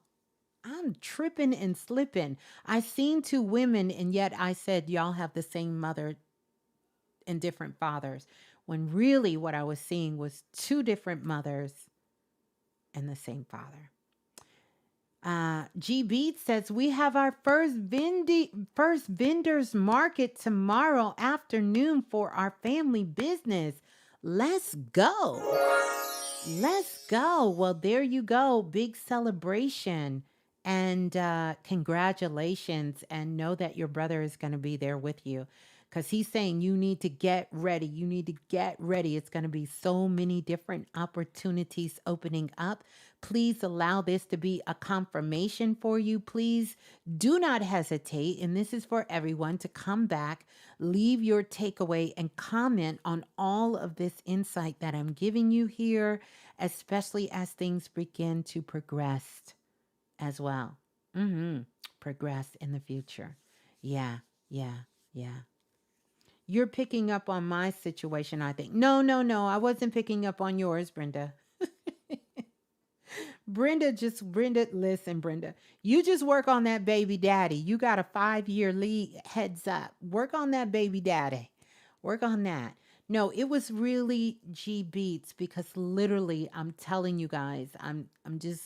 I'm tripping and slipping. I seen two women, and yet I said y'all have the same mother and different fathers, when really what I was seeing was two different mothers and the same father. G Beat says we have our first vendors market tomorrow afternoon for our family business. Let's go. Let's go. Well, there you go. Big celebration. And congratulations. And know that your brother is going to be there with you, because he's saying you need to get ready. You need to get ready. It's going to be so many different opportunities opening up. Please allow this to be a confirmation for you. Please do not hesitate. And this is for everyone to come back, leave your takeaway, and comment on all of this insight that I'm giving you here, especially as things begin to progress as well. Progress in the future. Yeah, yeah, yeah. You're picking up on my situation, I think. No, no, no. I wasn't picking up on yours, Brenda. Brenda, listen, Brenda. You just work on that baby daddy. You got a 5-year lead, heads up. Work on that baby daddy. Work on that. No, it was really G Beats, because literally I'm telling you guys, I'm just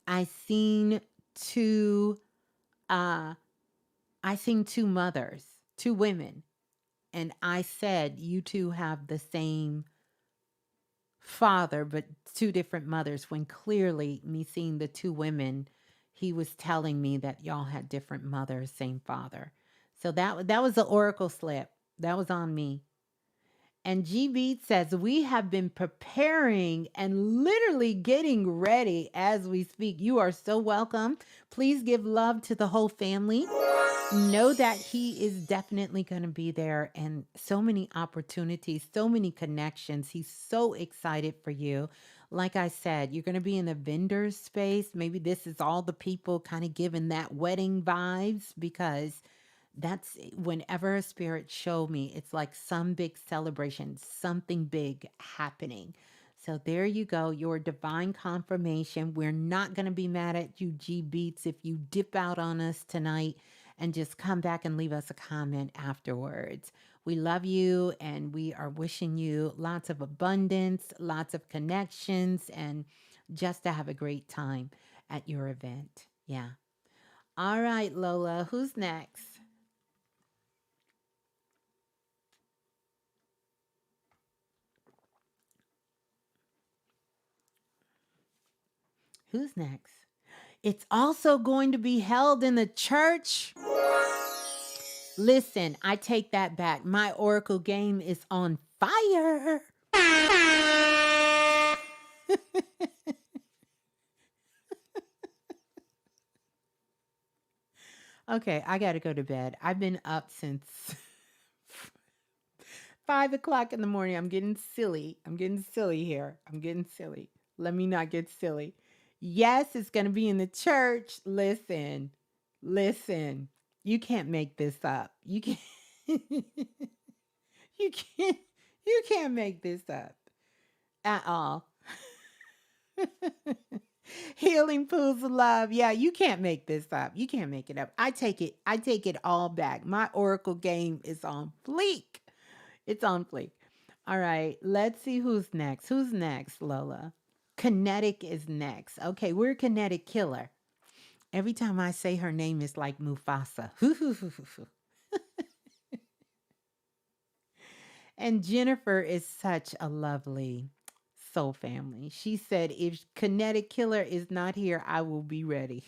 I seen two uh I seen two mothers, two women, and I said you two have the same father but two different mothers, when clearly me seeing the two women, he was telling me that y'all had different mothers, same father. So that was the oracle slip. That was on me. And G Beat says, we have been preparing and literally getting ready as we speak. You are so welcome. Please give love to the whole family. Know that he is definitely going to be there, and so many opportunities, so many connections. He's so excited for you. Like I said, you're going to be in the vendor space. Maybe this is all the people kind of giving that wedding vibes, because that's whenever a spirit showed me, it's like some big celebration, something big happening. So there you go, your divine confirmation. We're not going to be mad at you, G Beats, if you dip out on us tonight and just come back and leave us a comment afterwards. We love you, and we are wishing you lots of abundance, lots of connections, and just to have a great time at your event. Yeah. All right, Lola, who's next? Who's next? It's also going to be held in the church. Listen, I take that back. My oracle game is on fire. Okay, I got to go to bed. I've been up since 5 o'clock in the morning. I'm getting silly. I'm getting silly here. I'm getting silly. Let me not get silly. Yes, it's going to be in the church. Listen, listen. You can't make this up. You can't. You can't. You can't make this up at all. Healing pools of love. Yeah, you can't make this up. You can't make it up. I take it. I take it all back. My oracle game is on fleek. It's on fleek. All right, let's see who's next. Who's next, Lola? Kinetic is next. Okay, we're Kinetic Killer. Every time I say her name, it's like Mufasa. And Jennifer is such a lovely soul family. She said, if Kinetic Killer is not here, I will be ready.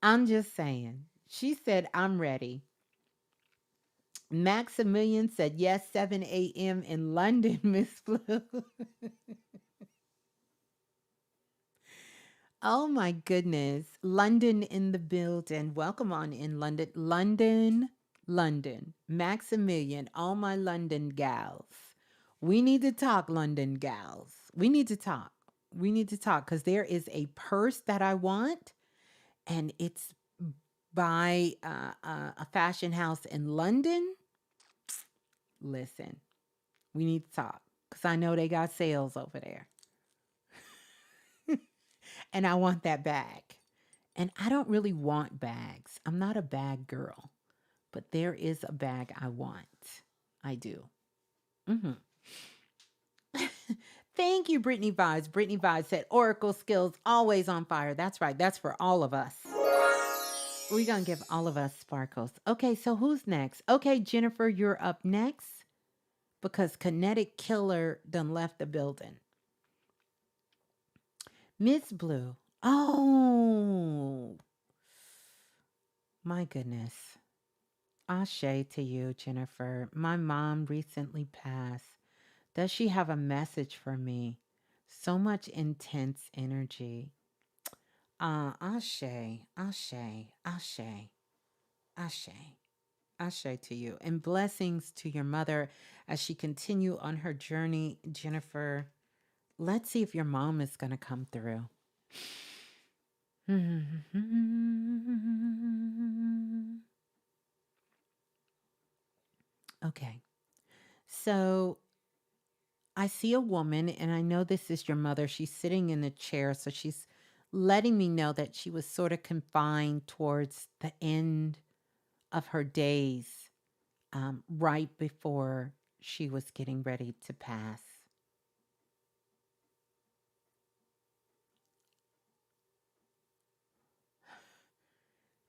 I'm just saying. She said, I'm ready. Maximilian said, yes, 7 a.m. in London, Miss Blue. Oh my goodness. London in the building. Welcome on in, London. London, London. Maximilian, all my London gals. We need to talk, London gals. We need to talk. We need to talk because there is a purse that I want, and it's by a fashion house in London. Listen, we need to talk because I know they got sales over there, and I want that bag. And I don't really want bags. I'm not a bag girl, but there is a bag I want. I do. Hmm. Thank you, Brittany Vibes. Brittany Vibes said Oracle skills always on fire. That's right. That's for all of us. We're going to give all of us sparkles. Okay, so who's next? Okay, Jennifer, you're up next because Kinetic Killer done left the building. Ms.Blue. Oh, my goodness. Ashe to you, Jennifer. My mom recently passed. Does she have a message for me? So much intense energy. Ashe, Ashe, Ashe, Ashe, Ashe to you. And blessings to your mother as she continue on her journey, Jennifer. Let's see if your mom is going to come through. Okay. So I see a woman, and I know this is your mother. She's sitting in a chair, so she's letting me know that she was sort of confined towards the end of her days, right before she was getting ready to pass.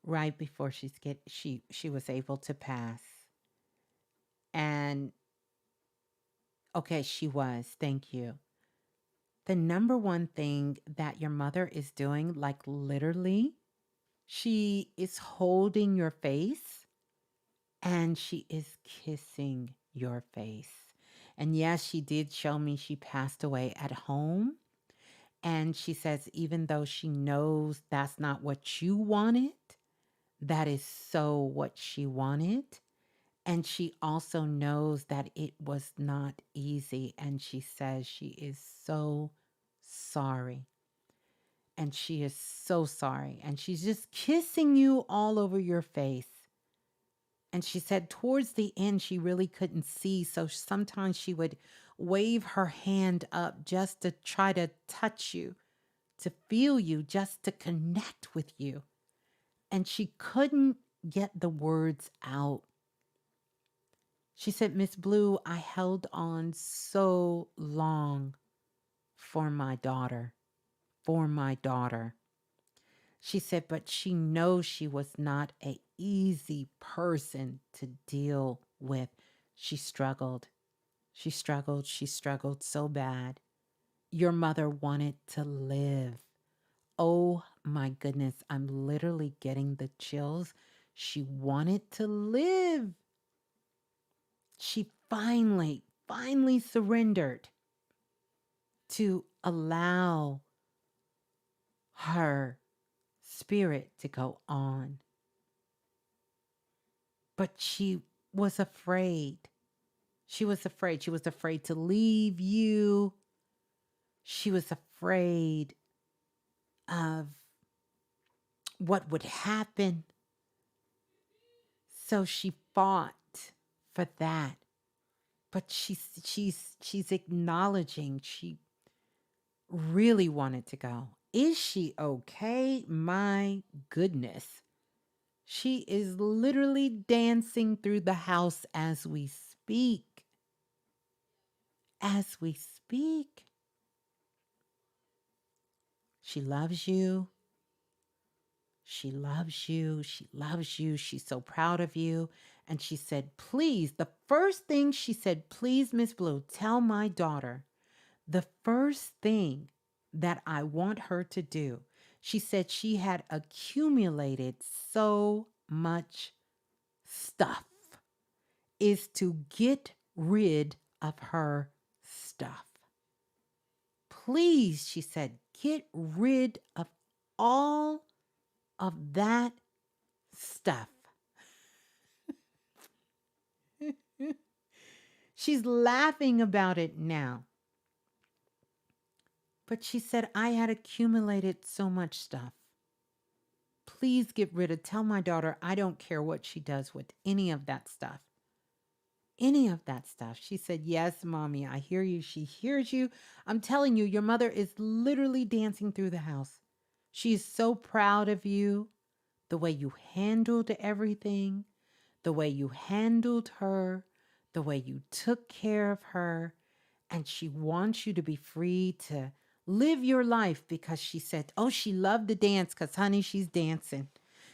Right before she was able to pass, and okay, she was. Thank you. The number one thing that your mother is doing, like literally, she is holding your face and she is kissing your face. And yes, she did show me she passed away at home. And she says, even though she knows that's not what you wanted, that is so what she wanted. And she also knows that it was not easy. And she says she is so sorry. And she is so sorry. And she's just kissing you all over your face. And she said towards the end, she really couldn't see. So sometimes she would wave her hand up just to try to touch you, to feel you, just to connect with you. And she couldn't get the words out. She said, Ms.Blue, I held on so long for my daughter, for my daughter. She said, but she knows she was not an easy person to deal with. She struggled. She struggled so bad. Your mother wanted to live. Oh my goodness, I'm literally getting the chills. She wanted to live. She finally surrendered to allow her spirit to go on. But she was afraid. She was afraid. She was afraid to leave you. She was afraid of what would happen. So she fought for that. But she's acknowledging she really wanted to go. Is she okay? My goodness. She is literally dancing through the house as we speak. As we speak. She loves you. She loves you. She loves you. She's so proud of you. And she said, please, the first thing she said, please, Miss Blue, tell my daughter the first thing that I want her to do. She said she had accumulated so much stuff, is to get rid of her stuff. Please, she said, get rid of all of that stuff. She's laughing about it now. But she said, I had accumulated so much stuff. Please get rid of, tell my daughter, I don't care what she does with any of that stuff. Any of that stuff. She said, yes, mommy, I hear you. She hears you. I'm telling you, your mother is literally dancing through the house. She is so proud of you, the way you handled everything, the way you handled her, the way you took care of her. And she wants you to be free to live your life because she said, oh, she loved to dance because, honey, she's dancing.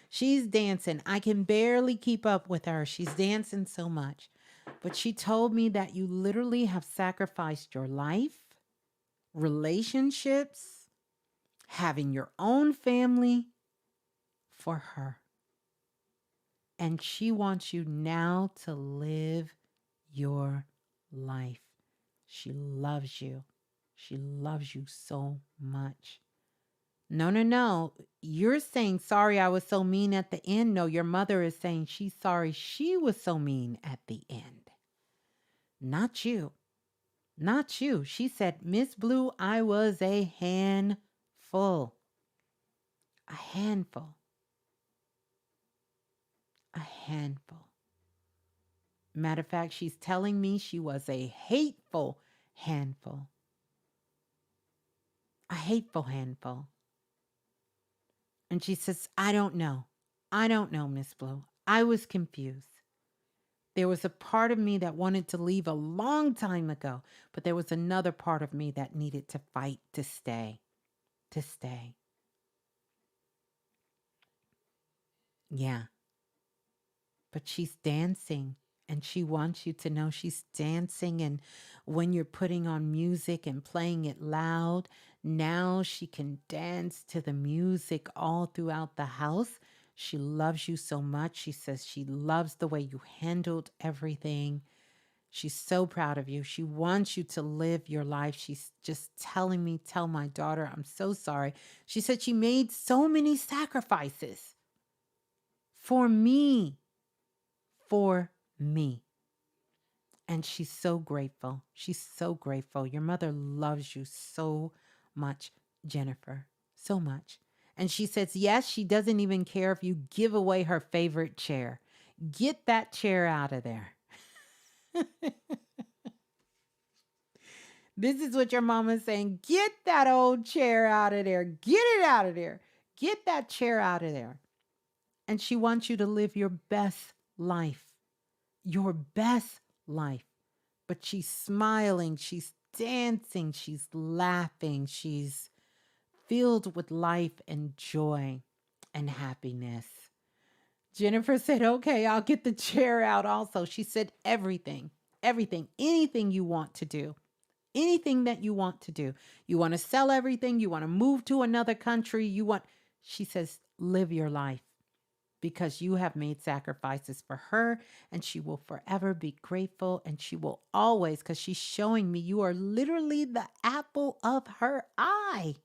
She's dancing. I can barely keep up with her. She's dancing so much. But she told me that you literally have sacrificed your life, relationships, having your own family for her. And she wants you now to live your life. She loves you. She loves you so much. No, no, no. You're saying, sorry, I was so mean at the end. No, your mother is saying she's sorry she was so mean at the end. Not you. Not you. She said, Ms.Blue, I was a handful. A handful. A handful. Matter of fact, she's telling me she was a hateful handful. A hateful handful. And she says, I don't know. I don't know, Ms.Blue. I was confused. There was a part of me that wanted to leave a long time ago, but there was another part of me that needed to fight to stay. To stay. Yeah. But she's dancing. And she wants you to know she's dancing. And when you're putting on music and playing it loud, now she can dance to the music all throughout the house. She loves you so much. She says she loves the way you handled everything. She's so proud of you. She wants you to live your life. She's just telling me, tell my daughter, I'm so sorry. She said she made so many sacrifices for me. For me. And she's so grateful. She's so grateful. Your mother loves you so much, Jennifer, so much. And she says, yes, she doesn't even care if you give away her favorite chair. Get that chair out of there. This is what your mama's saying. Get that old chair out of there. Get it out of there. Get that chair out of there. And she wants you to live your best life. Your best life. But she's smiling, she's dancing, she's laughing, she's filled with life and joy and happiness. Jennifer said, okay, I'll get the chair out also. She said, everything, anything you want to do, anything that you want to do. You want to sell everything, you want to move to another country, she says, live your life. Because you have made sacrifices for her and she will forever be grateful and she will always, because she's showing me you are literally the apple of her eye.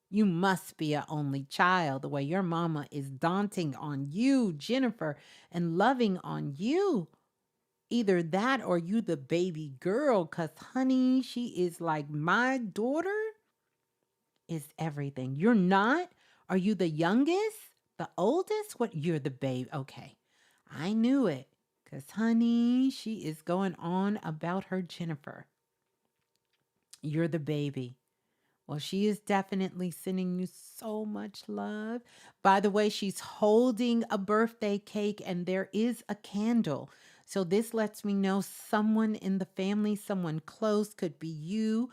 You must be an only child the way your mama is daunting on you, Jennifer, and loving on you. Either that or you the baby girl, because honey, she is like my daughter is everything. You're not? Are you the youngest? The oldest? What? You're the babe. Okay. I knew it. Because, honey, she is going on about her Jennifer. You're the baby. Well, she is definitely sending you so much love. By the way, she's holding a birthday cake and there is a candle. So this lets me know someone in the family, someone close, could be you,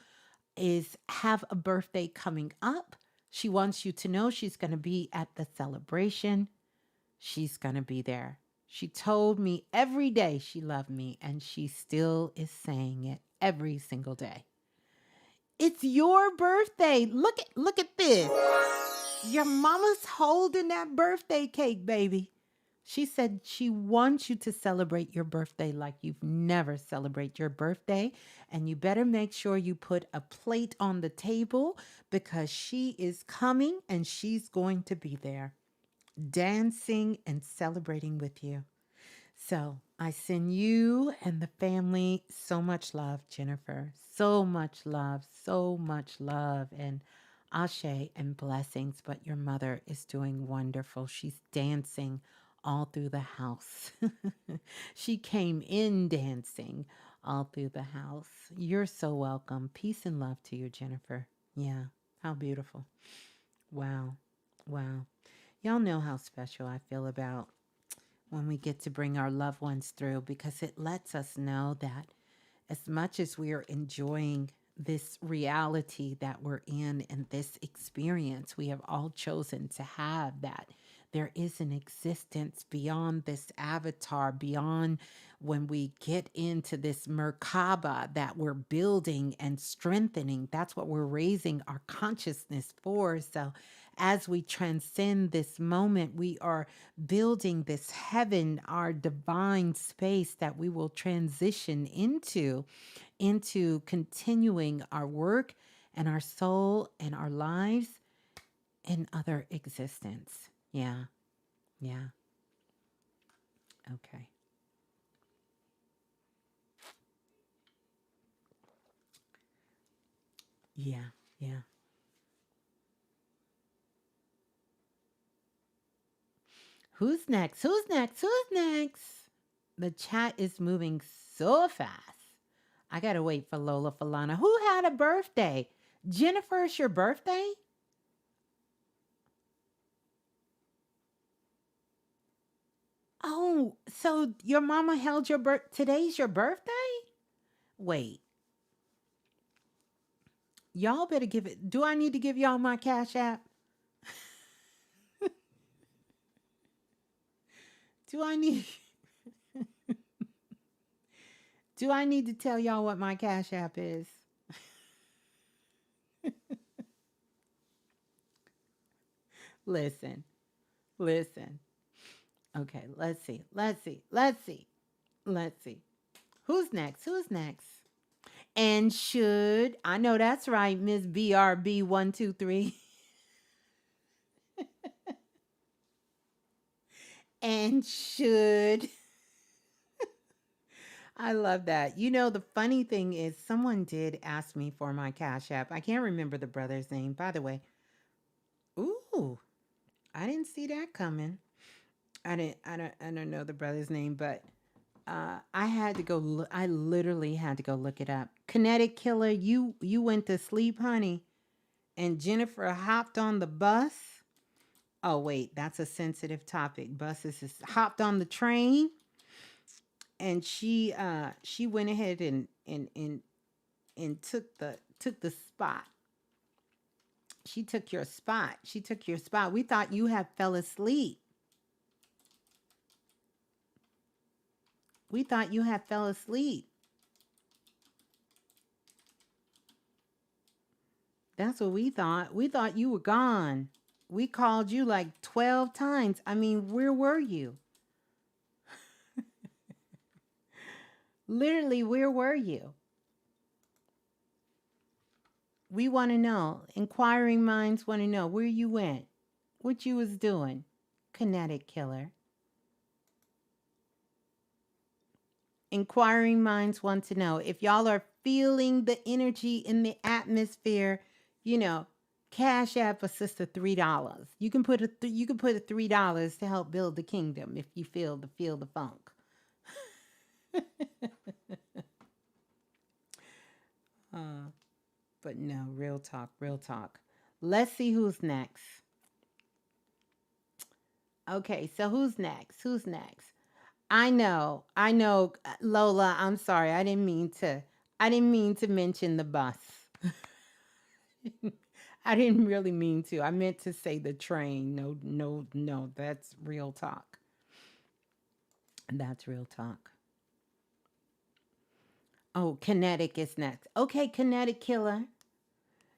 have a birthday coming up. She wants you to know she's going to be at the celebration. She's going to be there. She told me every day she loved me, and she still is saying it every single day. It's your birthday. Look at this. Your mama's holding that birthday cake, baby. She said she wants you to celebrate your birthday like you've never celebrated your birthday. And you better make sure you put a plate on the table because she is coming and she's going to be there dancing and celebrating with you. So I send you and the family so much love, Jennifer. So much love, so much love, and ashe and blessings. But your mother is doing wonderful. She's dancing all through the house. She came in dancing all through the house. You're so welcome. Peace and love to you, Jennifer. Yeah, how beautiful. Wow. Wow. Y'all know how special I feel about when we get to bring our loved ones through because it lets us know that as much as we are enjoying this reality that we're in and this experience, we have all chosen to have that. There is an existence beyond this avatar, beyond when we get into this Merkaba that we're building and strengthening. That's what we're raising our consciousness for. So, as we transcend this moment, we are building this heaven, our divine space that we will transition into continuing our work and our soul and our lives in other existence. Yeah. Yeah. Okay. Yeah. Yeah. Who's next? Who's next? Who's next? The chat is moving so fast. I gotta wait for Lola Falana. Who had a birthday? Jennifer, it's your birthday? Oh, so your mama held your birth. Today's your birthday? Wait, y'all better give it. Do I need to give y'all my cash app? Do I need do I need to tell y'all what my cash app is? Listen, listen. Okay, let's see. Let's see. Let's see. Let's see. Who's next? Who's next? And should I know that's right, Miss BRB123. And should I love that. You know, the funny thing is someone did ask me for my cash app. I can't remember the brother's name, by the way. Ooh, I didn't see that coming. I don't know the brother's name, but I had to go. I literally had to go look it up. Kinetic Killer, you went to sleep, honey, and Jennifer hopped on the bus. Oh wait, that's a sensitive topic. Buses is hopped on the train, and she went ahead and took the spot. She took your spot. She took your spot. We thought you had fell asleep. We thought you had fell asleep. That's what we thought. We thought you were gone. We called you like 12 times. I mean, where were you? Literally, where were you? We want to know. Inquiring minds want to know where you went, what you was doing. Kinetic Killer. Inquiring minds want to know if y'all are feeling the energy in the atmosphere. You know, cash app a sister $3. You can put a $3 to help build the kingdom if you feel the funk. uh, but no, real talk, real talk. Let's see who's next. Okay, so who's next? Who's next? I know, Lola. I'm sorry. I didn't mean to mention the bus. I didn't really mean to. I meant to say the train. No, no, no. That's real talk. That's real talk. Oh, Kinetic is next. Okay, Kinetic Killer.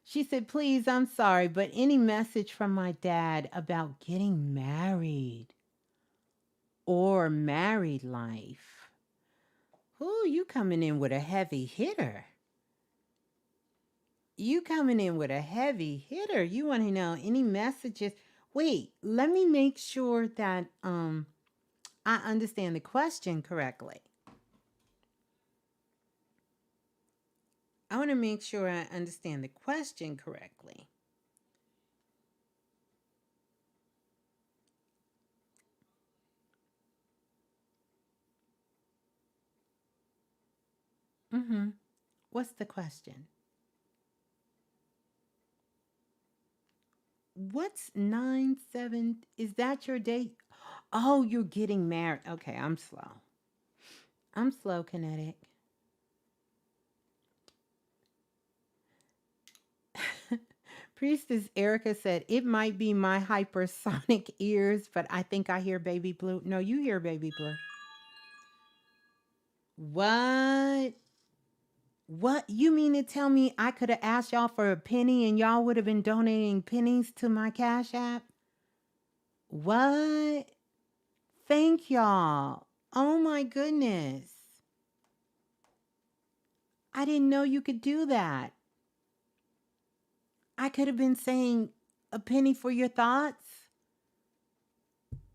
She said, please, I'm sorry, but any message from my dad about getting married? your married life. Ooh, you coming in with a heavy hitter. You coming in with a heavy hitter. You want to know any messages? Wait, let me make sure that I understand the question correctly. I want to make sure I understand the question correctly. Mm-hmm. What's the question? What's 9/7? Is that your date? Oh, you're getting married. Okay, I'm slow. I'm slow, Kinetic. Priestess Erica said, it might be my hypersonic ears, but I think I hear Baby Blue. No, you hear Baby Blue. What? What? You mean to tell me I could have asked y'all for a penny and y'all would have been donating pennies to my Cash App? What? Thank y'all. Oh my goodness. I didn't know you could do that. I could have been saying a penny for your thoughts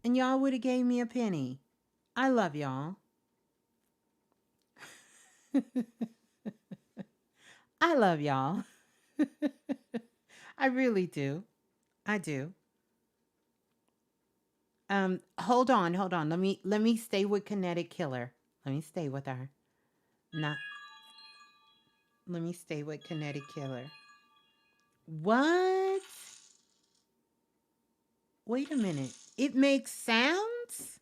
and y'all would have gave me a penny. I love y'all. I love y'all. I really do. I do. Hold on. Let me stay with Kinetic Killer. Let me stay with her. Not Let me stay with Kinetic Killer. What? Wait a minute. It makes sounds?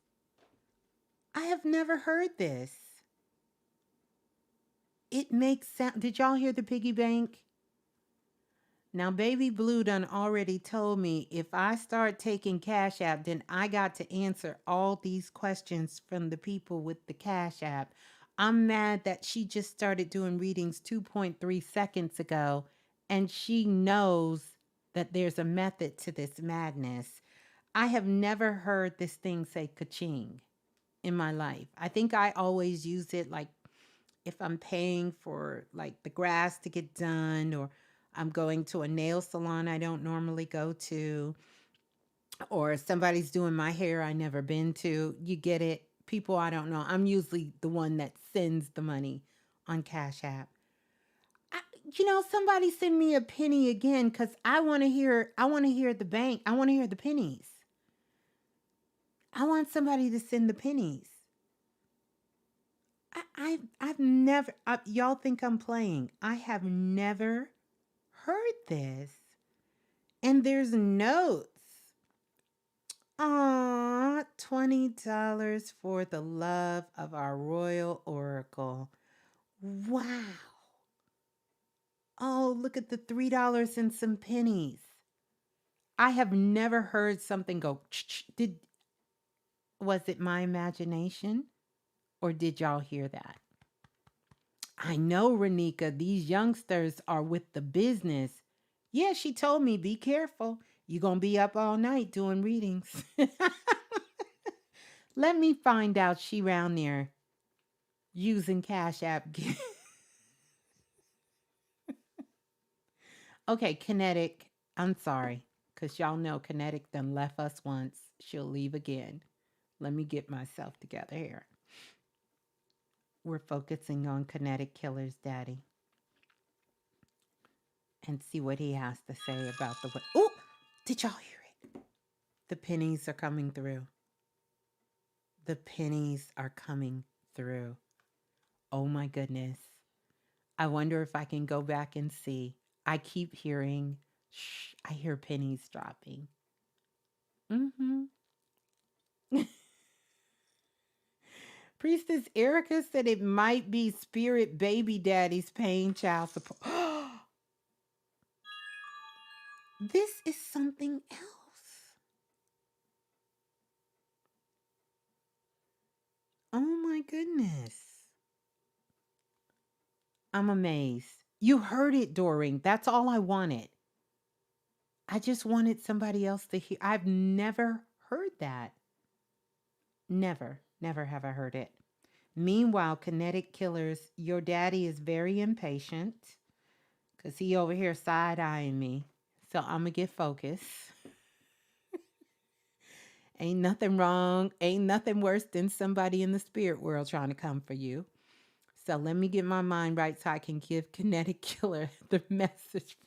I have never heard this. It makes sound. Did y'all hear the piggy bank? Now, Baby Blue done already told me if I start taking Cash App, then I got to answer all these questions from the people with the Cash App. I'm mad that she just started doing readings 2.3 seconds ago, and she knows that there's a method to this madness. I have never heard this thing say ka-ching in my life. I think I always use it like if I'm paying for like the grass to get done, or I'm going to a nail salon I don't normally go to, or somebody's doing my hair I never been to. You get it? People I don't know. I'm usually the one that sends the money on Cash App. I, somebody send me a penny again because I want to hear. I want to hear the bank. I want to hear the pennies. I want somebody to send the pennies. I've never. Y'all think I'm playing? I have never heard this. And there's notes. Aw, $20 for the love of our royal oracle. Wow. Oh, look at the $3 and some pennies. I have never heard something go. Was it my imagination, or did y'all hear that? I know, Renika, these youngsters are with the business. Yeah, she told me, be careful. You're going to be up all night doing readings. Let me find out she round there using Cash App. Okay, Kinetic, I'm sorry, because y'all know Kinetic done left us once. She'll leave again. Let me get myself together here. We're focusing on Kinetic Killer's daddy and see what he has to say about the... Oh, did y'all hear it? The pennies are coming through. The pennies are coming through. Oh my goodness. I wonder if I can go back and see. I keep hearing, shh, I hear pennies dropping. Mm-hmm. Priestess Erica said it might be Spirit Baby Daddy's paying child support. This is something else. Oh my goodness. I'm amazed. You heard it, Doreen. That's all I wanted. I just wanted somebody else to hear. I've never heard that. Never. Never have I heard it. Meanwhile, kinetic killers, your daddy is very impatient because he over here side eyeing me. So I'm going to get focused. Ain't nothing wrong. Ain't nothing worse than somebody in the spirit world trying to come for you. So let me get my mind right so I can give kinetic killer the message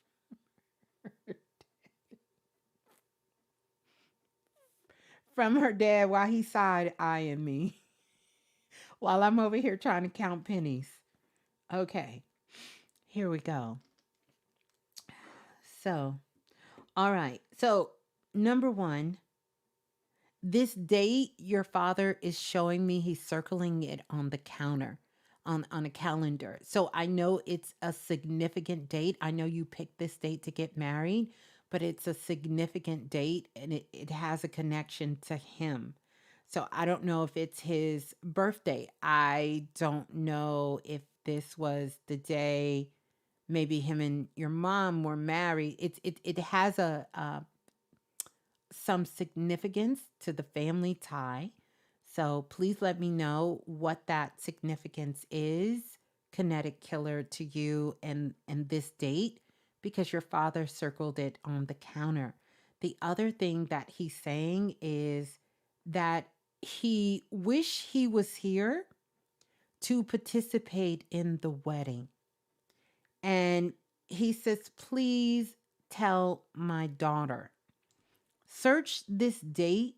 from her dad while he side eyeing me while I'm over here trying to count pennies. Okay, here we go. So, all right. So, number one, this date your father is showing me, he's circling it on the counter, on a calendar. So I know it's a significant date. I know you picked this date to get married, but it's a significant date and it has a connection to him. So I don't know if it's his birthday. I don't know if this was the day maybe him and your mom were married. It has a some significance to the family tie. So please let me know what that significance is, kinetic killer, to you and this date, because your father circled it on the counter. The other thing that he's saying is that he wish he was here to participate in the wedding. And he says, please tell my daughter. Search this date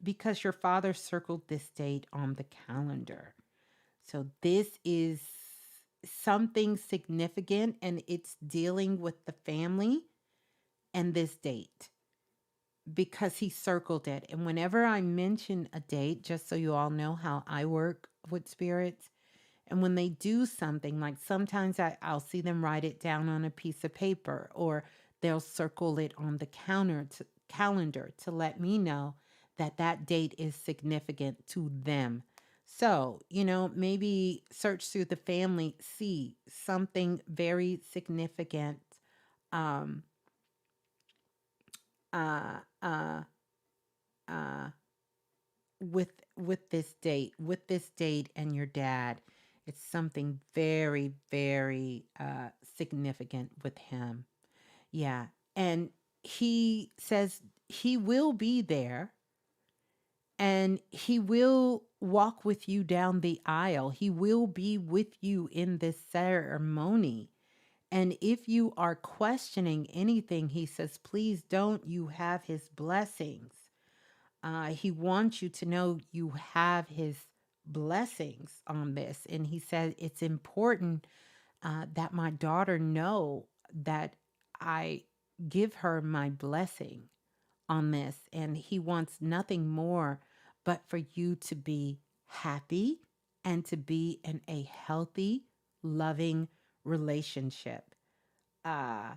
because your father circled this date on the calendar. So this is something significant and it's dealing with the family and this date because he circled it. And whenever I mention a date, just so you all know how I work with spirits, and when they do something, like sometimes I'll see them write it down on a piece of paper or they'll circle it on the calendar to let me know that that date is significant to them. So, maybe search through the family, see something very significant um, uh, uh, uh, with this date and your dad. It's something very, very significant with him. Yeah. And he says he will be there and he will walk with you down the aisle. He will be with you in this ceremony. And if you are questioning anything, he says, please don't. You have his blessings. He wants you to know you have his blessings on this. And he said it's important that my daughter know that I give her my blessing on this. And he wants nothing more but for you to be happy and to be in a healthy, loving relationship. Uh,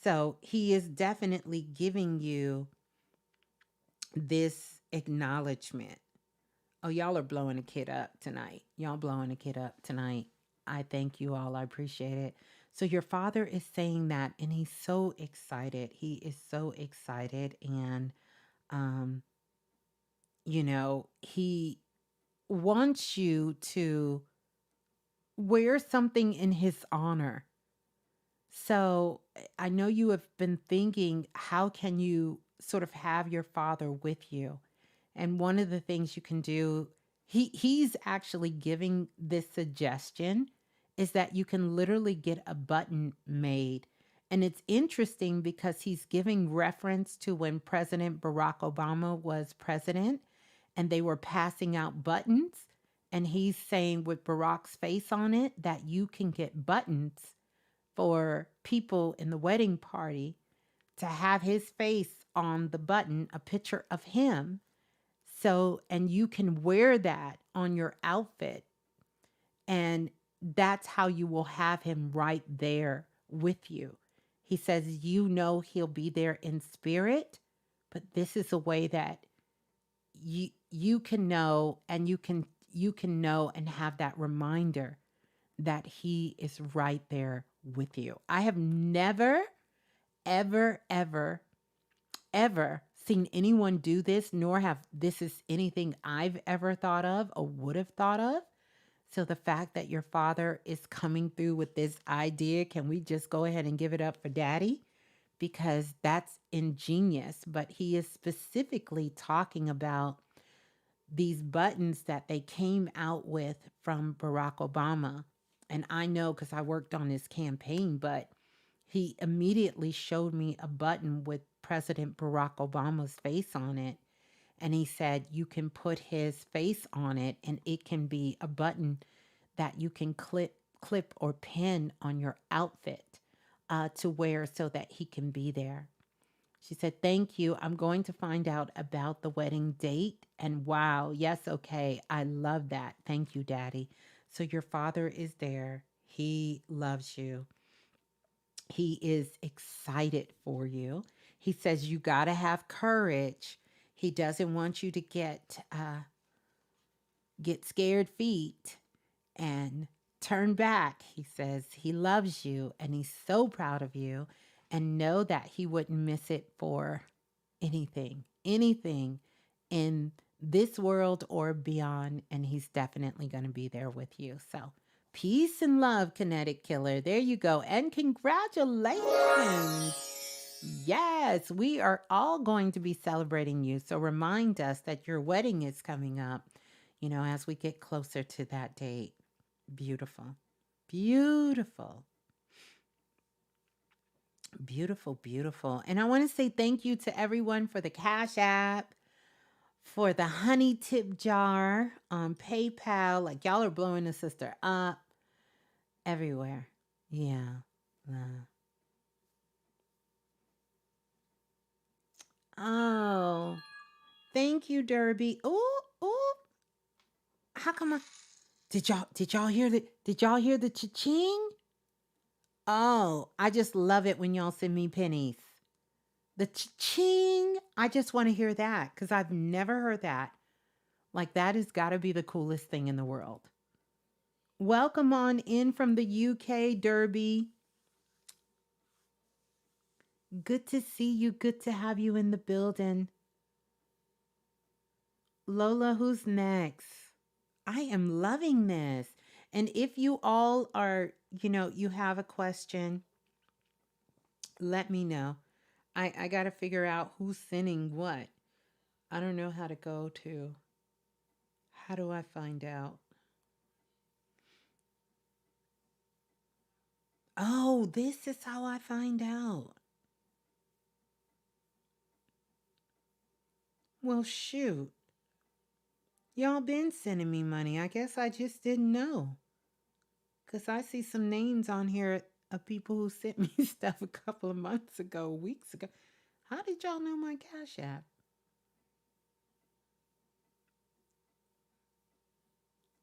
so he is definitely giving you this acknowledgement. Oh, y'all are blowing a kid up tonight. Y'all blowing a kid up tonight. I thank you all. I appreciate it. So your father is saying that, and he's so excited. He is so excited, and um, he wants you to wear something in his honor. So I know you have been thinking, how can you sort of have your father with you? And one of the things you can do, he's actually giving this suggestion, is that you can literally get a button made. And it's interesting because he's giving reference to when President Barack Obama was president and they were passing out buttons. And he's saying with Barack's face on it that you can get buttons for people in the wedding party to have his face on the button, a picture of him. So, and you can wear that on your outfit. And that's how you will have him right there with you. He says, he'll be there in spirit, but this is a way that you can know, and you can know and have that reminder that he is right there with you. I have never, ever, ever, ever seen anyone do this, nor have this is anything I've ever thought of or would have thought of. So the fact that your father is coming through with this idea, can we just go ahead and give it up for daddy? Because that's ingenious. But he is specifically talking about these buttons that they came out with from Barack Obama. And I know because I worked on his campaign, but he immediately showed me a button with President Barack Obama's face on it. And he said, you can put his face on it, and it can be a button that you can clip or pin on your outfit to wear so that he can be there. She said, thank you. I'm going to find out about the wedding date. And wow, yes, okay. I love that. Thank you, Daddy. So your father is there. He loves you. He is excited for you. He says, you got to have courage. He doesn't want you to get scared feet and turn back. He says he loves you and he's so proud of you, and know that he wouldn't miss it for anything in this world or beyond. And he's definitely going to be there with you. So peace and love, Kinetic Killer. There you go. And congratulations. Yes, we are all going to be celebrating you. So remind us that your wedding is coming up, as we get closer to that date. Beautiful. Beautiful. Beautiful, beautiful. And I want to say thank you to everyone for the Cash App, for the honey tip jar on PayPal. Like, y'all are blowing the sister up everywhere. Yeah. Oh, thank you, Derby. Oh, how come did y'all hear the cha-ching? Oh, I just love it when y'all send me pennies. The cha-ching. I just want to hear that because I've never heard that. Like, that has got to be the coolest thing in the world. Welcome on in from the UK, Derby. Good to see you. Good to have you in the building. Lola, who's next? I am loving this. And if you all are, you have a question, let me know. I got to figure out who's sending what. I don't know how to go to. How do I find out? Oh, this is how I find out. Well, shoot. Y'all been sending me money. I guess I just didn't know. Because I see some names on here of people who sent me stuff a couple of months ago, weeks ago. How did y'all know my Cash App?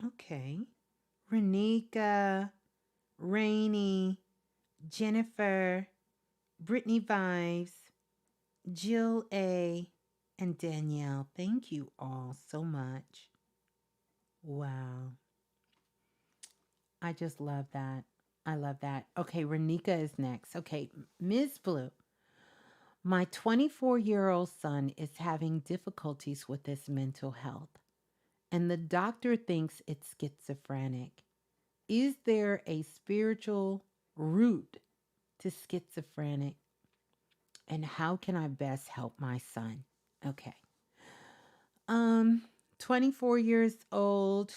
Okay. Renika, Rainy, Jennifer, Brittany Vibes, Jill A., and Danielle. Thank you all so much. Wow. I just love that. I love that. Okay, Renika is next. Okay, Ms.Blue. My 24-year-old son is having difficulties with his mental health, and the doctor thinks it's schizophrenic. Is there a spiritual root to schizophrenic, and how can I best help my son? Okay. 24 years old,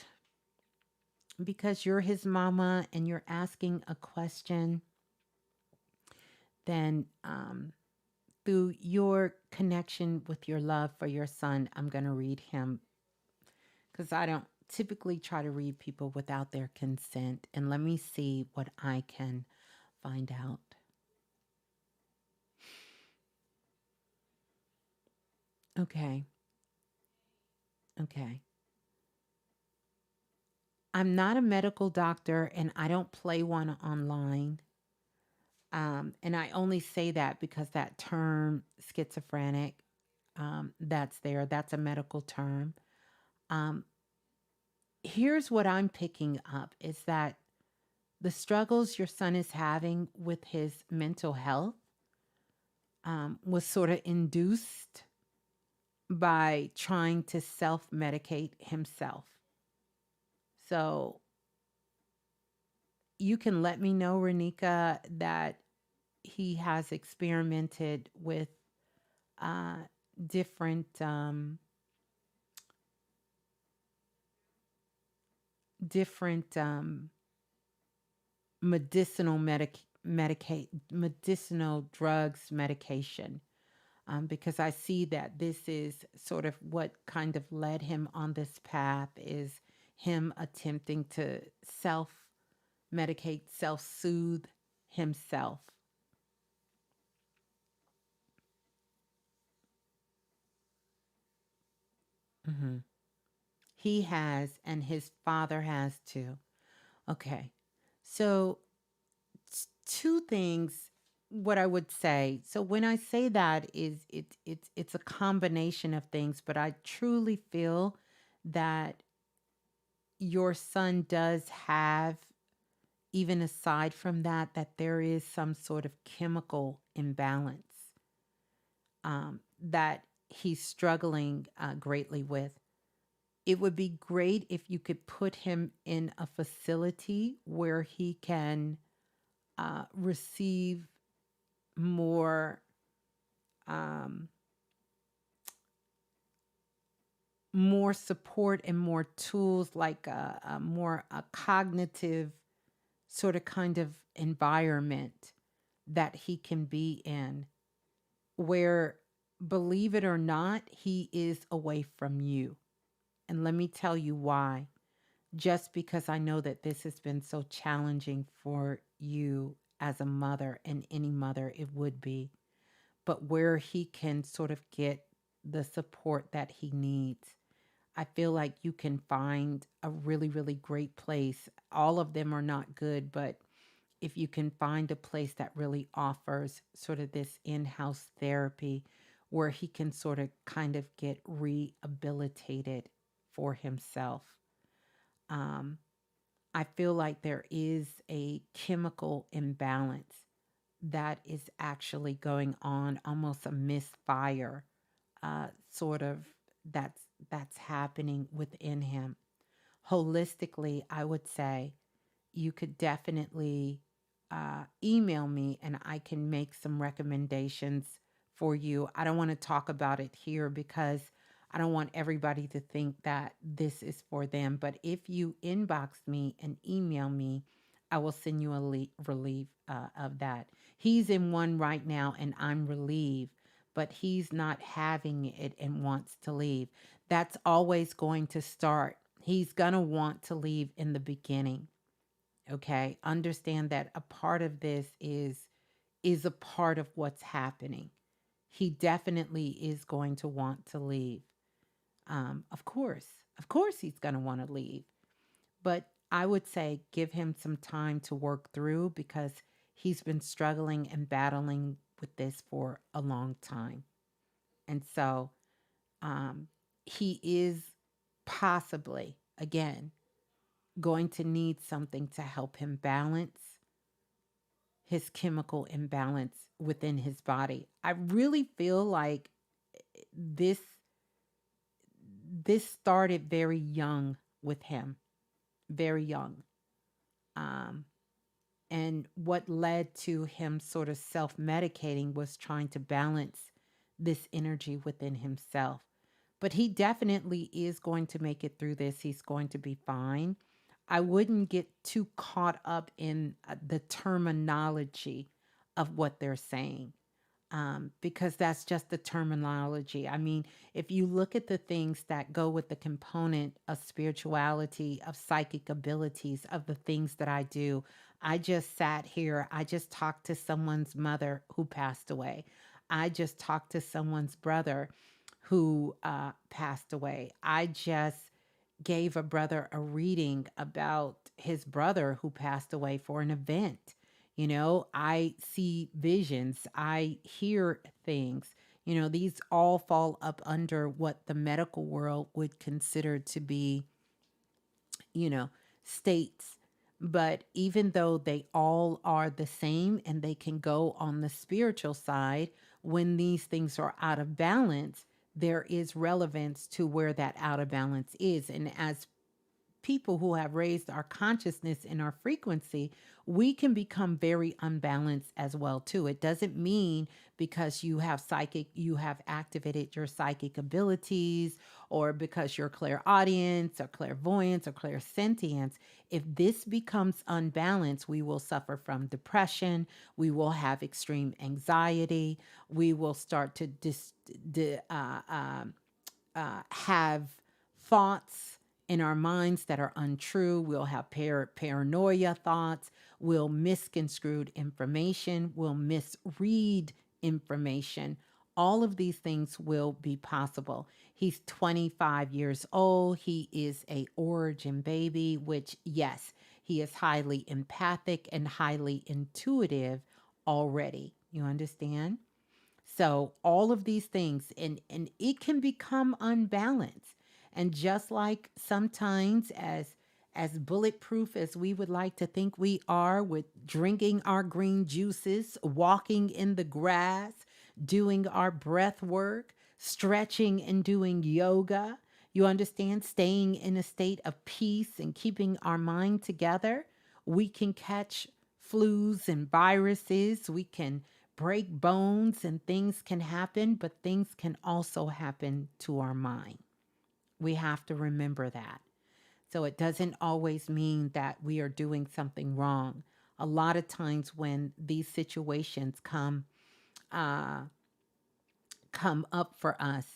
because you're his mama and you're asking a question, then through your connection with your love for your son, I'm going to read him, because I don't typically try to read people without their consent. And let me see what I can find out. Okay. Okay. I'm not a medical doctor and I don't play one online. And I only say that because that term schizophrenic, that's there. That's a medical term. Um, Here's what I'm picking up is that the struggles your son is having with his mental health was sort of induced by trying to self medicate himself. So you can let me know, Renika, that he has experimented with uh, different different medicinal medicinal drugs, medication, because I see that this is sort of what kind of led him on this path, is him attempting to self medicate, self soothe himself. Hmm. He has, and his father has too. Okay. So, two things what I would say. So when I say that, is it's a combination of things, but I truly feel that your son does have, even aside from that, that there is some sort of chemical imbalance that he's struggling greatly with. It would be great if you could put him in a facility where he can receive more um, more support and more tools, like a more a cognitive sort of kind of environment that he can be in, where, believe it or not, he is away from you. And let me tell you why. Just because I know that this has been so challenging for you as a mother, and any mother it would be, but where he can sort of get the support that he needs. I feel like you can find a really, really great place. All of them are not good, but if you can find a place that really offers sort of this in house therapy where he can sort of kind of get rehabilitated for himself. Um, I feel like there is a chemical imbalance that is actually going on, almost a misfire, sort of, that's that's happening within him. Holistically, I would say you could definitely email me and I can make some recommendations for you. I don't want to talk about it here because I don't want everybody to think that this is for them. But if you inbox me and email me, I will send you a relief of that. He's in one right now and I'm relieved, but he's not having it and wants to leave. That's always going to start. He's going to want to leave in the beginning. Okay, understand that a part of this is a part of what's happening. He definitely is going to want to leave. Of course he's going to want to leave, but I would say give him some time to work through, because he's been struggling and battling with this for a long time. And so um, he is possibly, again, going to need something to help him balance his chemical imbalance within his body. I really feel like this this started very young with him, very young. Um, and what led to him sort of self-medicating was trying to balance this energy within himself. But he definitely is going to make it through this. He's going to be fine. I wouldn't get too caught up in the terminology of what they're saying, because that's just the terminology. I mean, if you look at the things that go with the component of spirituality, of psychic abilities, of the things that I do, I just sat here, I just talked to someone's mother who passed away. I just talked to someone's brother who passed away. I just gave a brother a reading about his brother who passed away for an event. You know, I see visions, I hear things. You know, these all fall up under what the medical world would consider to be, you know, states. But even though they all are the same and they can go on the spiritual side, when these things are out of balance, there is relevance to where that out of balance is. And as people who have raised our consciousness and our frequency, we can become very unbalanced as well too. It doesn't mean because you have activated your psychic abilities, or because you're clairaudience or clairvoyance or clairsentience. If this becomes unbalanced, we will suffer from depression. We will have extreme anxiety. We will start to have thoughts in our minds that are untrue. We'll have paranoia thoughts. We'll misconstrued information. We'll misread information. All of these things will be possible. He's 25 years old. He is a origin baby, which, yes, he is highly empathic and highly intuitive already. You understand? So all of these things, and it can become unbalanced. And just like sometimes, as bulletproof as we would like to think we are, with drinking our green juices, walking in the grass, doing our breath work, stretching and doing yoga, you understand, staying in a state of peace and keeping our mind together, we can catch flus and viruses. We can break bones and things can happen, but things can also happen to our mind. We have to remember that. So it doesn't always mean that we are doing something wrong. A lot of times when these situations uh, come up for us,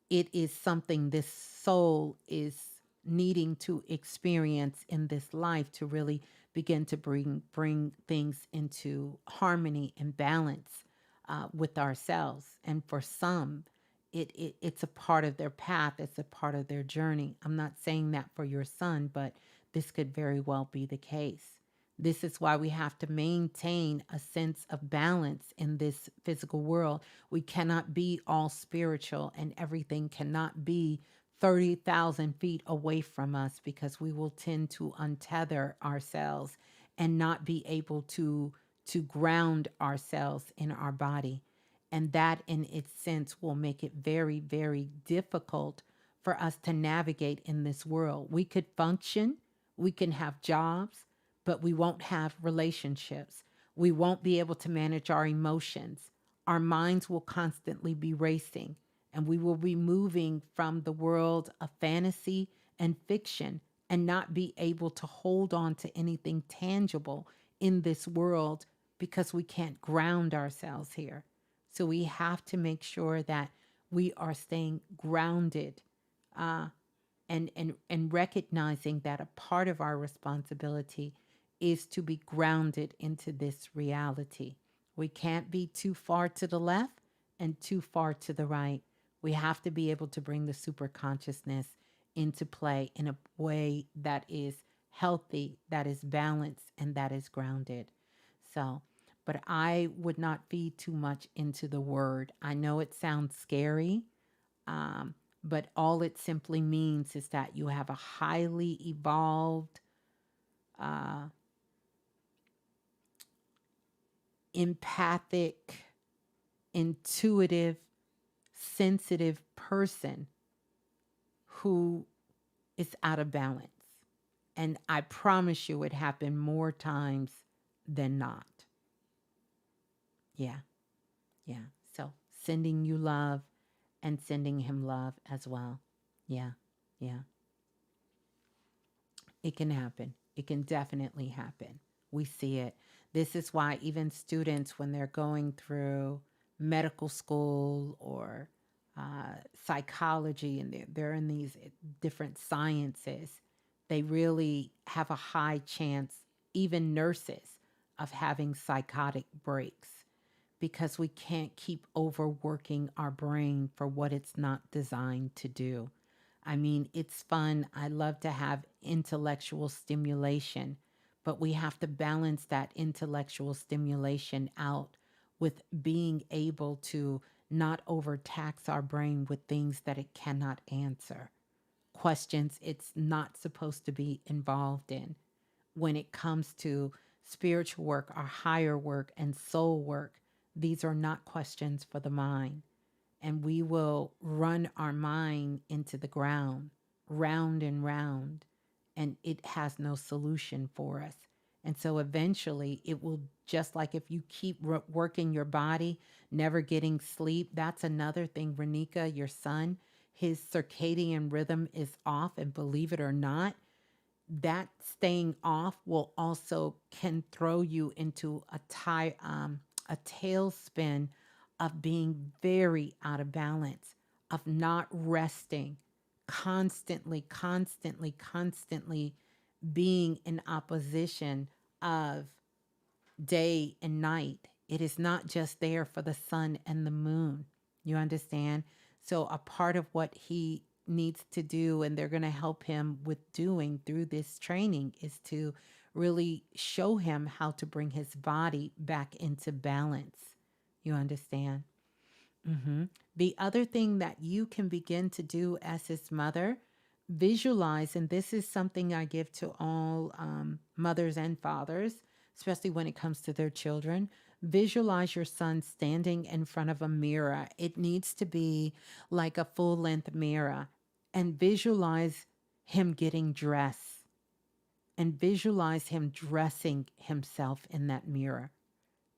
it is something this soul is needing to experience in this life to really begin to bring things into harmony and balance with ourselves. And for some, it's a part of their path. It's a part of their journey. I'm not saying that for your son, but this could very well be the case. This is why we have to maintain a sense of balance in this physical world. We cannot be all spiritual, and everything cannot be 30,000 feet away from us, because we will tend to untether ourselves and not be able to ground ourselves in our body. And that in its sense will make it very, very difficult for us to navigate in this world. We could function, we can have jobs, but we won't have relationships. We won't be able to manage our emotions. Our minds will constantly be racing, and we will be moving from the world of fantasy and fiction and not be able to hold on to anything tangible in this world, because we can't ground ourselves here. So we have to make sure that we are staying grounded, uh, and recognizing that a part of our responsibility is to be grounded into this reality. We can't be too far to the left and too far to the right. We have to be able to bring the super consciousness into play in a way that is healthy, that is balanced, and that is grounded. So, but I would not feed too much into the word. I know it sounds scary, um, but all it simply means is that you have a highly evolved, uh, empathic, intuitive, sensitive person who is out of balance. And I promise you it happened more times than not. Yeah, yeah. So sending you love and sending him love as well. Yeah, yeah. It can happen. It can definitely happen. We see it. This is why even students, when they're going through medical school or psychology, and they're in these different sciences, they really have a high chance, even nurses, of having psychotic breaks, because we can't keep overworking our brain for what it's not designed to do. I mean, it's fun. I love to have intellectual stimulation, but we have to balance that intellectual stimulation out with being able to not overtax our brain with things that it cannot answer, questions it's not supposed to be involved in. When it comes to spiritual work, our higher work, and soul work, these are not questions for the mind. and we will run our mind into the ground, round and round, and it has no solution for us. And so eventually it will, just like if you keep working your body, never getting sleep. That's another thing, Renika, your son, his circadian rhythm is off. And believe it or not, that staying off will also can throw you into a tailspin of being very out of balance, of not resting, constantly being in opposition of day and night. It is not just there for the sun and the moon. You understand? So, a part of what he needs to do, and they're going to help him with doing through this training, is to really show him how to bring his body back into balance. You understand? hmm The other thing that you can begin to do as his mother, visualize, and this is something I give to all mothers and fathers, especially when it comes to their children. Visualize your son standing in front of a mirror. It needs to be like a full length mirror, and visualize him getting dressed and visualize him dressing himself in that mirror,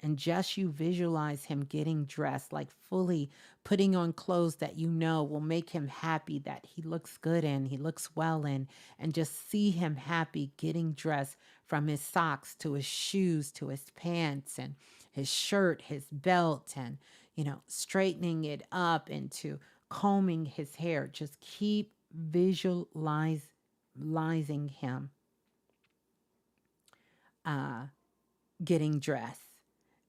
and just you visualize him getting dressed, like fully putting on clothes that you know will make him happy, that he looks good in, he looks well in, and just see him happy getting dressed, from his socks to his shoes to his pants and his shirt, his belt, and, straightening it up into combing his hair. Just keep visualizing him uh, getting dressed.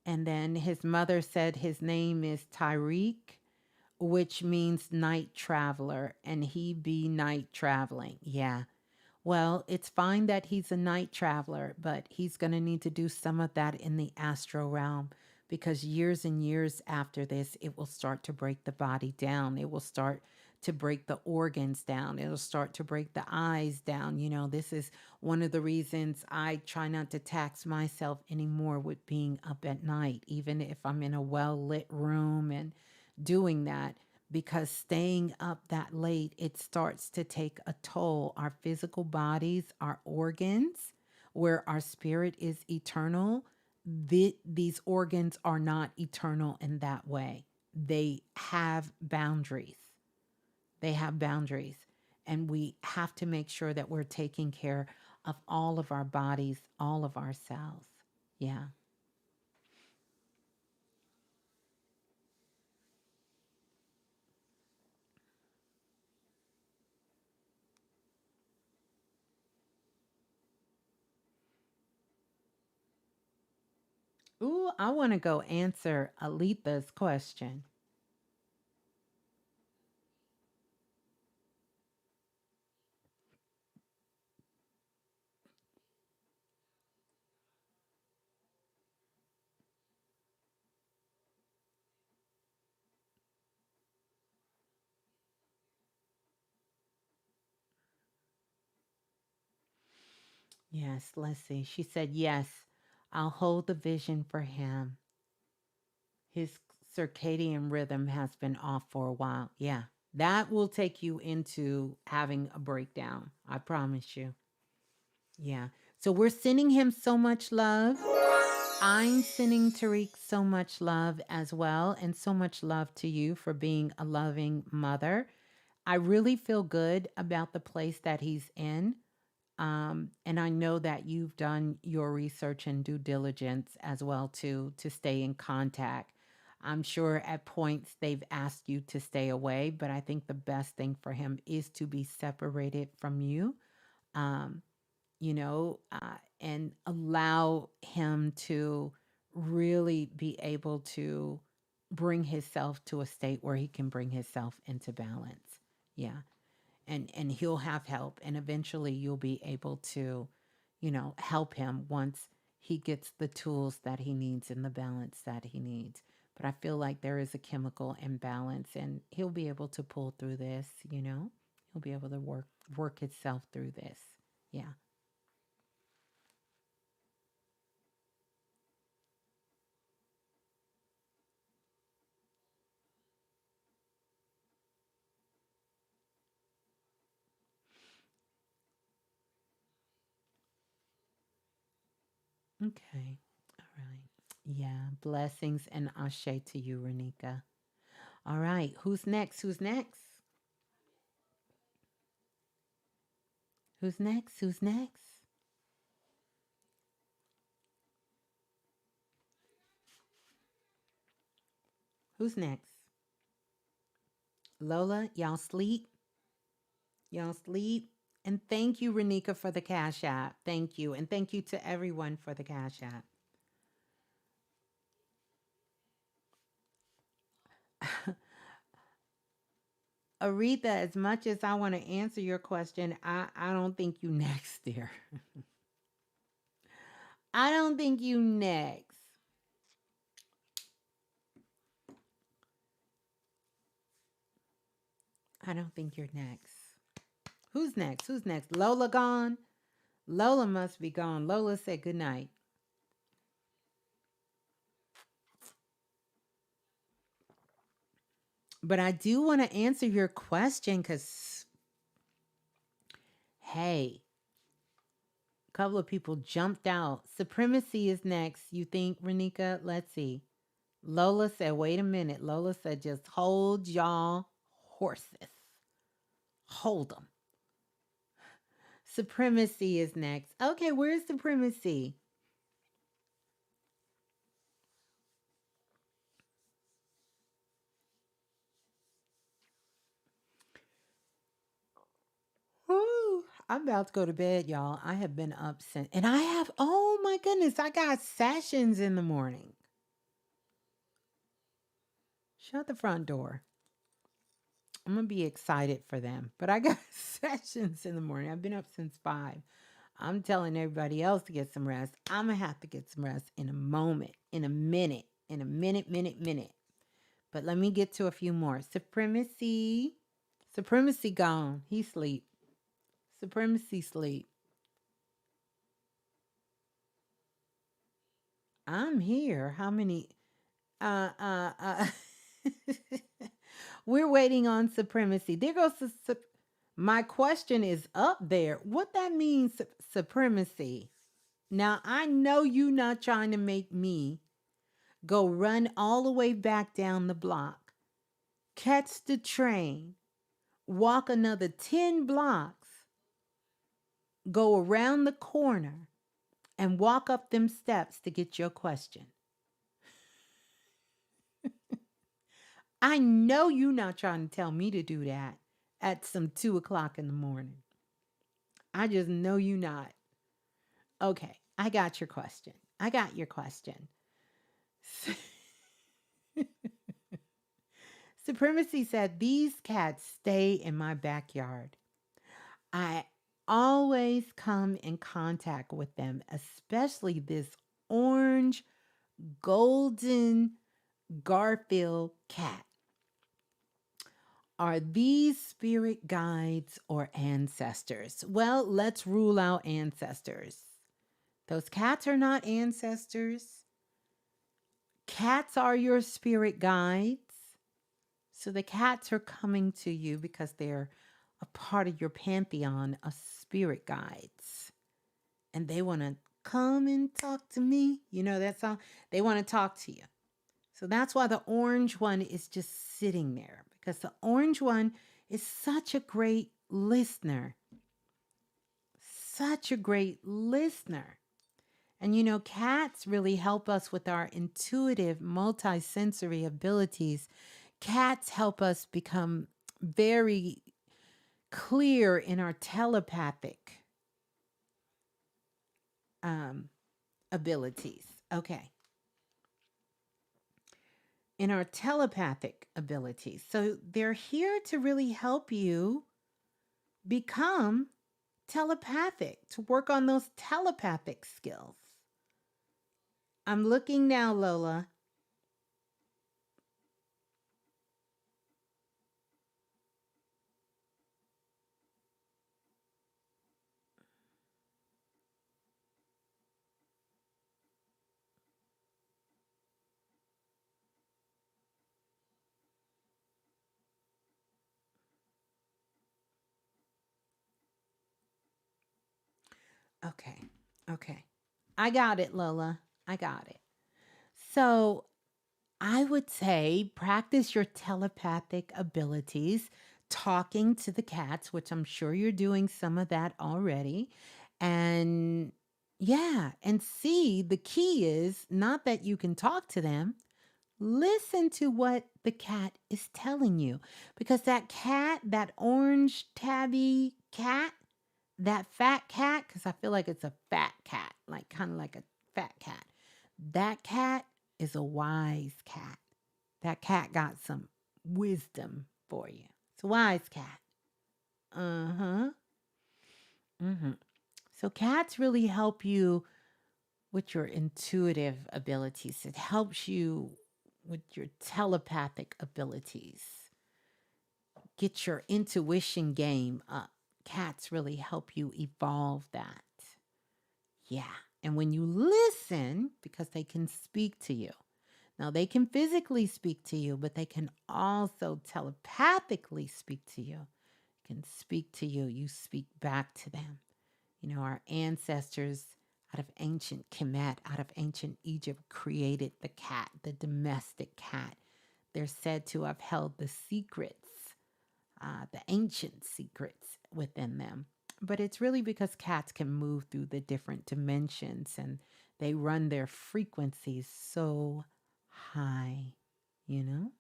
And then his mother said his name is Tyreek, which means night traveler, and he be night traveling. Yeah. Well, it's fine that he's a night traveler, but he's going to need to do some of that in the astral realm, because years and years after this, it will start to break the body down. It will start to break the organs down. It'll start to break the eyes down. This is one of the reasons I try not to tax myself anymore with being up at night, even if I'm in a well lit room and doing that, because staying up that late, it starts to take a toll. Our physical bodies, our organs, where our spirit is eternal, these organs are not eternal in that way. They have boundaries. They have boundaries. And we have to make sure that we're taking care of all of our bodies, all of our cells. Yeah. Ooh, I want to go answer Aletha's question. Yes, let's see. She said, yes, I'll hold the vision for him. His circadian rhythm has been off for a while. Yeah, that will take you into having a breakdown. I promise you. Yeah. So we're sending him so much love. I'm sending Tariq so much love as well, and so much love to you for being a loving mother. I really feel good about the place that he's in. And I know that you've done your research and due diligence as well to stay in contact. I'm sure at points they've asked you to stay away, but I think the best thing for him is to be separated from you. Um, and allow him to really be able to bring himself to a state where he can bring himself into balance. Yeah. And he'll have help, and eventually you'll be able to, help him once he gets the tools that he needs and the balance that he needs. But I feel like there is a chemical imbalance, and he'll be able to pull through this. He'll be able to work himself through this. Yeah. Okay. All right. Yeah. Blessings and ashe to you, Renika. All right. Who's next? Who's next? Who's next? Who's next? Who's next? Lola, y'all sleep? Y'all sleep? And thank you, Renika, for the Cash App. Thank you. And thank you to everyone for the Cash App. Aretha, as much as I want to answer your question, I don't think you next, dear. I don't think you next. I don't think you're next. Who's next? Who's next? Lola gone? Lola must be gone. Lola said good night. But I do want to answer your question because, hey, a couple of people jumped out. Supremacy is next. You think, Renika? Let's see. Lola said, wait a minute. Lola said, just hold y'all horses. Hold them. Supremacy is next. Okay, where's supremacy? Woo, I'm about to go to bed, y'all. I have been up since, and I have, oh my goodness, I got sessions in the morning. Shut the front door. I'm going to be excited for them, but I got sessions in the morning. I've been up since 5. I'm telling everybody else to get some rest. I'm going to have to get some rest in a moment, in a minute, minute. But let me get to a few more. Supremacy. Supremacy gone. He sleep. Supremacy sleep. I'm here. How many? Uh, uh, uh. We're waiting on supremacy. There goes my question is up there. What that means, supremacy. Now, I know you not trying to make me go run all the way back down the block, catch the train, walk another 10 blocks, go around the corner, and walk up them steps to get your question. I know you not trying to tell me to do that at some 2 o'clock in the morning. I just know you not. Okay, I got your question. I got your question. Supremacy said, these cats stay in my backyard. I always come in contact with them, especially this orange golden Garfield cat. Are these spirit guides or ancestors? Well, let's rule out ancestors. Those cats are not ancestors. Cats are your spirit guides. So the cats are coming to you because they're a part of your pantheon of spirit guides. And they want to come and talk to me. You know that song? They want to talk to you. So that's why the orange one is just sitting there, because the orange one is such a great listener. Such a great listener. And you know, cats really help us with our intuitive, multisensory abilities. Cats help us become very clear in our telepathic um, abilities. Okay. In our telepathic abilities. So they're here to really help you become telepathic, to work on those telepathic skills. I'm looking now, Lola. Okay. Okay. I got it, Lola. I got it. So I would say practice your telepathic abilities, talking to the cats, which I'm sure you're doing some of that already. And yeah, and see, the key is not that you can talk to them, listen to what the cat is telling you. Because that cat, that orange tabby cat, that fat cat, because I feel like it's a fat cat, like kind of like a fat cat. That cat is a wise cat. That cat got some wisdom for you. It's a wise cat. Uh huh. Mm-hmm. So cats really help you with your intuitive abilities. It helps you with your telepathic abilities. Get your intuition game up. Cats really help you evolve that. Yeah. And when you listen, because they can speak to you. Now, they can physically speak to you, but they can also telepathically speak to you. Can speak to you. You speak back to them. You know, our ancestors out of ancient Kemet, out of ancient Egypt, created the cat, the domestic cat. They're said to have held the secrets, the ancient secrets within them. But it's really because cats can move through the different dimensions and they run their frequencies so high, you know?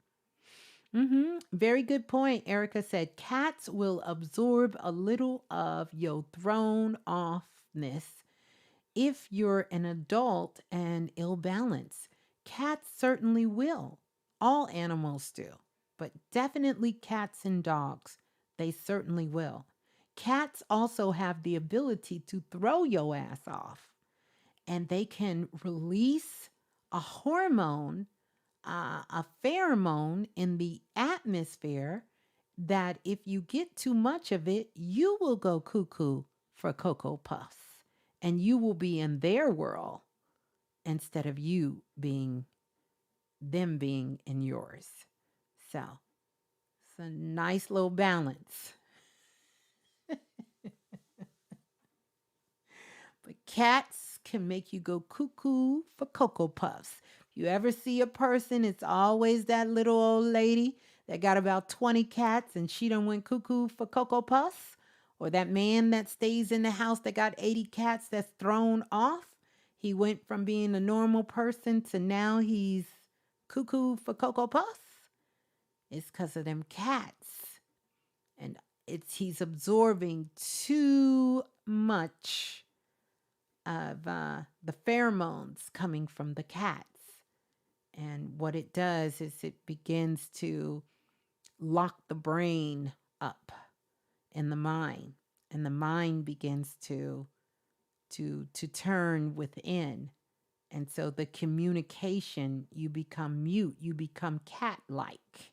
Very good point. Erica said cats will absorb a little of your thrown offness if you're an adult and ill balanced. Cats certainly will. All animals do, but definitely cats and dogs. They certainly will. Cats also have the ability to throw your ass off, and they can release a hormone, a pheromone in the atmosphere that if you get too much of it, you will go cuckoo for Cocoa Puffs and you will be in their world instead of you being them being in yours. So it's a nice little balance. But cats can make you go cuckoo for Cocoa Puffs. If you ever see a person, it's always that little old lady that got about 20 cats and she done went cuckoo for Cocoa Puffs. Or that man that stays in the house that got 80 cats that's thrown off. He went from being a normal person to now he's cuckoo for Cocoa Puffs. It's because of them cats. And he's absorbing too much of the pheromones coming from the cats. And what it does is it begins to lock the brain up in the mind, and the mind begins to turn within. And so the communication, you become mute, you become cat-like.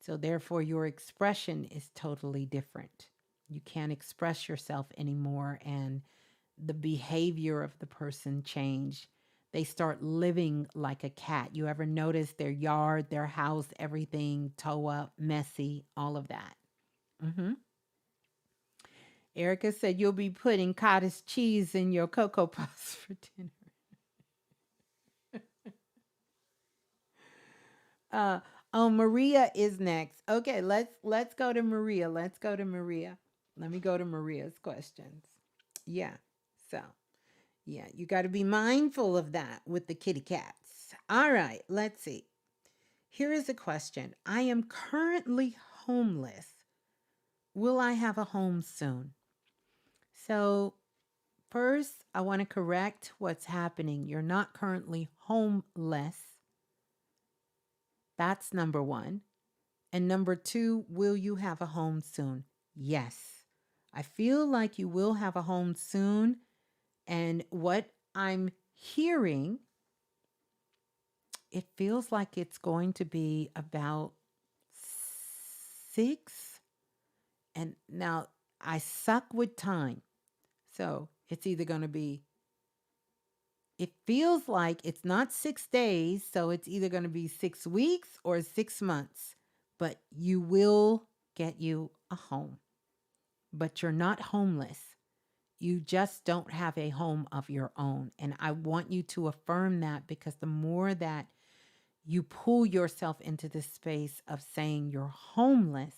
So therefore your expression is totally different. You can't express yourself anymore, and the behavior of the person change. They start living like a cat. You ever notice their yard, their house, everything toe up, messy, all of that? hmm Erica said you'll be putting cottage cheese in your Cocoa Puffs for dinner. Uh, oh, Maria is next. Okay, let's go to Maria. Let's go to Maria. Let me go to Maria's questions. Yeah. So yeah, you got to be mindful of that with the kitty cats. All right, let's see. Here is a question. I am currently homeless. Will I have a home soon? So, first, I want to correct what's happening. You're not currently homeless. That's number one. And number two, will you have a home soon? Yes. I feel like you will have a home soon. And what I'm hearing, it feels like it's going to be about 6. And now I suck with time. So it's either going to be, it feels like it's not 6 days. So it's either going to be 6 weeks or 6 months. But you will get you a home. But you're not homeless. You just don't have a home of your own. And I want you to affirm that, because the more that you pull yourself into this space of saying you're homeless,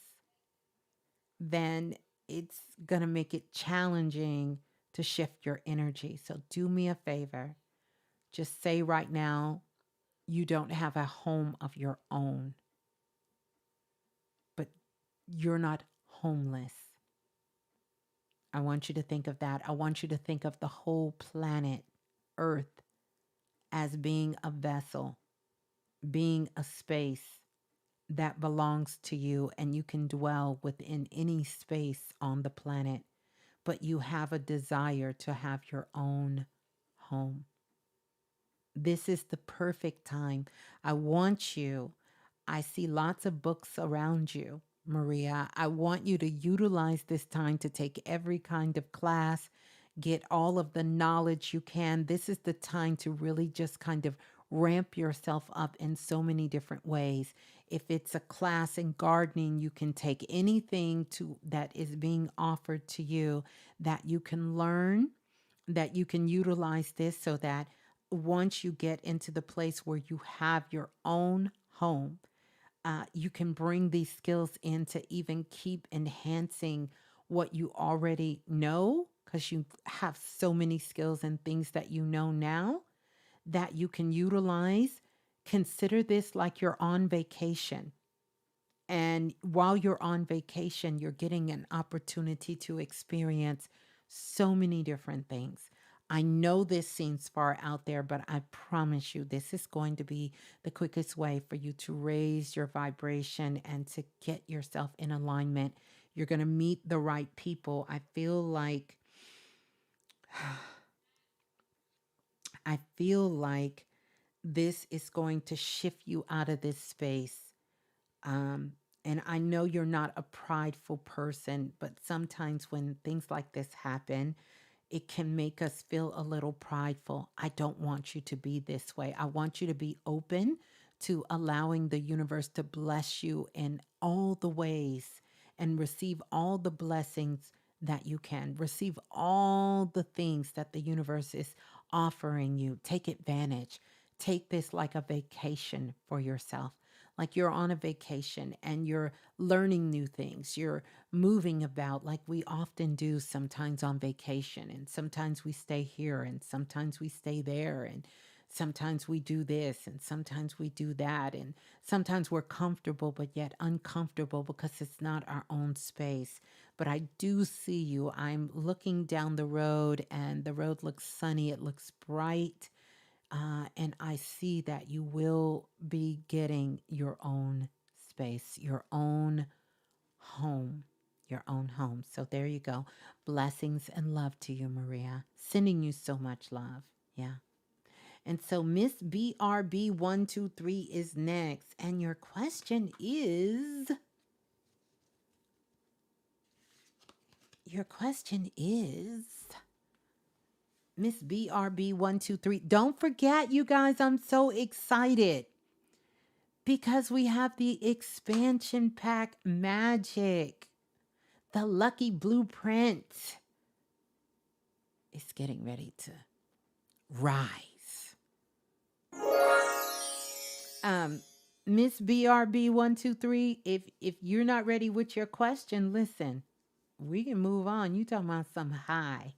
then it's going to make it challenging to shift your energy. So do me a favor. Just say right now, you don't have a home of your own, but you're not homeless. I want you to think of that. I want you to think of the whole planet, Earth, as being a vessel, being a space that belongs to you, and you can dwell within any space on the planet, but you have a desire to have your own home. This is the perfect time. I want you, I see lots of books around you, Maria. I want you to utilize this time to take every kind of class, get all of the knowledge you can. This is the time to really just kind of ramp yourself up in so many different ways. If it's a class in gardening, you can take anything to that is being offered to you that you can learn, that you can utilize this, so that once you get into the place where you have your own home, you can bring these skills in to even keep enhancing what you already know, because you have so many skills and things that you know now that you can utilize. Consider this like you're on vacation. And while you're on vacation, you're getting an opportunity to experience so many different things. I know this seems far out there, but I promise you, this is going to be the quickest way for you to raise your vibration and to get yourself in alignment. You're going to meet the right people. I feel like this is going to shift you out of this space. Um, and I know you're not a prideful person, but sometimes when things like this happen, it can make us feel a little prideful. I don't want you to be this way. I want you to be open to allowing the universe to bless you in all the ways and receive all the blessings that you can. Receive all the things that the universe is offering you. Take advantage. Take this like a vacation for yourself. Like you're on a vacation and you're learning new things. You're moving about like we often do sometimes on vacation. And sometimes we stay here and sometimes we stay there. And sometimes we do this and sometimes we do that. And sometimes we're comfortable, but yet uncomfortable because it's not our own space. But I do see you. I'm looking down the road and the road looks sunny. It looks bright. And I see that you will be getting your own space, your own home, your own home. So there you go. Blessings and love to you, Maria. Sending you so much love. Yeah. And so Miss BRB123 is next. And your question is, Miss BRB123. Don't forget, you guys, I'm so excited because we have the expansion pack magic. The lucky blueprint is getting ready to rise. Miss BRB123, if you're not ready with your question, listen, we can move on. You talking about some high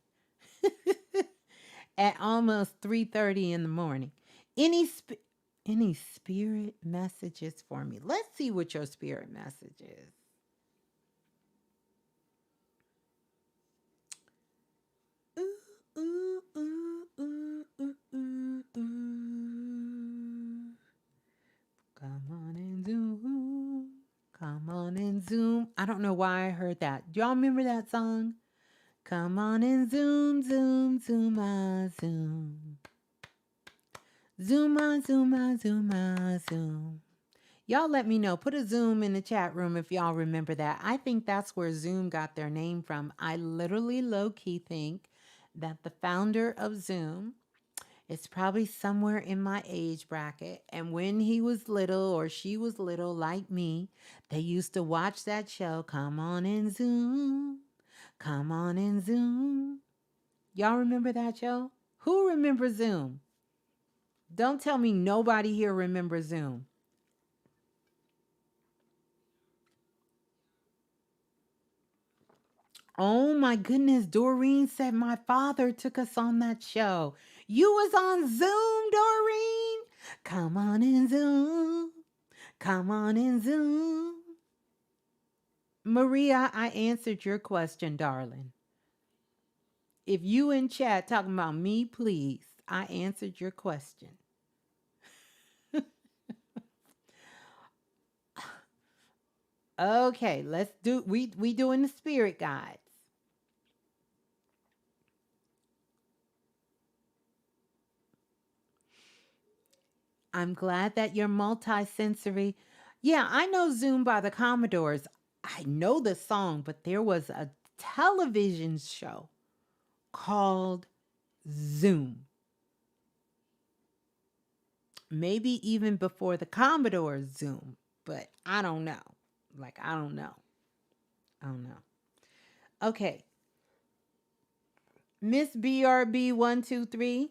at almost 3:30 in the morning. Any spirit messages for me? Let's see what your spirit message is. Ooh, ooh, ooh, ooh, ooh, ooh, ooh. Come on and zoom. Come on and zoom. I don't know why I heard that. Do y'all remember that song? Come on and zoom, zoom, zoom, zoom. Zoom, zoom, zoom, zoom. Y'all let me know. Put a Zoom in the chat room if y'all remember that. I think that's where Zoom got their name from. I literally low-key think that the founder of Zoom is probably somewhere in my age bracket. And when he was little or she was little like me, they used to watch that show, Come On and Zoom. Come on and Zoom. Y'all remember that show? Who remembers Zoom? Don't tell me nobody here remembers Zoom. Oh my goodness, Doreen said my father took us on that show. You was on Zoom, Doreen? Come on in Zoom. Come on in Zoom. Maria, I answered your question, darling. If you in chat talking about me, please, I answered your question. Okay, let's do we doing the spirit guides. I'm glad that you're multisensory. Yeah, I know Zoom by the Commodores. I know the song, but there was a television show called Zoom. Maybe even before the Commodore Zoom, but I don't know. Like, I don't know. I don't know. Okay. Miss BRB123.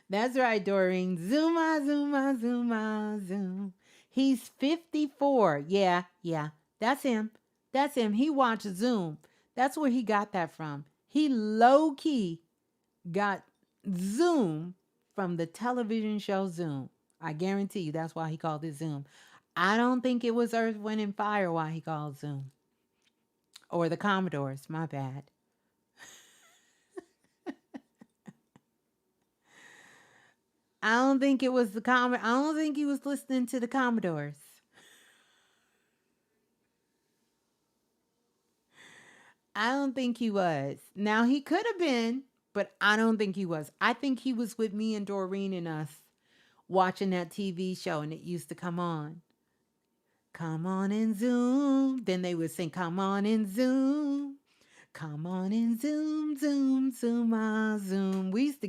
That's right, Doreen. Zuma, Zuma, Zuma, Zoom. He's 54. Yeah, yeah. That's him. That's him. He watched Zoom. That's where he got that from. He low key got Zoom from the television show Zoom. I guarantee you that's why he called it Zoom. I don't think it was Earth, Wind, and Fire why he called Zoom. Or the Commodores. My bad. I don't think it was the I don't think he was listening to the Commodores. I don't think he was. Now he could have been, but I don't think he was. I think he was with me and Doreen and us watching that TV show, and it used to come on. Come on and Zoom. Then they would sing, "Come on and Zoom. Come on and Zoom, Zoom, Zoom, Zoom." We used to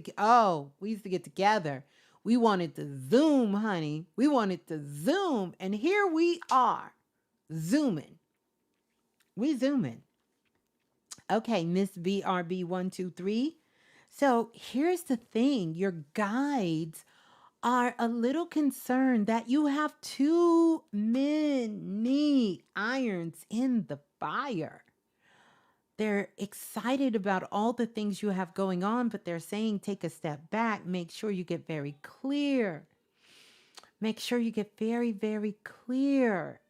get together. We wanted to Zoom, honey. We wanted to Zoom. And here we are, Zooming. We Zooming. Okay, Miss BRB123. So here's the thing, your guides are a little concerned that you have too many irons in the fire. They're excited about all the things you have going on, but they're saying take a step back, make sure you get very clear. Make sure you get very, very clear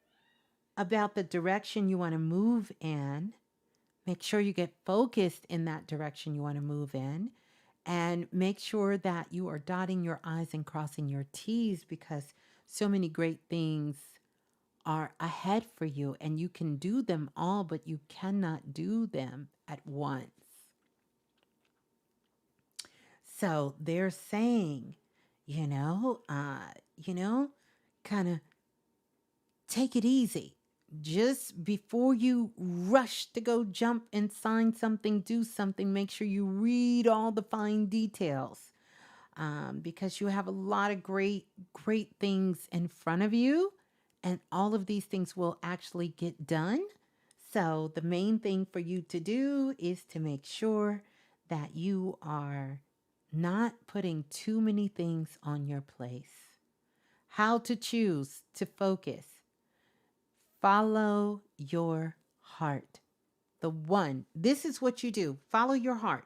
about the direction you want to move in. Make sure you get focused in that direction you want to move in. And make sure that you are dotting your I's and crossing your T's, because so many great things are ahead for you and you can do them all, but you cannot do them at once. So they're saying, you know, kind of take it easy. Just before you rush to go jump and sign something, do something, make sure you read all the fine details, because you have a lot of great things in front of you, and all of these things will actually get done. So the main thing for you to do is to make sure that you are not putting too many things on your place. How to choose to focus. Follow your heart. The one. This is what you do. Follow your heart.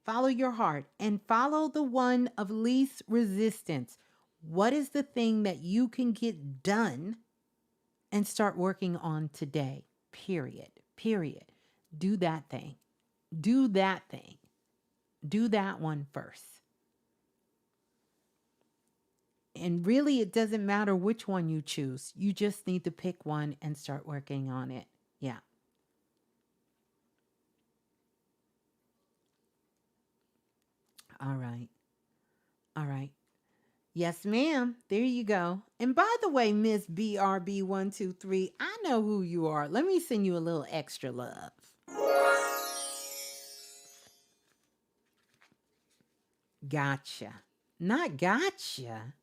Follow your heart and follow the one of least resistance. What is the thing that you can get done and start working on today? Period. Period. Do that thing. Do that thing. Do that one first. And really, it doesn't matter which one you choose. You just need to pick one and start working on it. Yeah. All right. All right. Yes, ma'am. There you go. And by the way, Miss BRB123, I know who you are. Let me send you a little extra love. Gotcha. Not gotcha.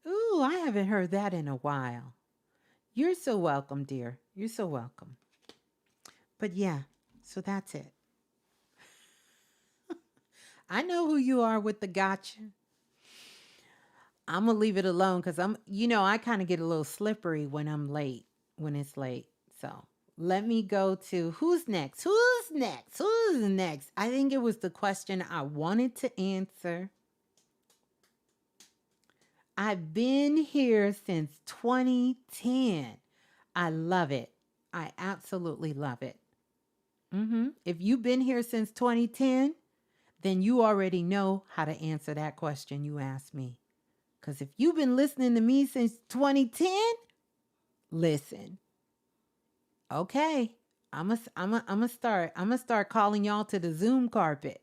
Ooh, I haven't heard that in a while. You're so welcome, dear. You're so welcome. But yeah, so that's it. I know who you are with the gotcha. I'm gonna leave it alone because I kind of get a little slippery when I'm late, when it's late. So let me go to who's next? Who's next? Who's next? I think it was the question I wanted to answer. I've been here since 2010. I love it. I absolutely love it. If you've been here since 2010, then you already know how to answer that question you asked me. Because if you've been listening to me since 2010, listen, okay, I'm gonna start calling y'all to the Zoom carpet.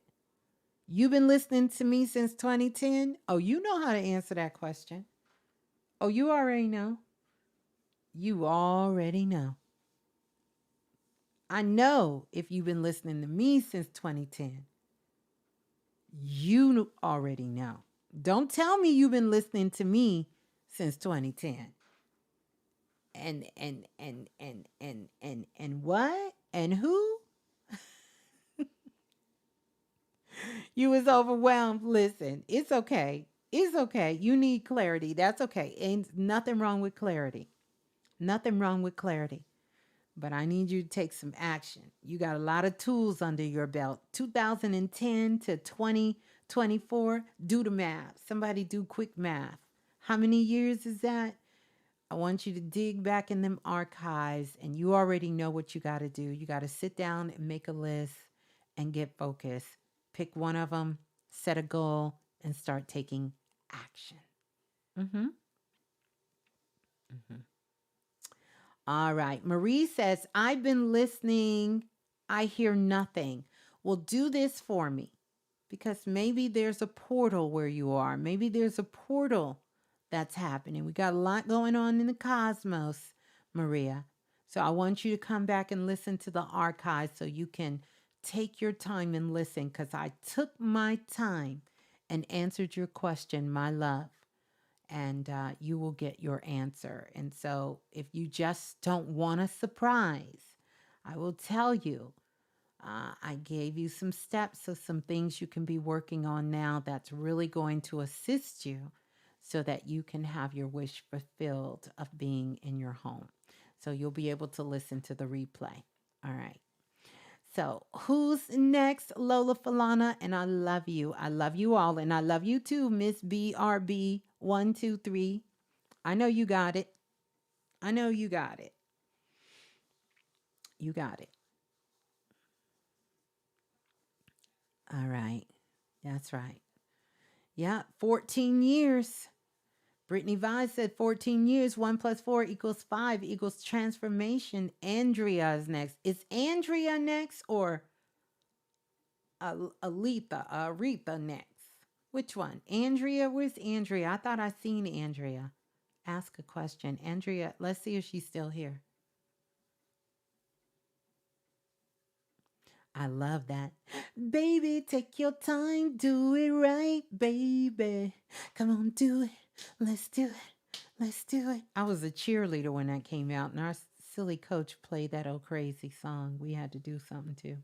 You've been listening to me since 2010. Oh, you know how to answer that question. Oh, you already know. You already know. I know if you've been listening to me since 2010, you already know. Don't tell me you've been listening to me since 2010. And what? And who? You was overwhelmed. Listen, it's okay. It's okay. You need clarity. That's okay. Ain't nothing wrong with clarity. Nothing wrong with clarity. But I need you to take some action. You got a lot of tools under your belt. 2010 to 2024. Do the math. Somebody do quick math. How many years is that? I want you to dig back in them archives, and you already know what you got to do. You got to sit down and make a list and get focused. Pick one of them, set a goal, and start taking action. Mm-hmm. Mm-hmm. All right. Marie says, I've been listening. I hear nothing. Well, do this for me because maybe there's a portal where you are. Maybe there's a portal that's happening. We got a lot going on in the cosmos, Maria. So I want you to come back and listen to the archives so you can take your time and listen because I took my time and answered your question, my love, and you will get your answer. And so if you just don't want a surprise, I will tell you I gave you some steps of some things you can be working on now that's really going to assist you so that you can have your wish fulfilled of being in your home. So you'll be able to listen to the replay. All right. So who's next? Lola Falana. And I love you. I love you all. And I love you too, Miss BRB123. I know you got it. I know you got it. You got it. All right. That's right. Yeah, 14 years. Brittany Vise said 14 years, 1 plus 4 equals 5 equals transformation. Andrea is next. Is Andrea next or Aretha next? Which one? Andrea? Where's Andrea? I thought I seen Andrea. Ask a question. Andrea, let's see if she's still here. I love that. Baby, take your time. Do it right, baby. Come on, do it. Let's do it. Let's do it. I was a cheerleader when that came out, and our silly coach played that old crazy song. We had to do something too.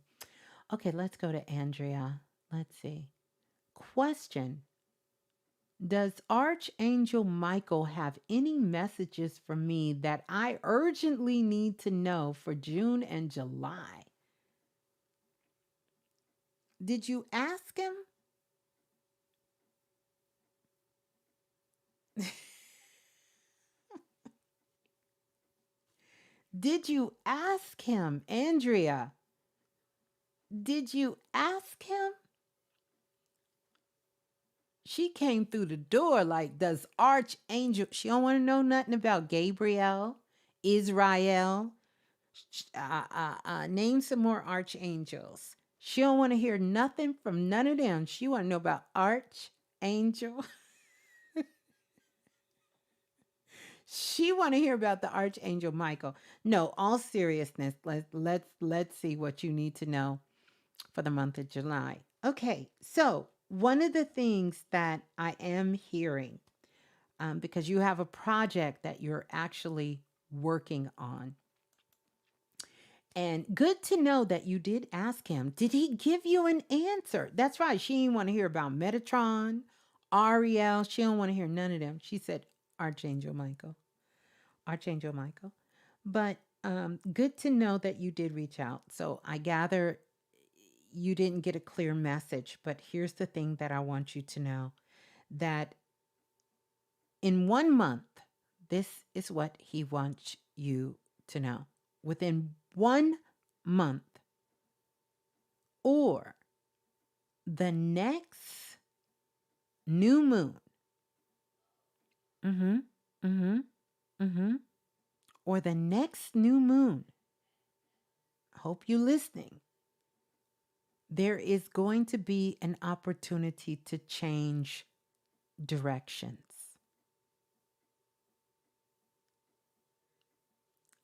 Okay, let's go to Andrea. Let's see. Question: does Archangel Michael have any messages for me that I urgently need to know for June and July? Did you ask him? Did you ask him, Andrea? Did you ask him? She came through the door like, does Archangel, she don't want to know nothing about Gabriel, Israel. Name some more archangels. She don't want to hear nothing from none of them. She want to know about Archangel. She want to hear about the Archangel Michael. No, all seriousness. Let's see what you need to know for the month of July. Okay, so one of the things that I am hearing, because you have a project that you're actually working on. And good to know that you did ask him. Did he give you an answer? That's right. She didn't want to hear about Metatron, Ariel. She don't want to hear none of them. She said, Archangel Michael. Archangel Michael. But good to know that you did reach out. So I gather you didn't get a clear message. But here's the thing that I want you to know, that in 1 month, this is what he wants you to know. Within 1 month, or the next new moon, mm-hmm, mm-hmm, mm-hmm, or the next new moon, hope you listening, there is going to be an opportunity to change directions.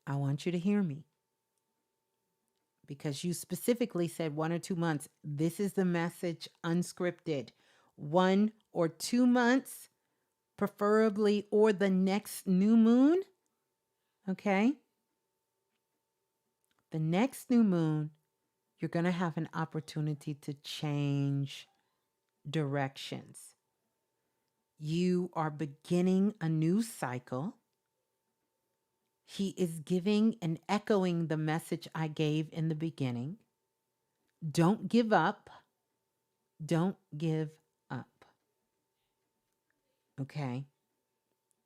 I want you to hear me, because you specifically said 1 or 2 months. This is the message unscripted. 1 or 2 months, preferably, or the next new moon. Okay? The next new moon, you're going to have an opportunity to change directions. You are beginning a new cycle. He is giving and echoing the message I gave in the beginning. Don't give up. Don't give up. Okay?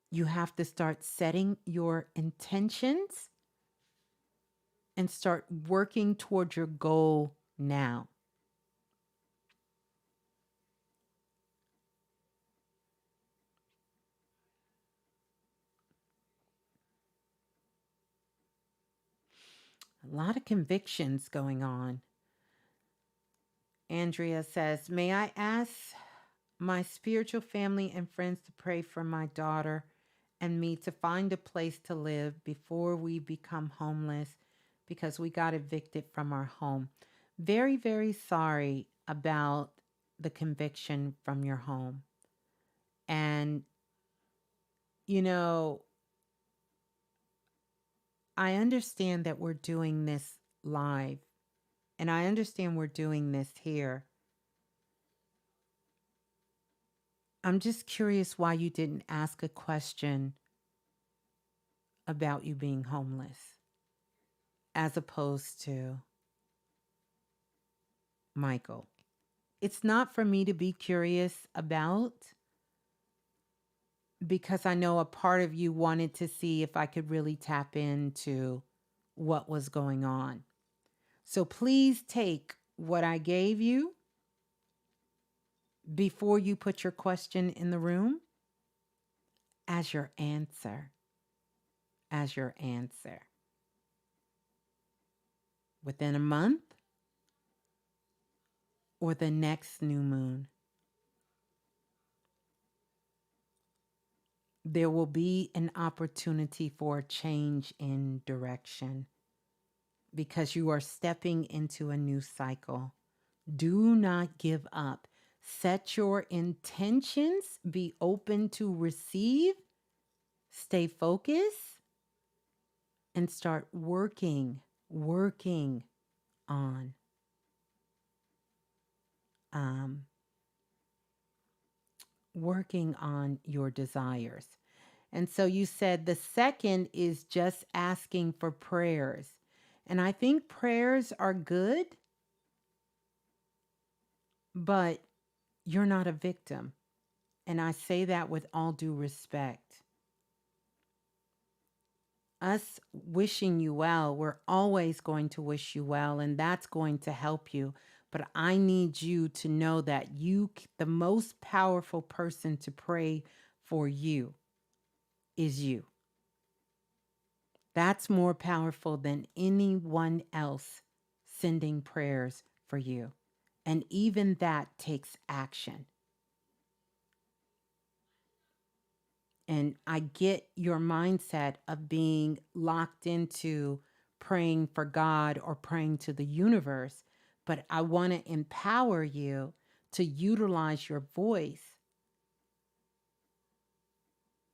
You have to start setting your intentions and start working towards your goal now. A lot of convictions going on. Andrea says, may I ask my spiritual family and friends to pray for my daughter and me to find a place to live before we become homeless, because we got evicted from our home. Very, very sorry about the conviction from your home. And, you know, I understand that we're doing this live, and I understand we're doing this here. I'm just curious why you didn't ask a question about you being homeless, as opposed to Michael. It's not for me to be curious about, because I know a part of you wanted to see if I could really tap into what was going on. So please take what I gave you before you put your question in the room as your answer. As your answer. Within a month or the next new moon, there will be an opportunity for a change in direction, because you are stepping into a new cycle. Do not give up. Set your intentions, be open to receive, stay focused, and start working on working on your desires. And so you said the second is just asking for prayers. And I think prayers are good, but you're not a victim. And I say that with all due respect. Us wishing you well, we're always going to wish you well, and that's going to help you. But I need you to know that the most powerful person to pray for you is you. That's more powerful than anyone else sending prayers for you. And even that takes action. And I get your mindset of being locked into praying for God or praying to the universe, but I want to empower you to utilize your voice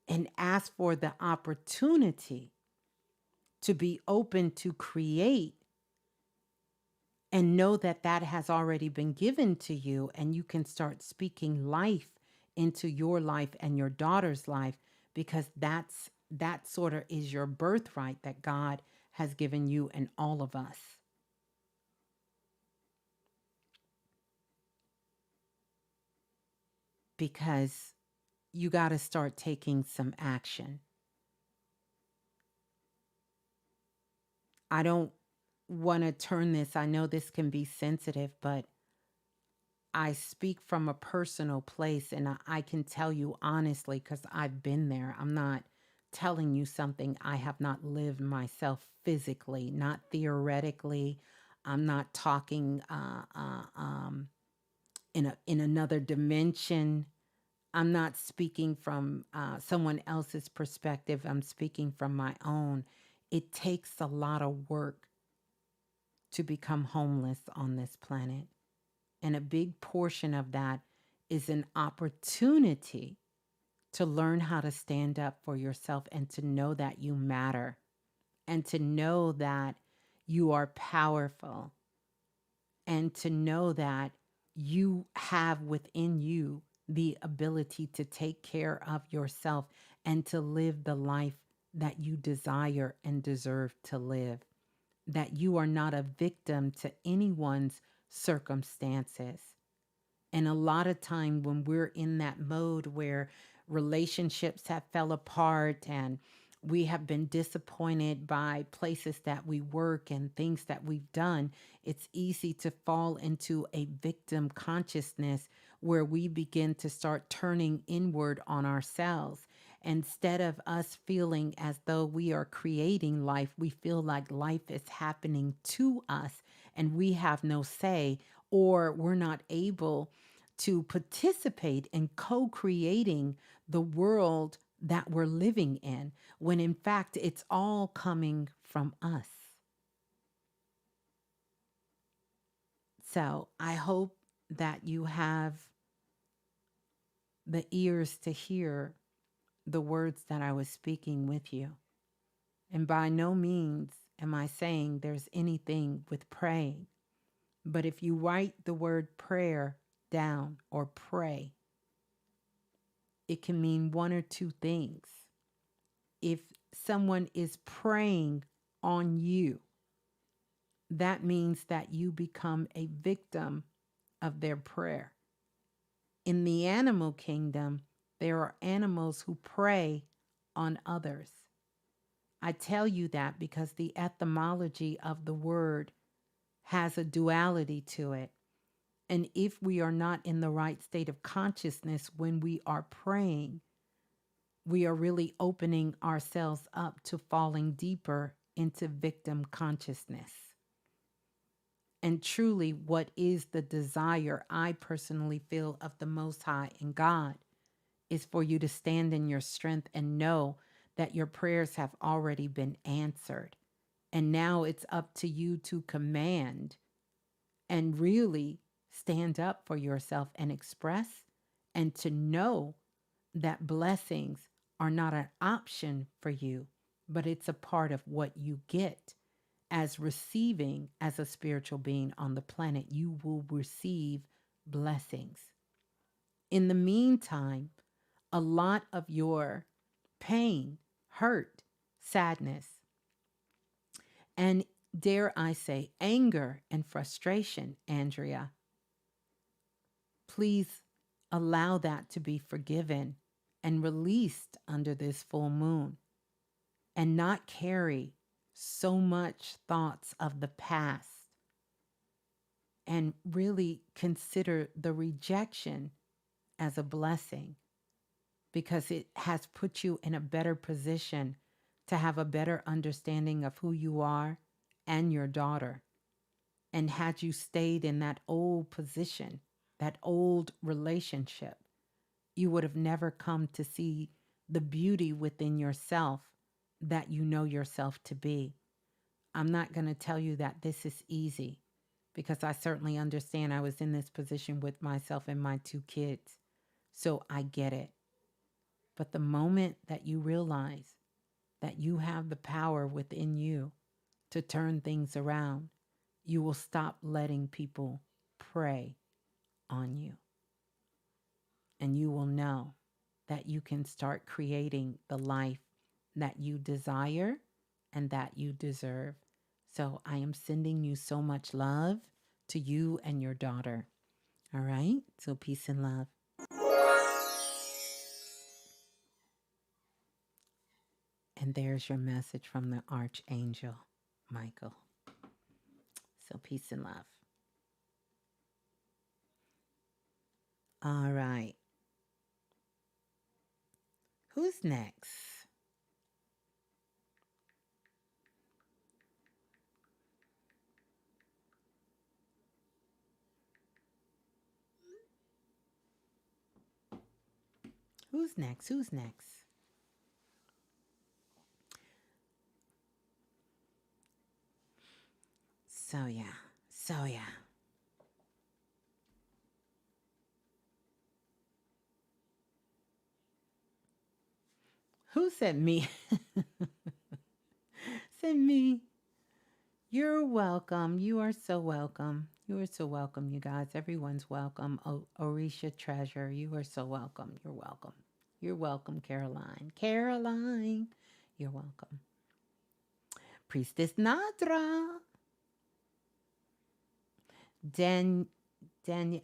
and ask for the opportunity to be open to create and know that that has already been given to you, and you can start speaking life into your life and your daughter's life, because that sort of is your birthright that God has given you and all of us. Because you got to start taking some action. I don't want to turn this, I know this can be sensitive, but I speak from a personal place, and I can tell you honestly because I've been there. I'm not telling you something I have not lived myself physically, not theoretically. I'm not talking in another dimension. I'm not speaking from someone else's perspective. I'm speaking from my own. It takes a lot of work to become homeless on this planet. And a big portion of that is an opportunity to learn how to stand up for yourself and to know that you matter and to know that you are powerful and to know that you have within you the ability to take care of yourself and to live the life that you desire and deserve to live. That you are not a victim to anyone's circumstances. And a lot of time when we're in that mode where relationships have fell apart and we have been disappointed by places that we work and things that we've done, it's easy to fall into a victim consciousness where we begin to start turning inward on ourselves. Instead of us feeling as though we are creating life, we feel like life is happening to us and we have no say, or we're not able to participate in co creating the world that we're living in, when in fact it's all coming from us. So I hope that you have the ears to hear the words that I was speaking with you. And by no means am I saying there's anything with praying. But if you write the word prayer down or pray, it can mean one or two things. If someone is preying on you, that means that you become a victim of their prayer. In the animal kingdom, there are animals who prey on others. I tell you that because the etymology of the word has a duality to it. And if we are not in the right state of consciousness when we are praying, we are really opening ourselves up to falling deeper into victim consciousness. And truly, what is the desire I personally feel of the Most High and God is for you to stand in your strength and know that your prayers have already been answered. And now it's up to you to command and really stand up for yourself and express, and to know that blessings are not an option for you, but it's a part of what you get as receiving as a spiritual being on the planet. You will receive blessings. In the meantime, a lot of your pain, hurt, sadness, and dare I say, anger and frustration, Andrea, please allow that to be forgiven and released under this full moon, and not carry so much thoughts of the past, and really consider the rejection as a blessing, because it has put you in a better position to have a better understanding of who you are and your daughter. And had you stayed in that old position, that old relationship, you would have never come to see the beauty within yourself that you know yourself to be. I'm not going to tell you that this is easy, because I certainly understand I was in this position with myself and my two kids. So I get it. But the moment that you realize that you have the power within you to turn things around. You will stop letting people prey on you. And you will know that you can start creating the life that you desire and that you deserve. So I am sending you so much love to you and your daughter. All right? So peace and love. And there's your message from the Archangel, Michael. So peace and love. All right. Who's next? Who's next? Who's next? So yeah. So yeah. Who said me? Said me. You're welcome. You are so welcome. You are so welcome, you guys. Everyone's welcome. Orisha Treasure, you are so welcome. You're welcome. You're welcome, Caroline. Caroline, you're welcome. Priestess Nadra.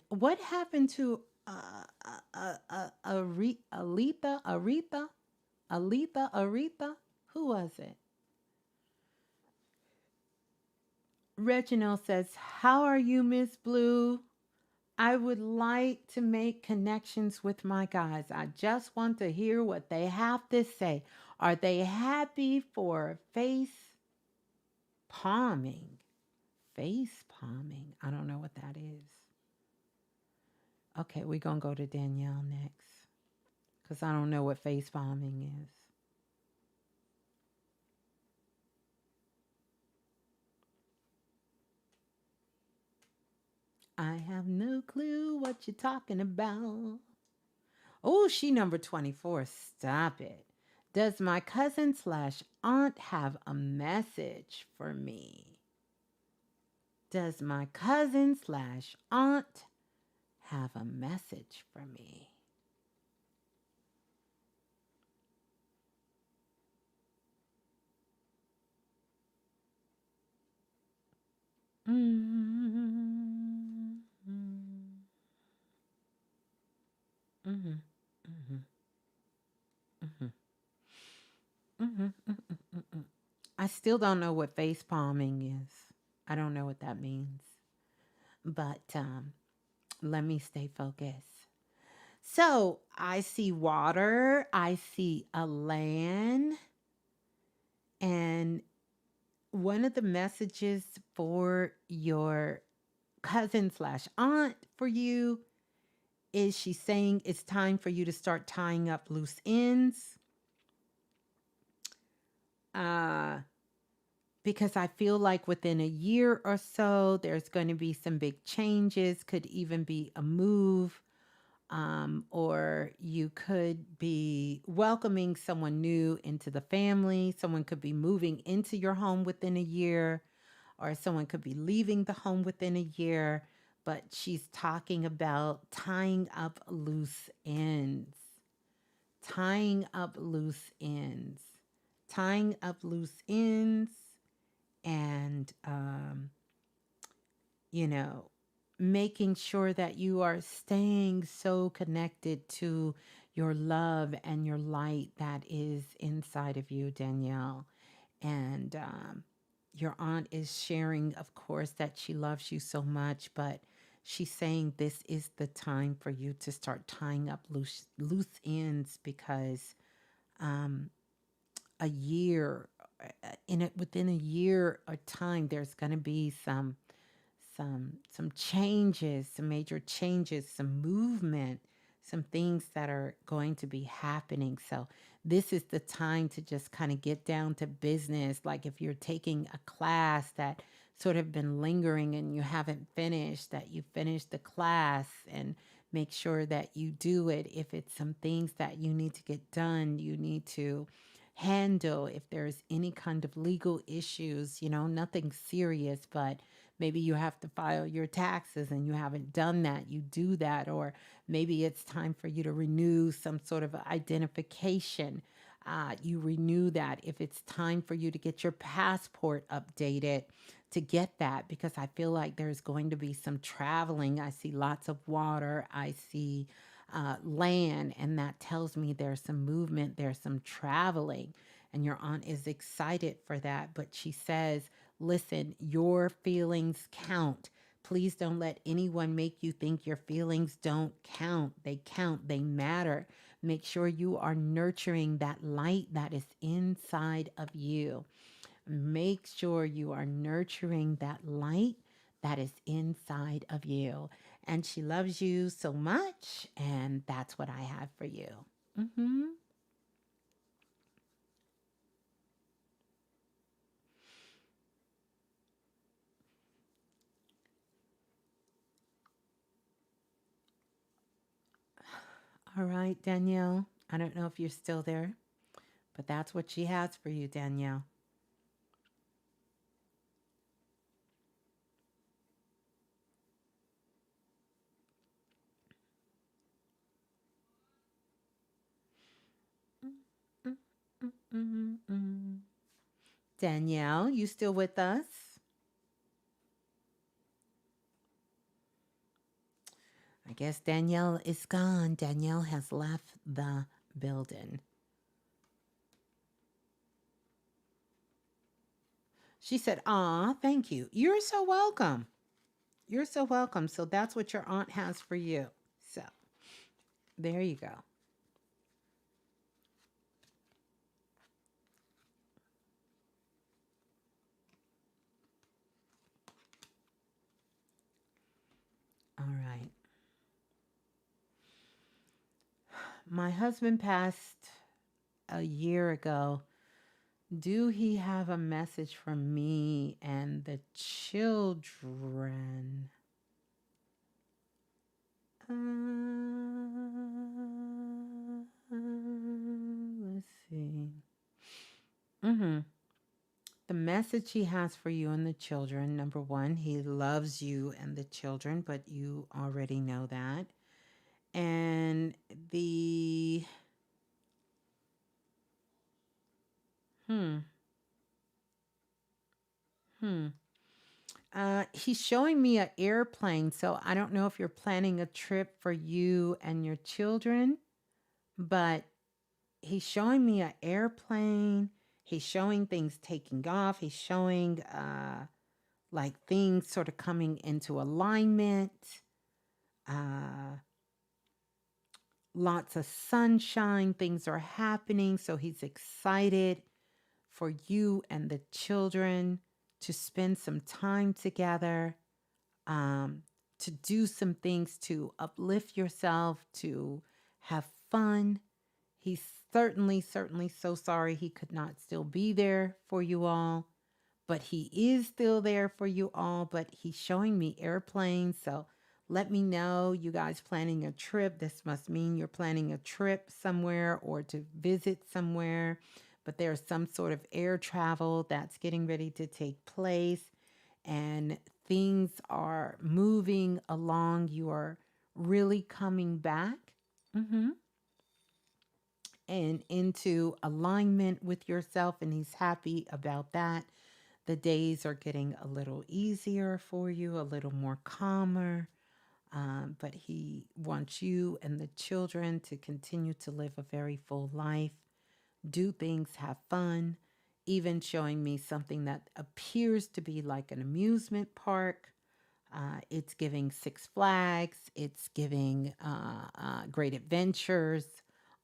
What happened to Aretha? Who was it? Reginald says, "How are you, Ms.Blue? I would like to make connections with my guys. I just want to hear what they have to say. Are they happy for face palming? Face palming. I don't know what that is. Okay, we're going to go to Danielle next because I don't know what face palming is. I have no clue what you're talking about. Oh, she number 24. Stop it. Does my cousin slash aunt have a message for me? Does my cousin slash aunt have a message for me? Mm-hmm. Mm-hmm. Mm-hmm. Mm-hmm. Mm-hmm. Mm-hmm. I still don't know what face palming is. I don't know what that means. But let me stay focused. So I see water, I see a land, and one of the messages for your cousin slash aunt for you is she's saying it's time for you to start tying up loose ends. Uh, because I feel like within a year or so, there's going to be some big changes, could even be a move. Or you could be welcoming someone new into the family. Someone could be moving into your home within a year, or someone could be leaving the home within a year. But she's talking about tying up loose ends, tying up loose ends, tying up loose ends, and you know, making sure that you are staying so connected to your love and your light that is inside of you, Danielle. And your aunt is sharing, of course, that she loves you so much, but she's saying this is the time for you to start tying up loose ends because um, a year, within a year or time, there's going to be some changes, some major changes, some movement, some things that are going to be happening. So this is the time to just kind of get down to business. Like if you're taking a class that sort of been lingering and you haven't finished, that you finish the class and make sure that you do it. If it's some things that you need to get done, you need to handle if there's any kind of legal issues, nothing serious, but maybe you have to file your taxes and you haven't done that, you do that. Or maybe it's time for you to renew some sort of identification. You renew that. If it's time for you to get your passport updated, to get that, because I feel like there's going to be some traveling. I see lots of water. I see land, and that tells me there's some movement, there's some traveling, and your aunt is excited for that. But she says, listen, your feelings count. Please don't let anyone make you think your feelings don't count. They count, they matter. Make sure you are nurturing that light that is inside of you. Make sure you are nurturing that light that is inside of you. And she loves you so much. And that's what I have for you. Mm-hmm. All right, Danielle. I don't know if you're still there, but that's what she has for you, Danielle. Mm-mm-mm-mm. Danielle, you still with us? I guess Danielle is gone. Danielle has left the building. She said, "Aw, thank you. You're so welcome. You're so welcome." So that's what your aunt has for you. So there you go. All right. My husband passed a year ago. Do he have a message for me and the children? Let's see. Mm-hmm. The message he has for you and the children, number one, he loves you and the children, but you already know that. And the, hmm, hmm. He's showing me an airplane, so I don't know if you're planning a trip for you and your children, but he's showing me an airplane. He's showing things taking off. He's showing like things sort of coming into alignment. Uh, Lots of sunshine. Things are happening, so he's excited for you and the children to spend some time together, um, to do some things to uplift yourself, to have fun. He's certainly so sorry he could not still be there for you all, but he is still there for you all. But he's showing me airplanes. So let me know, you guys planning a trip. This must mean you're planning a trip somewhere or to visit somewhere. But there's some sort of air travel that's getting ready to take place, and things are moving along. You are really coming back. Mm-hmm. And into alignment with yourself, and he's happy about that. The days are getting a little easier for you, a little more calmer. But he wants you and the children to continue to live a very full life, do things, have fun, even showing me something that appears to be like an amusement park. It's giving Six Flags, it's giving Great Adventures,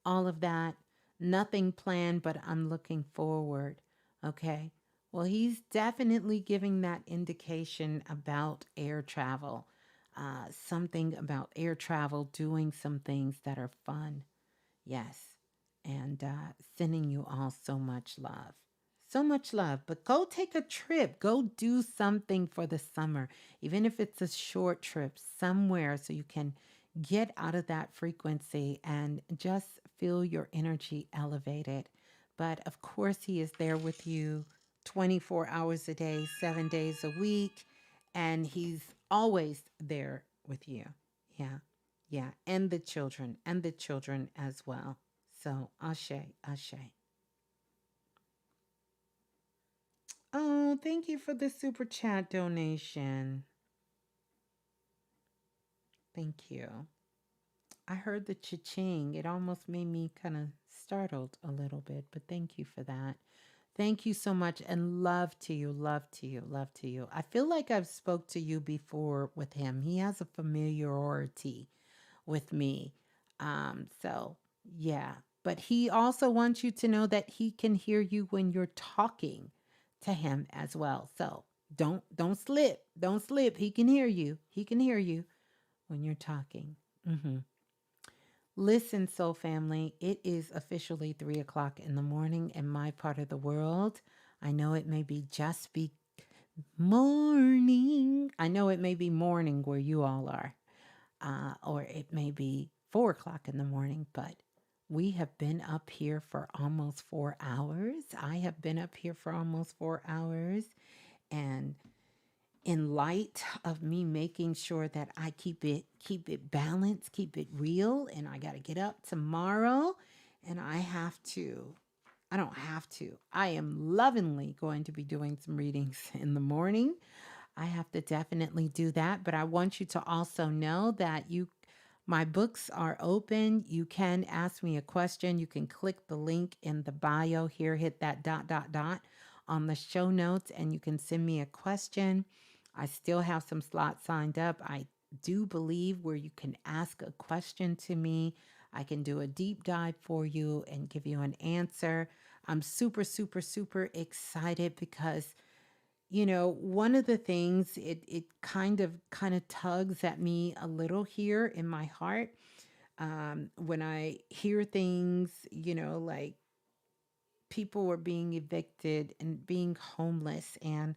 all of that. Nothing planned, but I'm looking forward. Okay. Well, he's definitely giving that indication about air travel. Something about air travel, doing some things that are fun. Yes. And sending you all so much love. So much love. But go take a trip. Go do something for the summer, even if it's a short trip somewhere, so you can get out of that frequency and just feel your energy elevated. But of course, He is there with you 24 hours a day, 7 days a week, and He's always there with you. Yeah, yeah, and the children as well. So, Ashe, Ashe. Oh, thank you for the super chat donation. Thank you. I heard the cha-ching. It almost made me kind of startled a little bit, but thank you for that. Thank you so much, and love to you, love to you, love to you. I feel like I've spoke to you before with him. He has a familiarity with me. So yeah, but he also wants you to know that he can hear you when you're talking to him as well. So don't slip, don't slip. He can hear you. He can hear you when you're talking. Hmm. Listen, soul family, it is officially 3 o'clock in the morning in my part of the world. I know it may be just be morning. I know it may be morning where you all are, or it may be 4 o'clock in the morning, but we have been up here for almost 4 hours. I have been up here for almost 4 hours. And in light of me making sure that I keep it balanced, keep it real, and I got to get up tomorrow and I don't have to. I am lovingly going to be doing some readings in the morning. I have to definitely do that, but I want you to also know that my books are open. You can ask me a question. You can click the link in the bio here, hit that dot dot dot on the show notes, and you can send me a question. I still have some slots signed up. I do believe where you can ask a question to me. I can do a deep dive for you and give you an answer. I'm super, super, super excited because one of the things it kind of tugs at me a little here in my heart, when I hear things, like people were being evicted and being homeless. And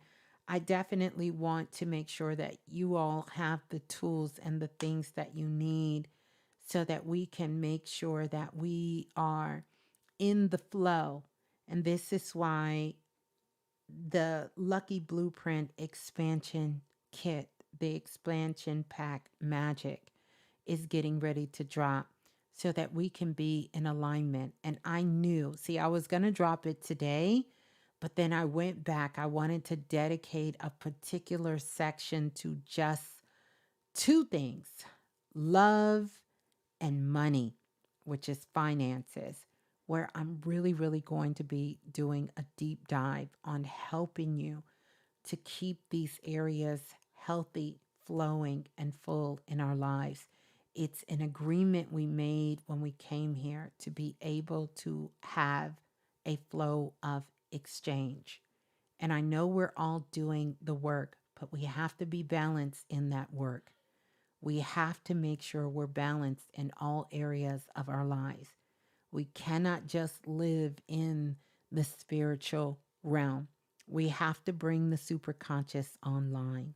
I definitely want to make sure that you all have the tools and the things that you need so that we can make sure that we are in the flow. And this is why the Lucky Blueprint expansion kit, the expansion pack magic, is getting ready to drop so that we can be in alignment. And I knew, see, I was going to drop it today, but then I went back. I wanted to dedicate a particular section to just two things: love and money, which is finances, where I'm really, really going to be doing a deep dive on helping you to keep these areas healthy, flowing, and full in our lives. It's an agreement we made when we came here to be able to have a flow of exchange. And I know we're all doing the work, but we have to be balanced in that work. We have to make sure we're balanced in all areas of our lives. We cannot just live in the spiritual realm. We have to bring the superconscious online.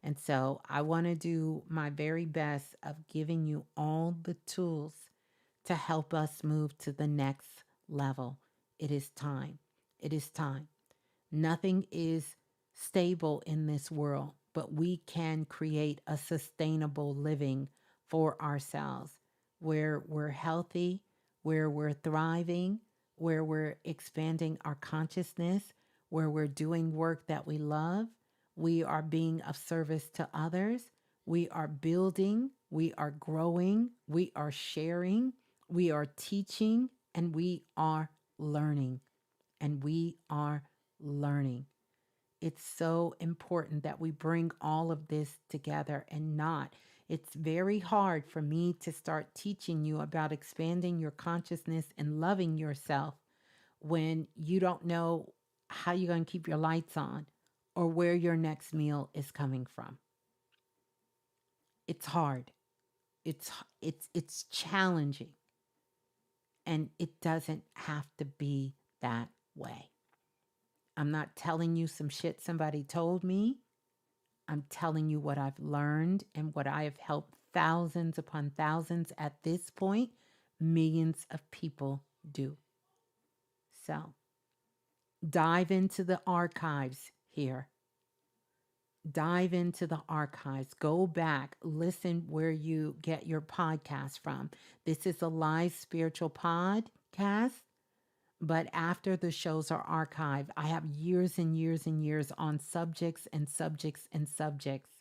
And so I want to do my very best of giving you all the tools to help us move to the next level. It is time. It is time. Nothing is stable in this world, but we can create a sustainable living for ourselves where we're healthy, where we're thriving, where we're expanding our consciousness, where we're doing work that we love. We are being of service to others. We are building, we are growing, we are sharing, we are teaching, and we are learning. And we are learning. It's so important that we bring all of this together and not. It's very hard for me to start teaching you about expanding your consciousness and loving yourself when you don't know how you're going to keep your lights on or where your next meal is coming from. It's hard. It's challenging, and it doesn't have to be that way. I'm not telling you some shit somebody told me. I'm telling you what I've learned and what I have helped thousands upon thousands at this point, millions of people do. So dive into the archives here. Dive into the archives. Go back, listen where you get your podcast from. This is a live spiritual podcast, but after the shows are archived, I have years and years and years on subjects and subjects and subjects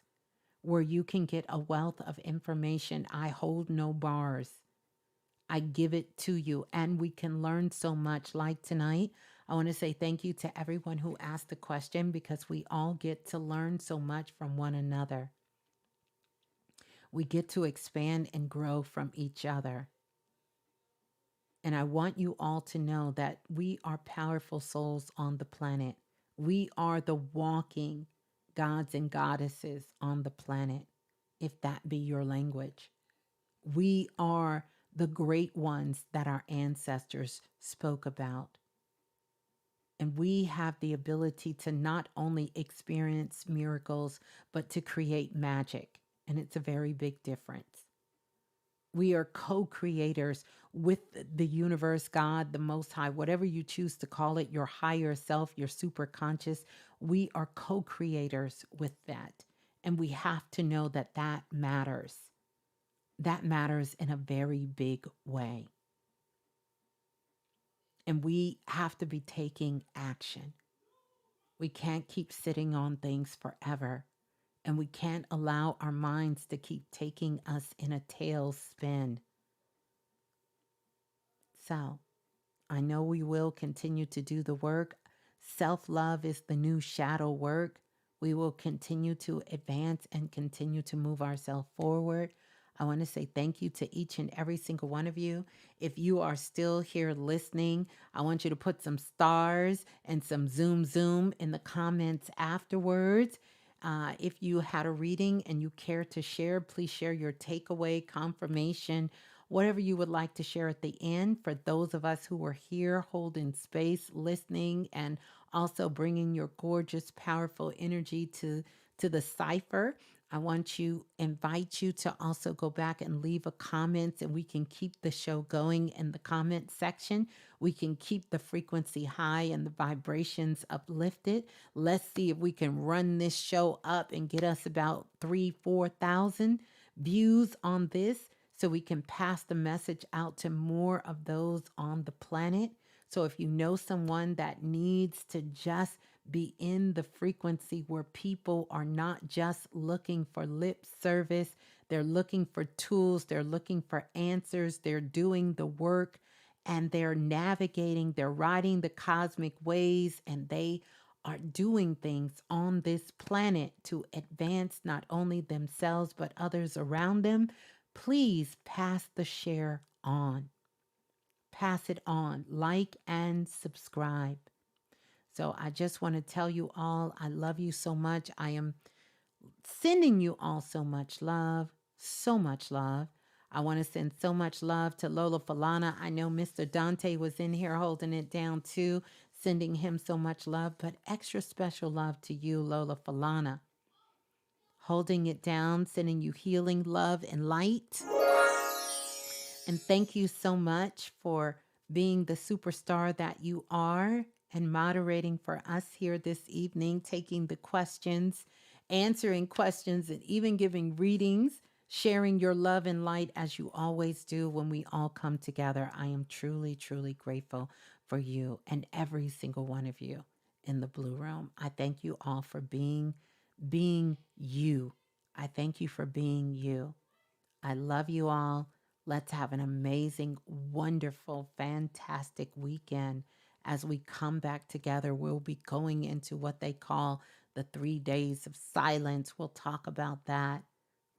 where you can get a wealth of information. I hold no bars. I give it to you, and we can learn so much. Like tonight, I want to say thank you to everyone who asked the question because we all get to learn so much from one another. We get to expand and grow from each other. And I want you all to know that we are powerful souls on the planet. We are the walking gods and goddesses on the planet, if that be your language. We are the great ones that our ancestors spoke about. And we have the ability to not only experience miracles, but to create magic. And it's a very big difference. We are co creators with the universe, God, the Most High, whatever you choose to call it, your higher self, your super conscious. We are co creators with that. And we have to know that that matters. That matters in a very big way. And we have to be taking action. We can't keep sitting on things forever. And we can't allow our minds to keep taking us in a tailspin. So I know we will continue to do the work. Self-love is the new shadow work. We will continue to advance and continue to move ourselves forward. I want to say thank you to each and every single one of you. If you are still here listening, I want you to put some stars and some zoom in the comments afterwards. If you had a reading and you care to share, please share your takeaway, confirmation, whatever you would like to share at the end. For those of us who are here holding space, listening, and also bringing your gorgeous, powerful energy to the cipher, I want to invite you to also go back and leave a comment, and we can keep the show going in the comment section. We can keep the frequency high and the vibrations uplifted. Let's see if we can run this show up and get us about 3,000-4,000 views on this, so we can pass the message out to more of those on the planet. So if you know someone that needs to just be in the frequency where people are not just looking for lip service, they're looking for tools, they're looking for answers, they're doing the work, and they're navigating, they're riding the cosmic waves, and they are doing things on this planet to advance not only themselves but others around them. Please pass the share on. Pass it on. Like and subscribe. So I just want to tell you all, I love you so much. I am sending you all so much love, so much love. I want to send so much love to Lola Falana. I know Mr. Dante was in here holding it down too, sending him so much love, but extra special love to you, Lola Falana. Holding it down, sending you healing, love, and light. And thank you so much for being the superstar that you are and moderating for us here this evening, taking the questions, answering questions, and even giving readings, sharing your love and light as you always do when we all come together. I am truly, truly grateful for you and every single one of you in the Blue Room. I thank you all for being you. I thank you for being you. I love you all. Let's have an amazing, wonderful, fantastic weekend. As we come back together, we'll be going into what they call the 3 days of silence. We'll talk about that.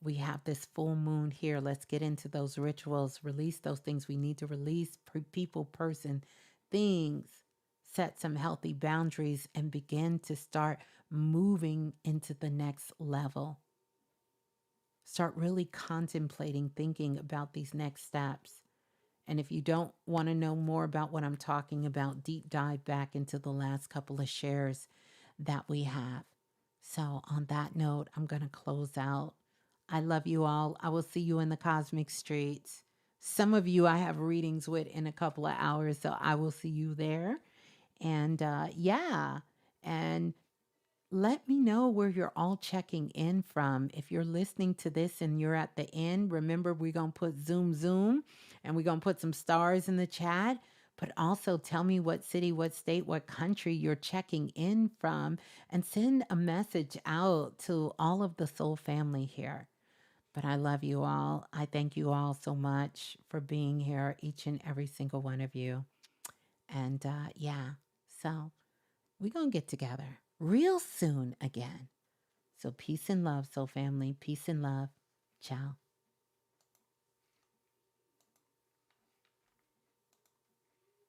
We have this full moon here. Let's get into those rituals, release those things we need to release, people, person, things, set some healthy boundaries, and begin to start moving into the next level. Start really contemplating, thinking about these next steps. And if you don't want to know more about what I'm talking about, deep dive back into the last couple of shares that we have. So on that note, I'm going to close out. I love you all. I will see you in the cosmic streets. Some of you I have readings with in a couple of hours, so I will see you there. And yeah, and let me know where you're all checking in from. If you're listening to this and you're at the end, remember we're going to put zoom and we're going to put some stars in the chat. But also tell me what city, what state, what country you're checking in from and send a message out to all of the soul family here. But I love you all. I thank you all so much for being here, each and every single one of you. And yeah, so we're going to get together real soon again. So peace and love, soul family. Peace and love. Ciao.